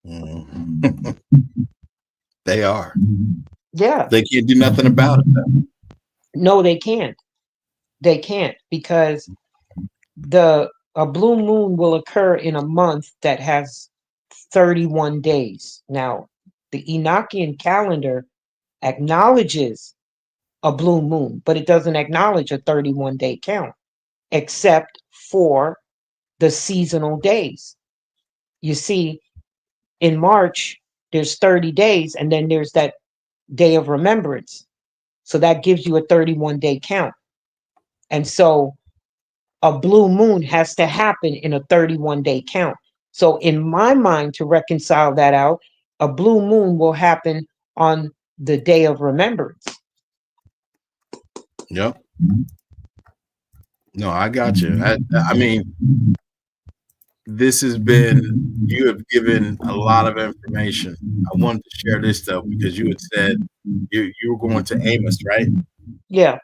Mhm. They are. Yeah, They can't do nothing about it. no, they can't. They can't, because the a blue moon will occur in a month that has 31 days. Now, the Enochian calendar acknowledges a blue moon, but it doesn't acknowledge a 31-day count, except for the seasonal days. You see, in March, there's 30 days, and then there's that day of remembrance. So that gives you a 31-day count. And so a blue moon has to happen in a 31-day count. So in my mind, to reconcile that out, a blue moon will happen on the day of remembrance. Yep. No, I got you. I mean, this has been, you have given a lot of information. I wanted to share this though, because you had said you were going to Amos, right? Yeah.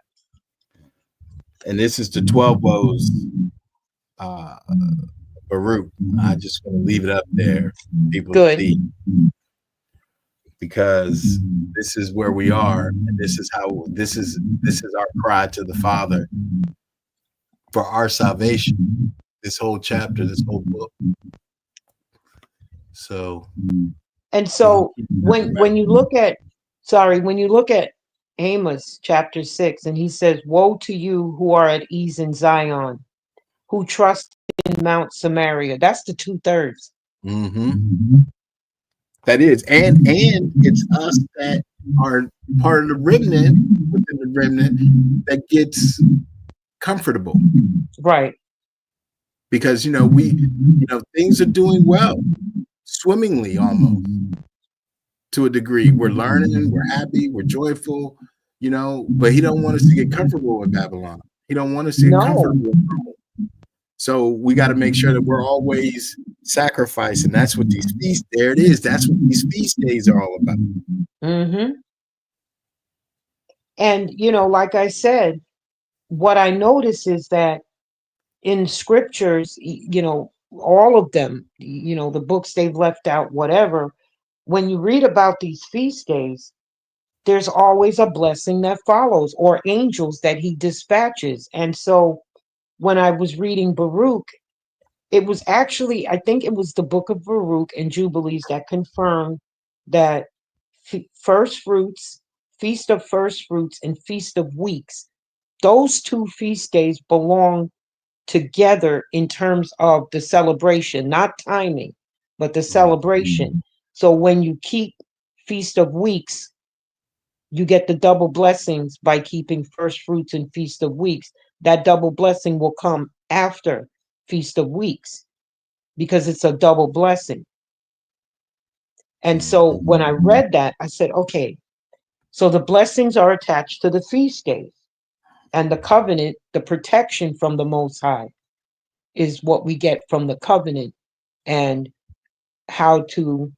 And this is the 12 woes, Baruch. I just want to leave it up there for people to Good. see, because this is where we are, and this is our cry to the Father for our salvation. This whole chapter, this whole book. So, And so when you look at Amos chapter 6, and he says, "Woe to you who are at ease in Zion, who trust in Mount Samaria." That's the 2/3. That is, and it's us that are part of the remnant, within the remnant, that gets comfortable, Right. because things are doing well, swimmingly almost, to a degree. We're learning, we're happy, we're joyful, but he don't want us to get comfortable with Babylon. He don't want us to get comfortable with Rome. So we got to make sure that we're always sacrificing. That's what these feasts, there it is. That's what these feast days are all about. Mm-hmm. And, like I said, what I notice is that in scriptures, all of them, the books they've left out, whatever, when you read about these feast days, there's always a blessing that follows, or angels that he dispatches. And so when I was reading Baruch, it was actually, I think it was the book of Baruch and Jubilees that confirmed that first fruits, feast of first fruits, and feast of weeks, those two feast days belong together in terms of the celebration, not timing, but the celebration. So when you keep feast of weeks, you get the double blessings by keeping first fruits and feast of weeks. That double blessing will come after feast of weeks because it's a double blessing. And so when I read that, I said, okay, so the blessings are attached to the feast days, and the covenant, the protection from the Most High, is what we get from the covenant, and how to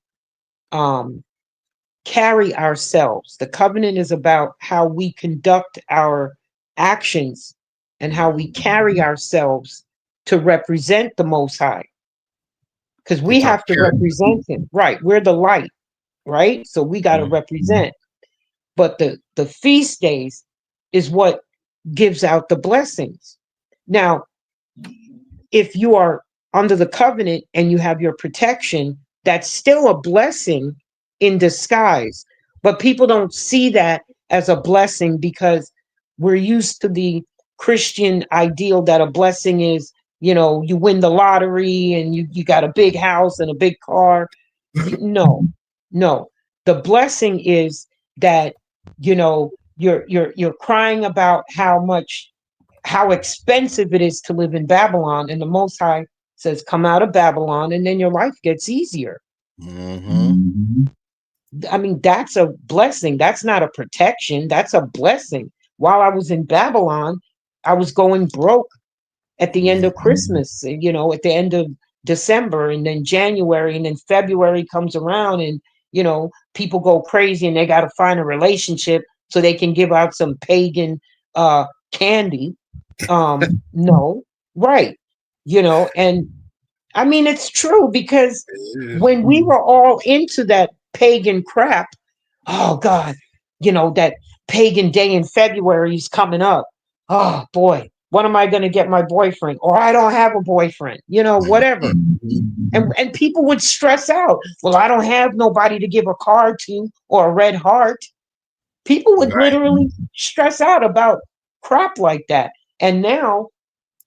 carry ourselves. The covenant is about how we conduct our actions and how we carry ourselves to represent the Most High, because we It's our have to character. represent him, right? We're the light, right? So we got to represent. But the feast days is what gives out the blessings. Now, if you are under the covenant and you have your protection, that's still a blessing in disguise. But people don't see that as a blessing, because we're used to the Christian ideal that a blessing is, you win the lottery and you got a big house and a big car. No, no. The blessing is that, you're crying about how expensive it is to live in Babylon, and the Most High says, "Come out of Babylon," and then your life gets easier. I mean, that's a blessing. That's not a protection. That's a blessing. While I was in Babylon, I was going broke at the end of Christmas, at the end of December, and then January, and then February comes around, and people go crazy and they got to find a relationship so they can give out some pagan candy. No, right. And I mean, it's true, because when we were all into that pagan crap, oh God, that pagan day in February is coming up. Oh boy, When am I going to get my boyfriend? Or I don't have a boyfriend, whatever. And people would stress out. Well, I don't have nobody to give a card to or a red heart. People would Right. literally stress out about crap like that. And now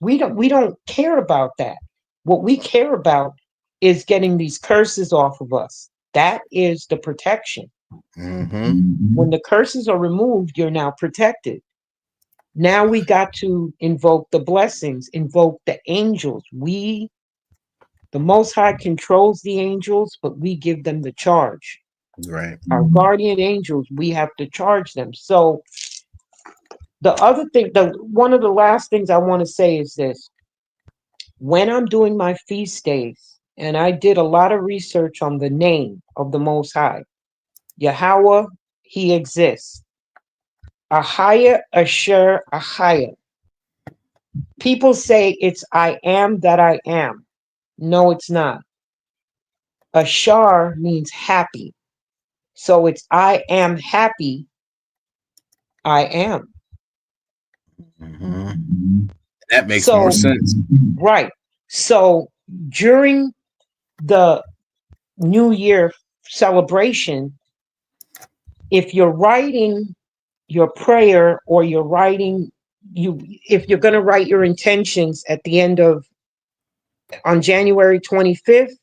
we don't care about that. What we care about is getting these curses off of us. That is the protection. Mm-hmm. When the curses are removed, you're now protected. Now we got to invoke the blessings, invoke the angels. The Most High controls the angels, but we give them the charge. Right. Our guardian angels, we have to charge them. So the other thing, the one of the last things I want to say is this: when I'm doing my feast days, and I did a lot of research on the name of the Most High, Yahweh, He exists. Ahaya, Asher, Ahaya. People say it's I am that I am. No, it's not. Ashar means happy. So it's I am happy, I am. Mm-hmm. That makes more So, sense. right. So during the New Year celebration, if you're writing your prayer or you're writing if you're going to write your intentions at the end of on January 25th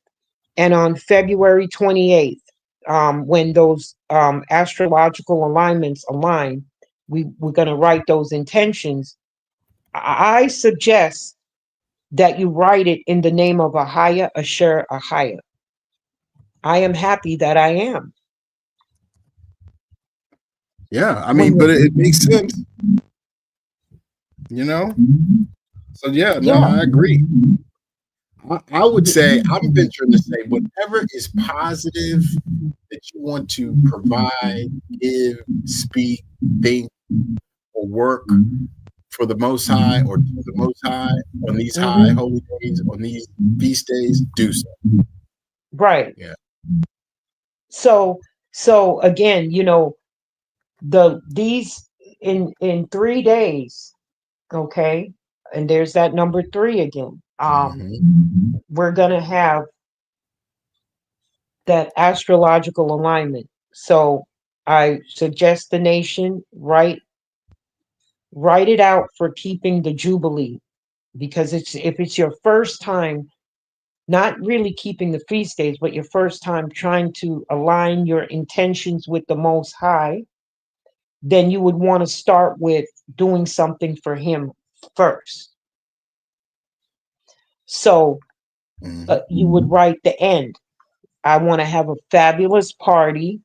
and on February 28th, when those astrological alignments align, we're going to write those intentions. I suggest that you write it in the name of Ahaya, Asher, Ahaya. I am happy that I am. Yeah, I When mean, you, but it makes sense, you know. So yeah, no, yeah, I agree. I would say I'm venturing to say whatever is positive that you want to provide, give, speak, think, or work for the Most High or to the Most High on these high hmm holy days, on these feast days, do so. right. Yeah. So, so again, these in 3 days, okay, and there's that number three again. Mm-hmm. We're gonna have that astrological alignment. So I suggest the nation write it out for keeping the jubilee, because it's if it's your first time not really keeping the feast days, but your first time trying to align your intentions with the Most High, then you would want to start with doing something for Him first. So Mm-hmm. you would write the end. I want to have a fabulous party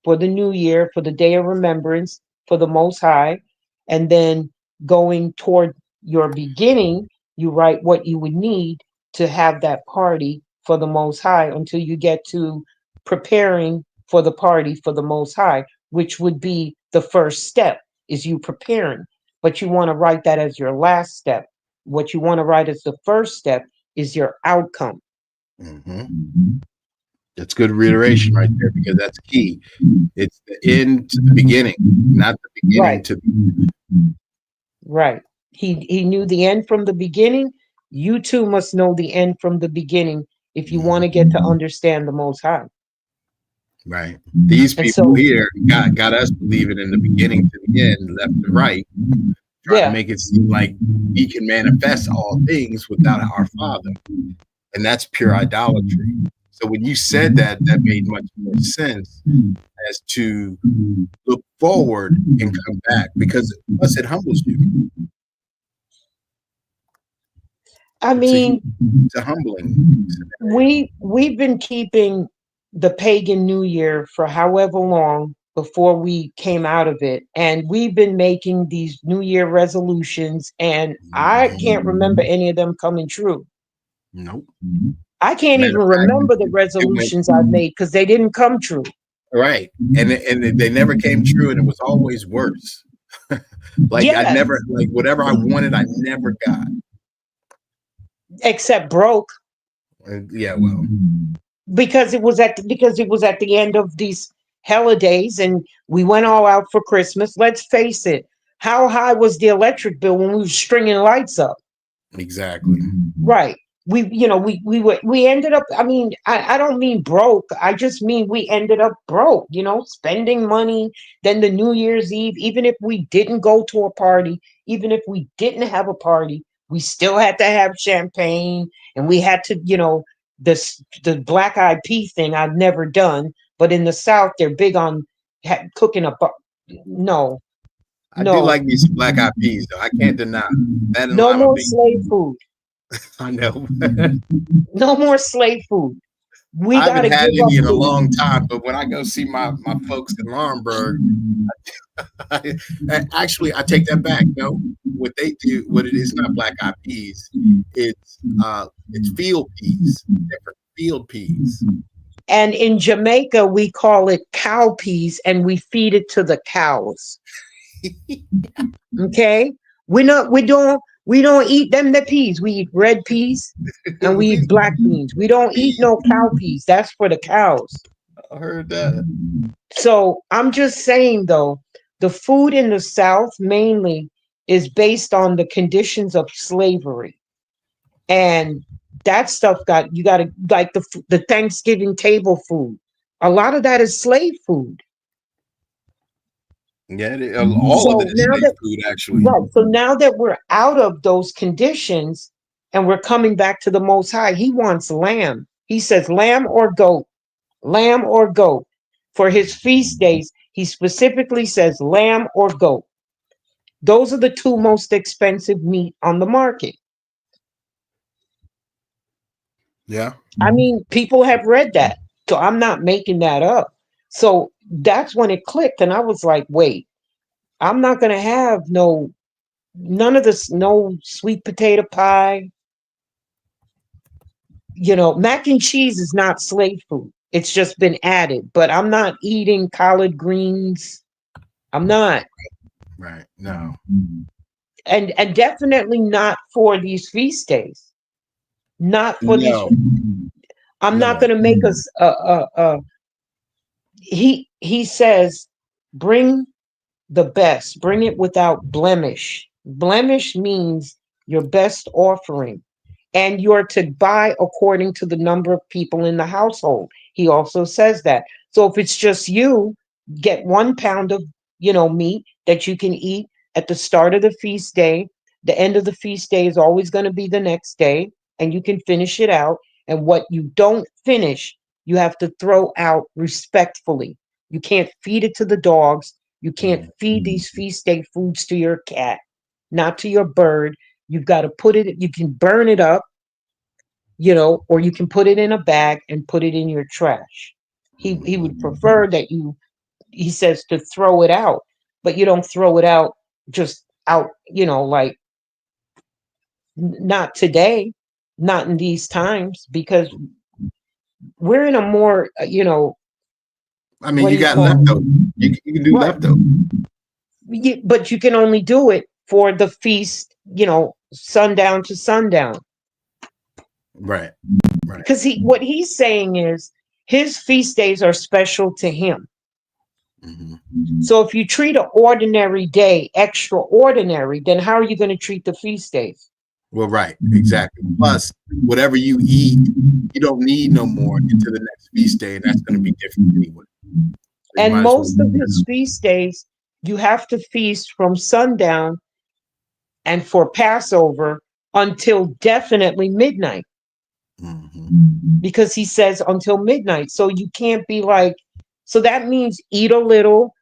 for the new year, for the day of remembrance, for the Most High. And then going toward your beginning, you write what you would need to have that party for the Most High until you get to preparing for the party for the Most High, which would be the first step, is you preparing. But you want to write that as your last step. What you want to write as the first step is your outcome. Mm-hmm. That's good reiteration right there because that's key. It's the end to the beginning, not the beginning Right. to. Right. He knew the end from the beginning. You too must know the end from the beginning if you want Mhm. to get to understand the Most High. Right. These And people so, here got us believing in the beginning to the end, left to right, trying to yeah. make it seem like we can manifest all things without our Father, and that's pure idolatry. So when you said that, that made much more sense as to look forward and come back because plus it humbles you. I It's a mean, it's a humbling scenario. we've been keeping the pagan New Year for however long before we came out of it, and we've been making these New Year resolutions, and I Mhm. can't remember any of them coming true. Nope. I can't Matter even of fact, remember the it went resolutions I've made because they didn't come true. right, and they never came true, and it was always worse. Like I Yes, never like whatever I wanted, I never got. except broke. Yeah, well, Because it was at the end of these holidays and we went all out for Christmas. Let's face it, How high was the electric bill when we were stringing lights up? Exactly. Right. We ended up, I mean, I don't mean broke. I just mean we ended up broke, spending money. Then the New Year's Eve, even if we didn't go to a party, even if we didn't have a party, we still had to have champagne, and we had to, the black eyed pea thing I've never done, but in the South they're big on cooking a no, I do no, like me some black eyed peas, though. I can't deny that and no lima more beans. slave food. I know. No more slave food. We I got haven't to had give up any in a food. long time, but when I go see my folks in Laurinburg, actually, I take that back. No, what they do, what it is, not black eyed peas. It's field peas, different field peas. And in Jamaica, we call it cow peas, and we feed it to the cows. Okay, we don't eat them the peas. We eat red peas and we eat We black beans. We don't eat peas. no cow peas. That's for the cows. I heard that. So I'm just saying though, the food in the South mainly is based on the conditions of slavery. And that stuff got to like the Thanksgiving table food. A lot of that is slave food. Yeah, all of it So is now slave that food, actually. right, so now that we're out of those conditions and we're coming back to the Most High, He wants lamb. He says lamb or goat. For His feast days, He specifically says lamb or goat. Those are the two most expensive meat on the market. Yeah. I mean, people have read that. So I'm not making that up. So that's when it clicked. And I was like, wait, I'm not going to have none of this, no sweet potato pie. Mac and cheese is not slave food. It's just been added, but I'm not eating collard greens. I'm not. Right. No. And definitely not for these feast days. Not for these. No. I'm not No. going to make us he says bring the best, bring it without blemish. Blemish means your best offering, and you're to buy according to the number of people in the household. He also says that. So if it's just you, get 1 pound of meat that you can eat at the start of the feast day. The end of the feast day is always going to be the next day, and you can finish it out. And what you don't finish, you have to throw out respectfully. You can't feed it to the dogs. You can't Mm. feed these feast day foods to your cat, not to your bird. You've got to put it, you can burn it up, or you can put it in a bag and put it in your trash. He Mhm. would prefer that he says to throw it out, but you don't throw it out just out, like not today, not in these times, because we're in a more, I mean, what you do you got call it? leftovers. You can do Right. leftovers. But you can only do it for the feast, sundown to sundown. Right. Right. Because what he's saying is his feast days are special to him. Hmm. So if you treat an ordinary day extraordinary, then how are you going to treat the feast days? Well, right. Exactly. Plus, whatever you eat, you don't need no more into the next feast day, and that's going to be different anyway. So you And might as well. most of his feast days, you have to feast from sundown and for Passover until definitely midnight, Hmm. because he says until midnight. So you can't be like, so that means eat a little,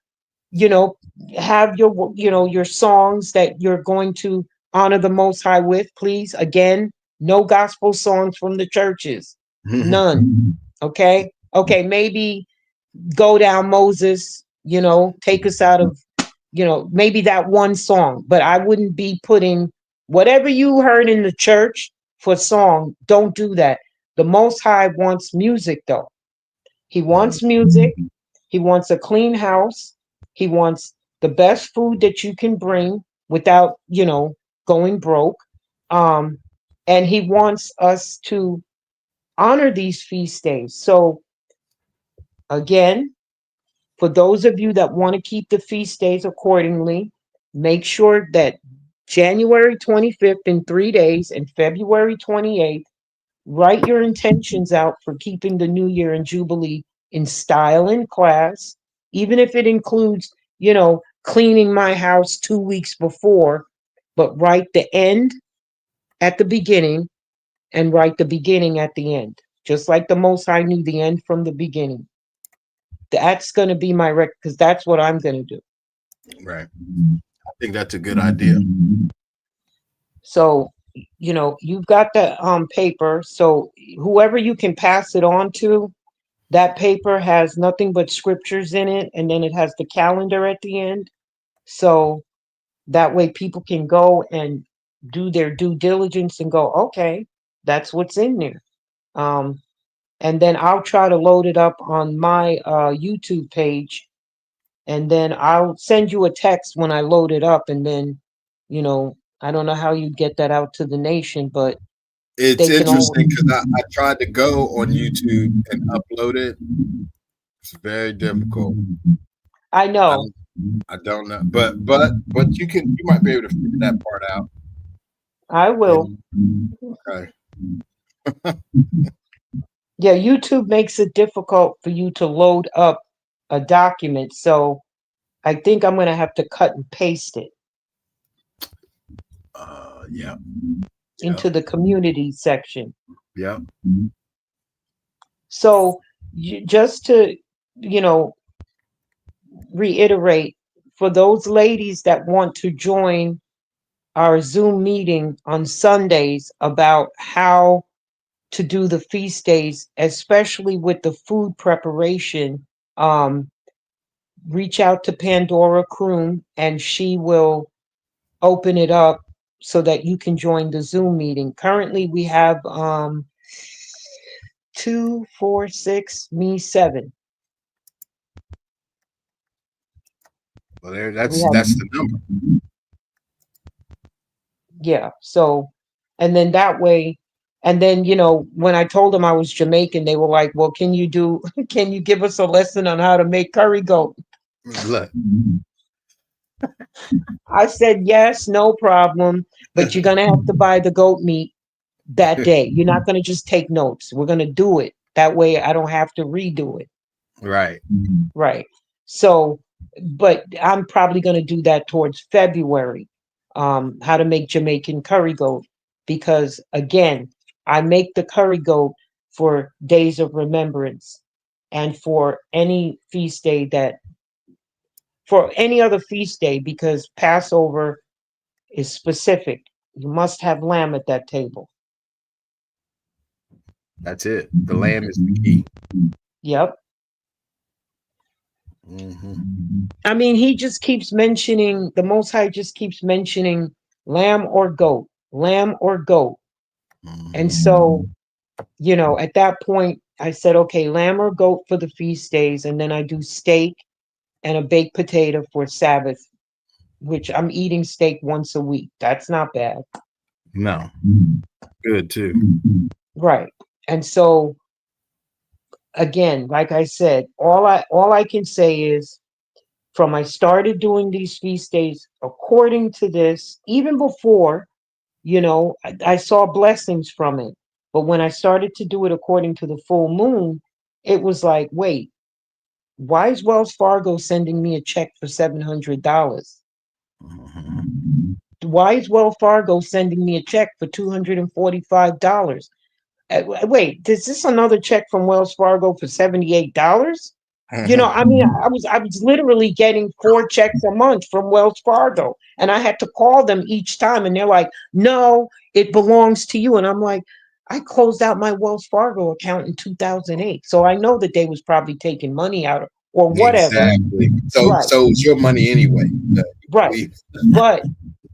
you know, have your songs that you're going to honor the Most High with, please. Again, no gospel songs from the churches. None. Okay. Okay. Maybe Go Down Moses, take us out of, maybe that one song, but I wouldn't be putting whatever you heard in the church for song. Don't do that. The Most High wants music, though. He Hmm. wants music. He wants a clean house. He wants the best food that you can bring without, going broke. Um, and he wants us to honor these feast days. So, again, for those of you that want to keep the feast days accordingly, Make sure that January 25th in 3 days and February 28th, write your intentions out for keeping the New Year and Jubilee in style and class, even if it includes, cleaning my house 2 weeks before, but write the end at the beginning and write the beginning at the end. Just like the Most High knew the end from the beginning. That's going to be my because that's what I'm going to do. Right. I think that's a good idea. So, you've got the paper. So whoever you can pass it on to, that paper has nothing but scriptures in it, and then it has the calendar at the end. So that way people can go and do their due diligence and go, okay, that's what's in there. Um, and then I'll try to load it up on my YouTube page, and then I'll send you a text when I load it up, and then, I don't know how you get that out to the nation, but It's they can all. interesting because I tried to go on YouTube and upload it. It's very difficult. I I know. don't, I don't know, but you might be able to figure that part out. I will. And okay, Yeah, YouTube makes it difficult for you to load up a document, so I think I'm going to have to cut and paste it yeah, yeah, into the community section. yeah. So just to, you know, reiterate, for those ladies that want to join our Zoom meeting on Sundays about how to do the feast days, especially with the food preparation, um, reach out to Pandora Kroon and she will open it up so that you can join the Zoom meeting. Currently, we have 2, 4, 6, me 7. Well, there, We that's have, that's the number. yeah. So, and then that way, and then when I told them I was Jamaican, they were like, "Well, can you do? Can you give us a lesson on how to make curry goat?" Look, I said, "Yes, no problem, but you're gonna have to buy the goat meat that day. You're not gonna just take notes. We're gonna do it that way. I don't have to redo it." right. Right. So, but I'm probably going to do that towards February. How to make Jamaican curry goat. Because again, I make the curry goat for days of remembrance and for any feast day for any other feast day, because Passover is specific. You must have lamb at that table. That's it. The lamb is the key. Yep. I mean, he just keeps mentioning, the Most High just keeps mentioning lamb or goat, lamb or goat. And so, at that point, I said, okay, lamb or goat for the feast days. And then I do steak and a baked potato for Sabbath, which I'm eating steak once a week. That's not bad. No, good too. Right. And so, again, like I said, all I can say is, from I started doing these feast days according to this, even before, I saw blessings from it. But when I started to do it according to the full moon, it was like, wait, why is Wells Fargo sending me a check for $700? Why is Wells Fargo sending me a check for $245? Wait, is this another check from Wells Fargo for $78? I mean, I was literally getting 4 checks a month from Wells Fargo, and I had to call them each time, and they're like, "No, it belongs to you." And I'm like, I closed out my Wells Fargo account in 2008, so I know that they was probably taking money out or whatever. Exactly. So Right, so it's your money anyway. right. We But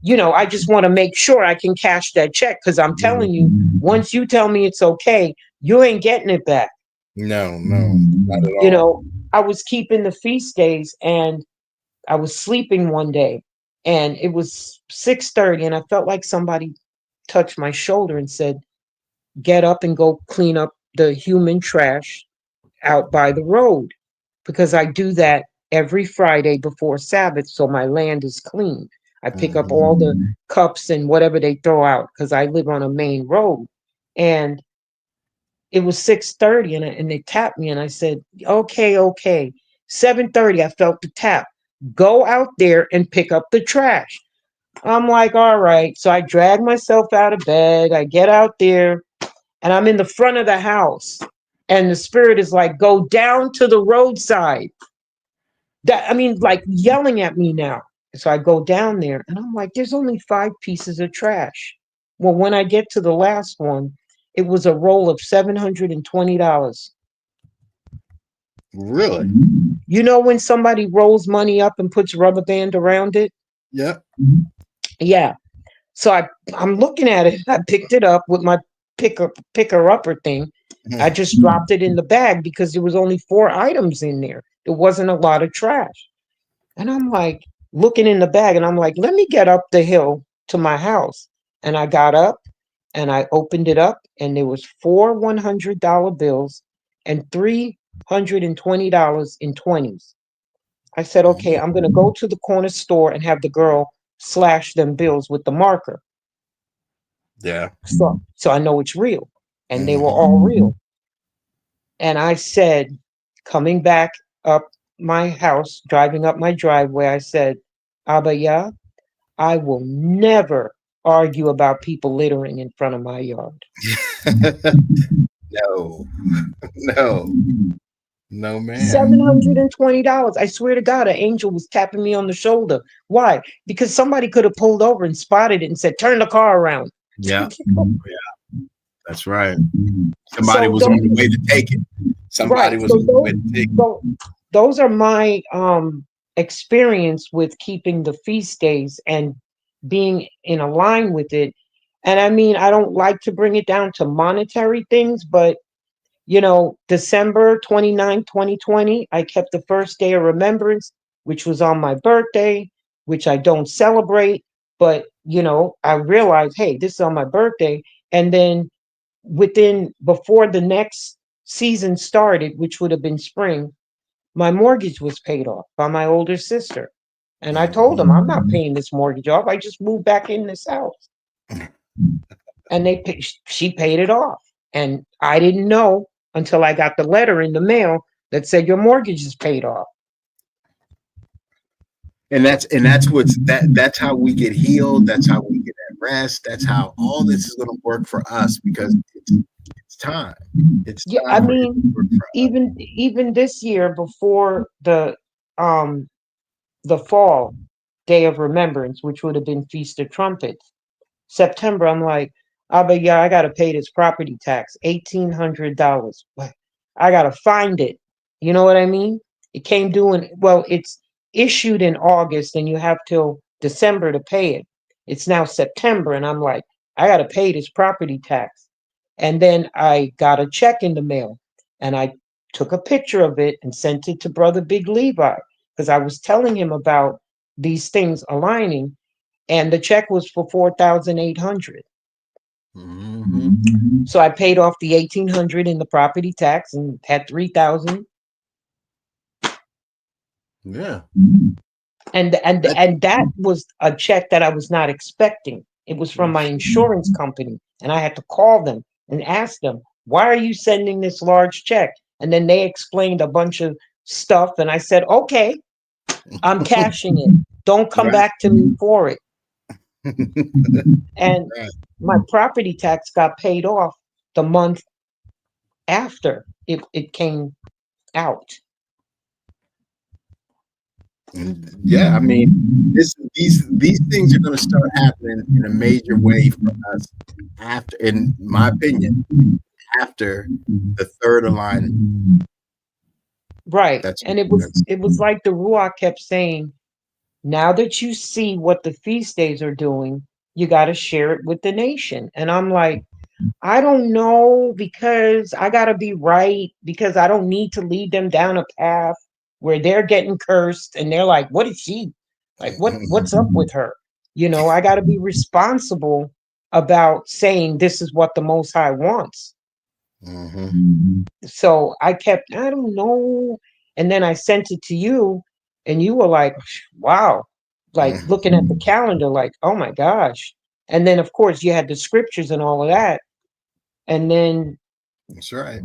I just want to make sure I can cash that check, because I'm telling you, once you tell me it's okay, you ain't getting it back. no, not at You all. know, I was keeping the feast days, and I was sleeping one day, and it was 6:30, and I felt like somebody touched my shoulder and said, "Get up and go clean up the human trash out by the road," because I do that every Friday before Sabbath, so my land is clean. I pick up Mhm. all the cups and whatever they throw out because I live on a main road. And it was 6:30 and they tapped me and I said, okay, okay. 7:30, I felt the tap. Go out there and pick up the trash. I'm like, all right. So I drag myself out of bed. I get out there and I'm in the front of the house. And the spirit is like, go down to the roadside. That I mean, like yelling at me now. So I go down there and I'm like, there's only 5 pieces of trash. Well, when I get to the last one, it was a roll of $720. Really? You know when somebody rolls money up and puts rubber band around it? Yep. Yeah. So I'm looking at it. I picked it up with my picker upper thing. I just dropped it in the bag because there was only 4 items in there. There wasn't a lot of trash. And I'm like looking in the bag and I'm like, let me get up the hill to my house. And I got up and I opened it up and there was 4 $100 bills and $320 in 20s. I said, okay, I'm gonna go to the corner store and have the girl slash them bills with the marker. Yeah. So I know it's real. And they were Mhm. all real. And I said, coming back up my house, driving up my driveway, I said, Abba Yah, I will never argue about people littering in front of my yard. No, no, no, ma'am. $720. I swear to God, an angel was tapping me on the shoulder. Why? Because somebody could have pulled over and spotted it and said, turn the car around. Yeah, yeah, that's right. Somebody So was on those, the way to take it. Somebody right. was So on the way to take it. those are my experience with keeping the feast days and being in a line with it. And I mean, I don't like to bring it down to monetary things, but December 29, 2020, I kept the first day of remembrance, which was on my birthday, which I don't celebrate. But, I realized, hey, this is on my birthday. And then before the next season started, which would have been spring, my mortgage was paid off by my older sister. And I told them, Mhm. I'm not paying this mortgage off. I just moved back in this house. And she paid it off. And I didn't know until I got the letter in the mail that said your mortgage is paid off. And that's how we get healed. That's how we get at rest. That's how all this is going to work for us because it's time. It's Yeah, I time for it to mean, work for us. even this year before um the fall day of remembrance, which would have been Feast of Trumpets, September, I'm like, oh, but yeah, I got to pay this property tax, $1,800. I got to find it. You know what I mean? It came due well, it's issued in August and you have till December to pay it. It's now September and I'm like, I got to pay this property tax. And then I got a check in the mail and I took a picture of it and sent it to Brother Big Levi because I was telling him about these things aligning and the check was for 4,800. Hmm. So I paid off the 1,800 in the property tax and had 3,000. Yeah. That, And that was a check that I was not expecting. It was from my insurance company, and I had to call them and ask them, "Why are you sending this large check?" And then they explained a bunch of stuff, and I said, "Okay, I'm cashing it. Don't come right. back to me for it." And Right. my property tax got paid off the month after it came out. And yeah, I mean, these things are going to start happening in a major way for us after, in my opinion, after the third alignment. Right. That's And it was that's it was like the Ruach kept saying, now that you see what the feast days are doing, you got to share it with the nation. And I'm like, I don't know because I got to be right because I don't need to lead them down a path where they're getting cursed and they're like, what is she? Like what's up with her? I got to be responsible about saying this is what the most high wants. hmm So I kept, I don't know. And then I sent it to you and you were like, wow. like looking at the calendar, like, oh my gosh. And then, of course, you had the scriptures and all of that. And then That's right.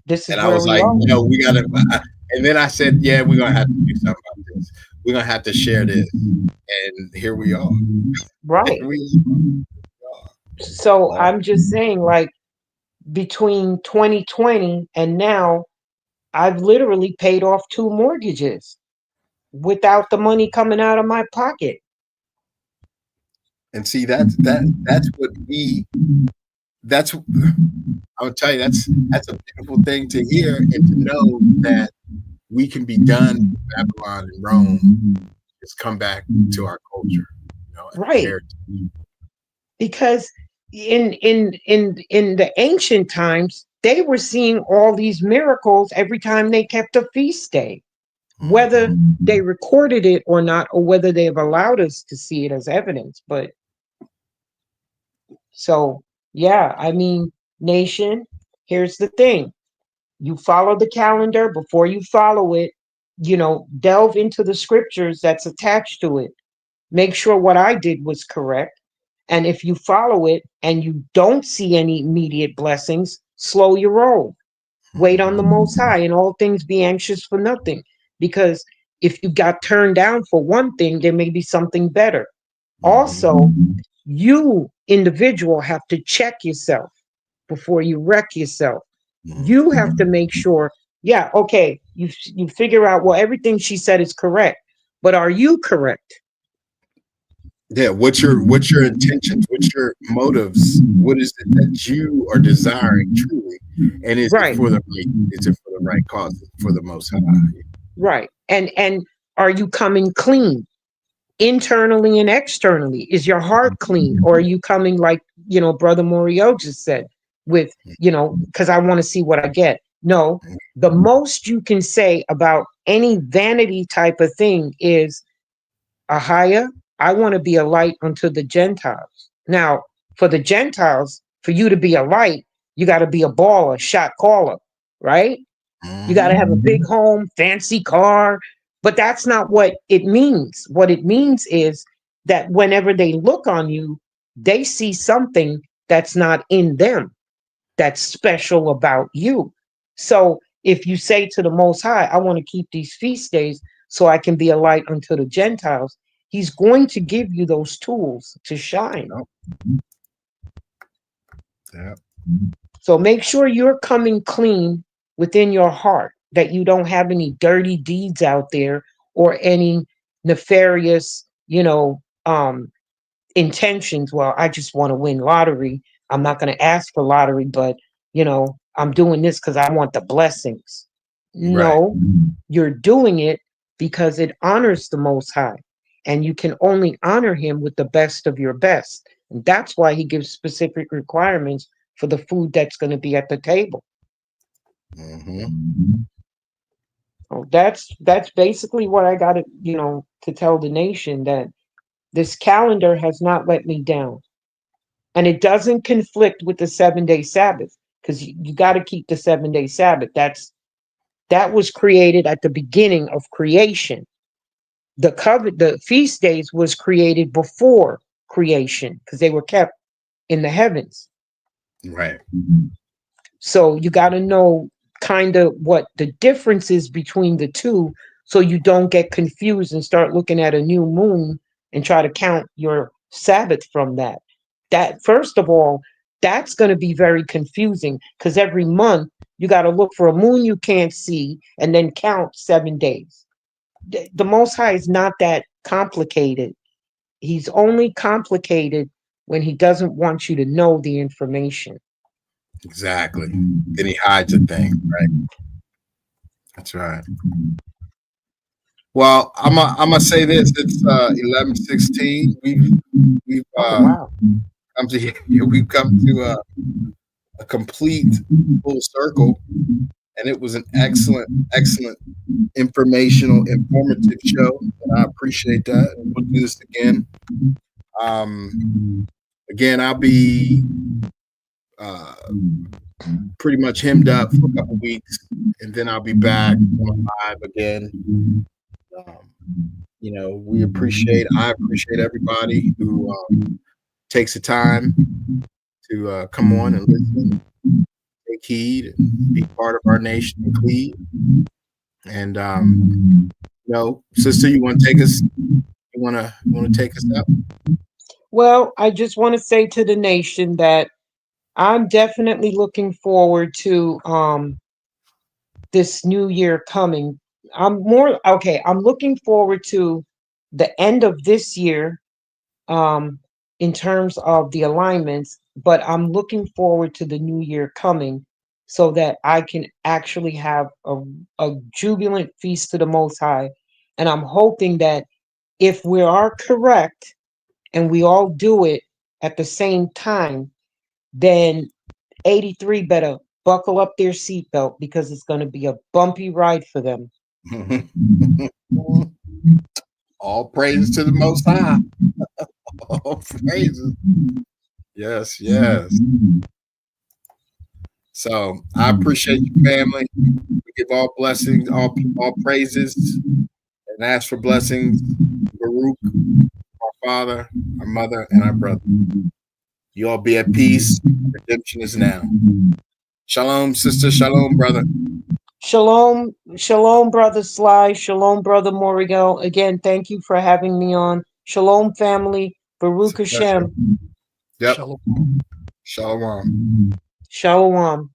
this And is I where was we like, are. we got to. And then I said, yeah, we're going to have to do something about this. We're going to have to share this. And here we are. Right. Here we are. So All I'm just saying, like, between 2020 and now, I've literally paid off 2 mortgages without the money coming out of my pocket. and see, that's what that's I'll tell you, that's a beautiful thing to hear and to know that we can be done with Babylon and Rome. Just come back to our culture, and our Right. heritage. Because in the ancient times, they were seeing all these miracles every time they kept a feast day, whether they recorded it or not, or whether they have allowed us to see it as evidence. But so, yeah, I mean, nation, here's the thing. You follow the calendar. Before you follow it, delve into the scriptures that's attached to it. Make sure what I did was correct. And if you follow it and you don't see any immediate blessings, slow your roll. Wait on the Most High. In all things, be anxious for nothing. Because if you got turned down for one thing, there may be something better. Also, you individual have to check yourself before you wreck yourself. You have to make sure, yeah, okay, you figure out, well, everything she said is correct, but are you correct? Yeah, what's your intentions? What's your motives? What is it that you are desiring truly? And is it Right, for the right? Is it for the right cause? Is it for the Most High? right. And are you coming clean internally and externally? Is your heart clean, or are you coming like, Brother Morio just said, with, because I want to see what I get? No, the most you can say about any vanity type of thing is, Ahia, I want to be a light unto the Gentiles. Now, for the Gentiles, for you to be a light, you got to be a baller, shot caller, right? You got to have a big home, fancy car. But that's not what it means. What it means is that whenever they look on you, they see something that's not in them, that's special about you. So if you say to the Most High, I want to keep these feast days so I can be a light unto the Gentiles, He's going to give you those tools to shine. Yeah. So make sure you're coming clean within your heart, that you don't have any dirty deeds out there or any nefarious, intentions. Well, I just want to win lottery. I'm not going to ask for lottery, but I'm doing this because I want the blessings. Right. No, you're doing it because it honors the Most High, and you can only honor Him with the best of your best. And that's why He gives specific requirements for the food that's going to be at the table. So that's basically what I got to to tell the nation, that this calendar has not let me down. And it doesn't conflict with the 7-day Sabbath, because you got to keep the 7-day Sabbath. That was created at the beginning of creation. The feast days was created before creation, because they were kept in the heavens. Right. So you got to know kind of what the difference is between the two, so you don't get confused and start looking at a new moon and try to count your Sabbath from that. That, first of all, that's going to be very confusing, because every month you got to look for a moon you can't see and then count 7 days. The Most High is not that complicated. He's only complicated when he doesn't want you to know the information. Exactly. Then he hides a thing. Right. That's right. Well, I'm gonna say this. It's 11:16. We've Oh, wow. come to we've come to a complete full circle, and it was an excellent informational, informative show, and I appreciate that. And we'll do this again. Again, I'll be uh, pretty much hemmed up for a couple weeks, and then I'll be back on live again. Um, I appreciate everybody who takes the time to come on and listen, take heed, and be part of our nation and creed. And sister, you want to take us? You want to take us up? Well, I just want to say to the nation that I'm definitely looking forward to this new year coming. I'm looking forward to the end of this year um in terms of the alignments, but I'm looking forward to the new year coming so that I can actually have a jubilant feast to the most high. And I'm hoping that if we are correct and we all do it at the same time, then 83 better buckle up their seatbelt because it's going to be a bumpy ride for them. All praises to the Most High. All praises. Yes, yes. So I appreciate you, family. We give all blessings, all praises, and ask for blessings. Baruch, our father, our mother, and our brother. You all be at peace. Redemption is now. Shalom, sister. Shalom, brother. Shalom, shalom, brother Sly. Shalom, brother Moriel. Again, thank you for having me on. Shalom, family. It's a Baruch pleasure. Hashem. Yep. Shalom. Shalom. Shalom.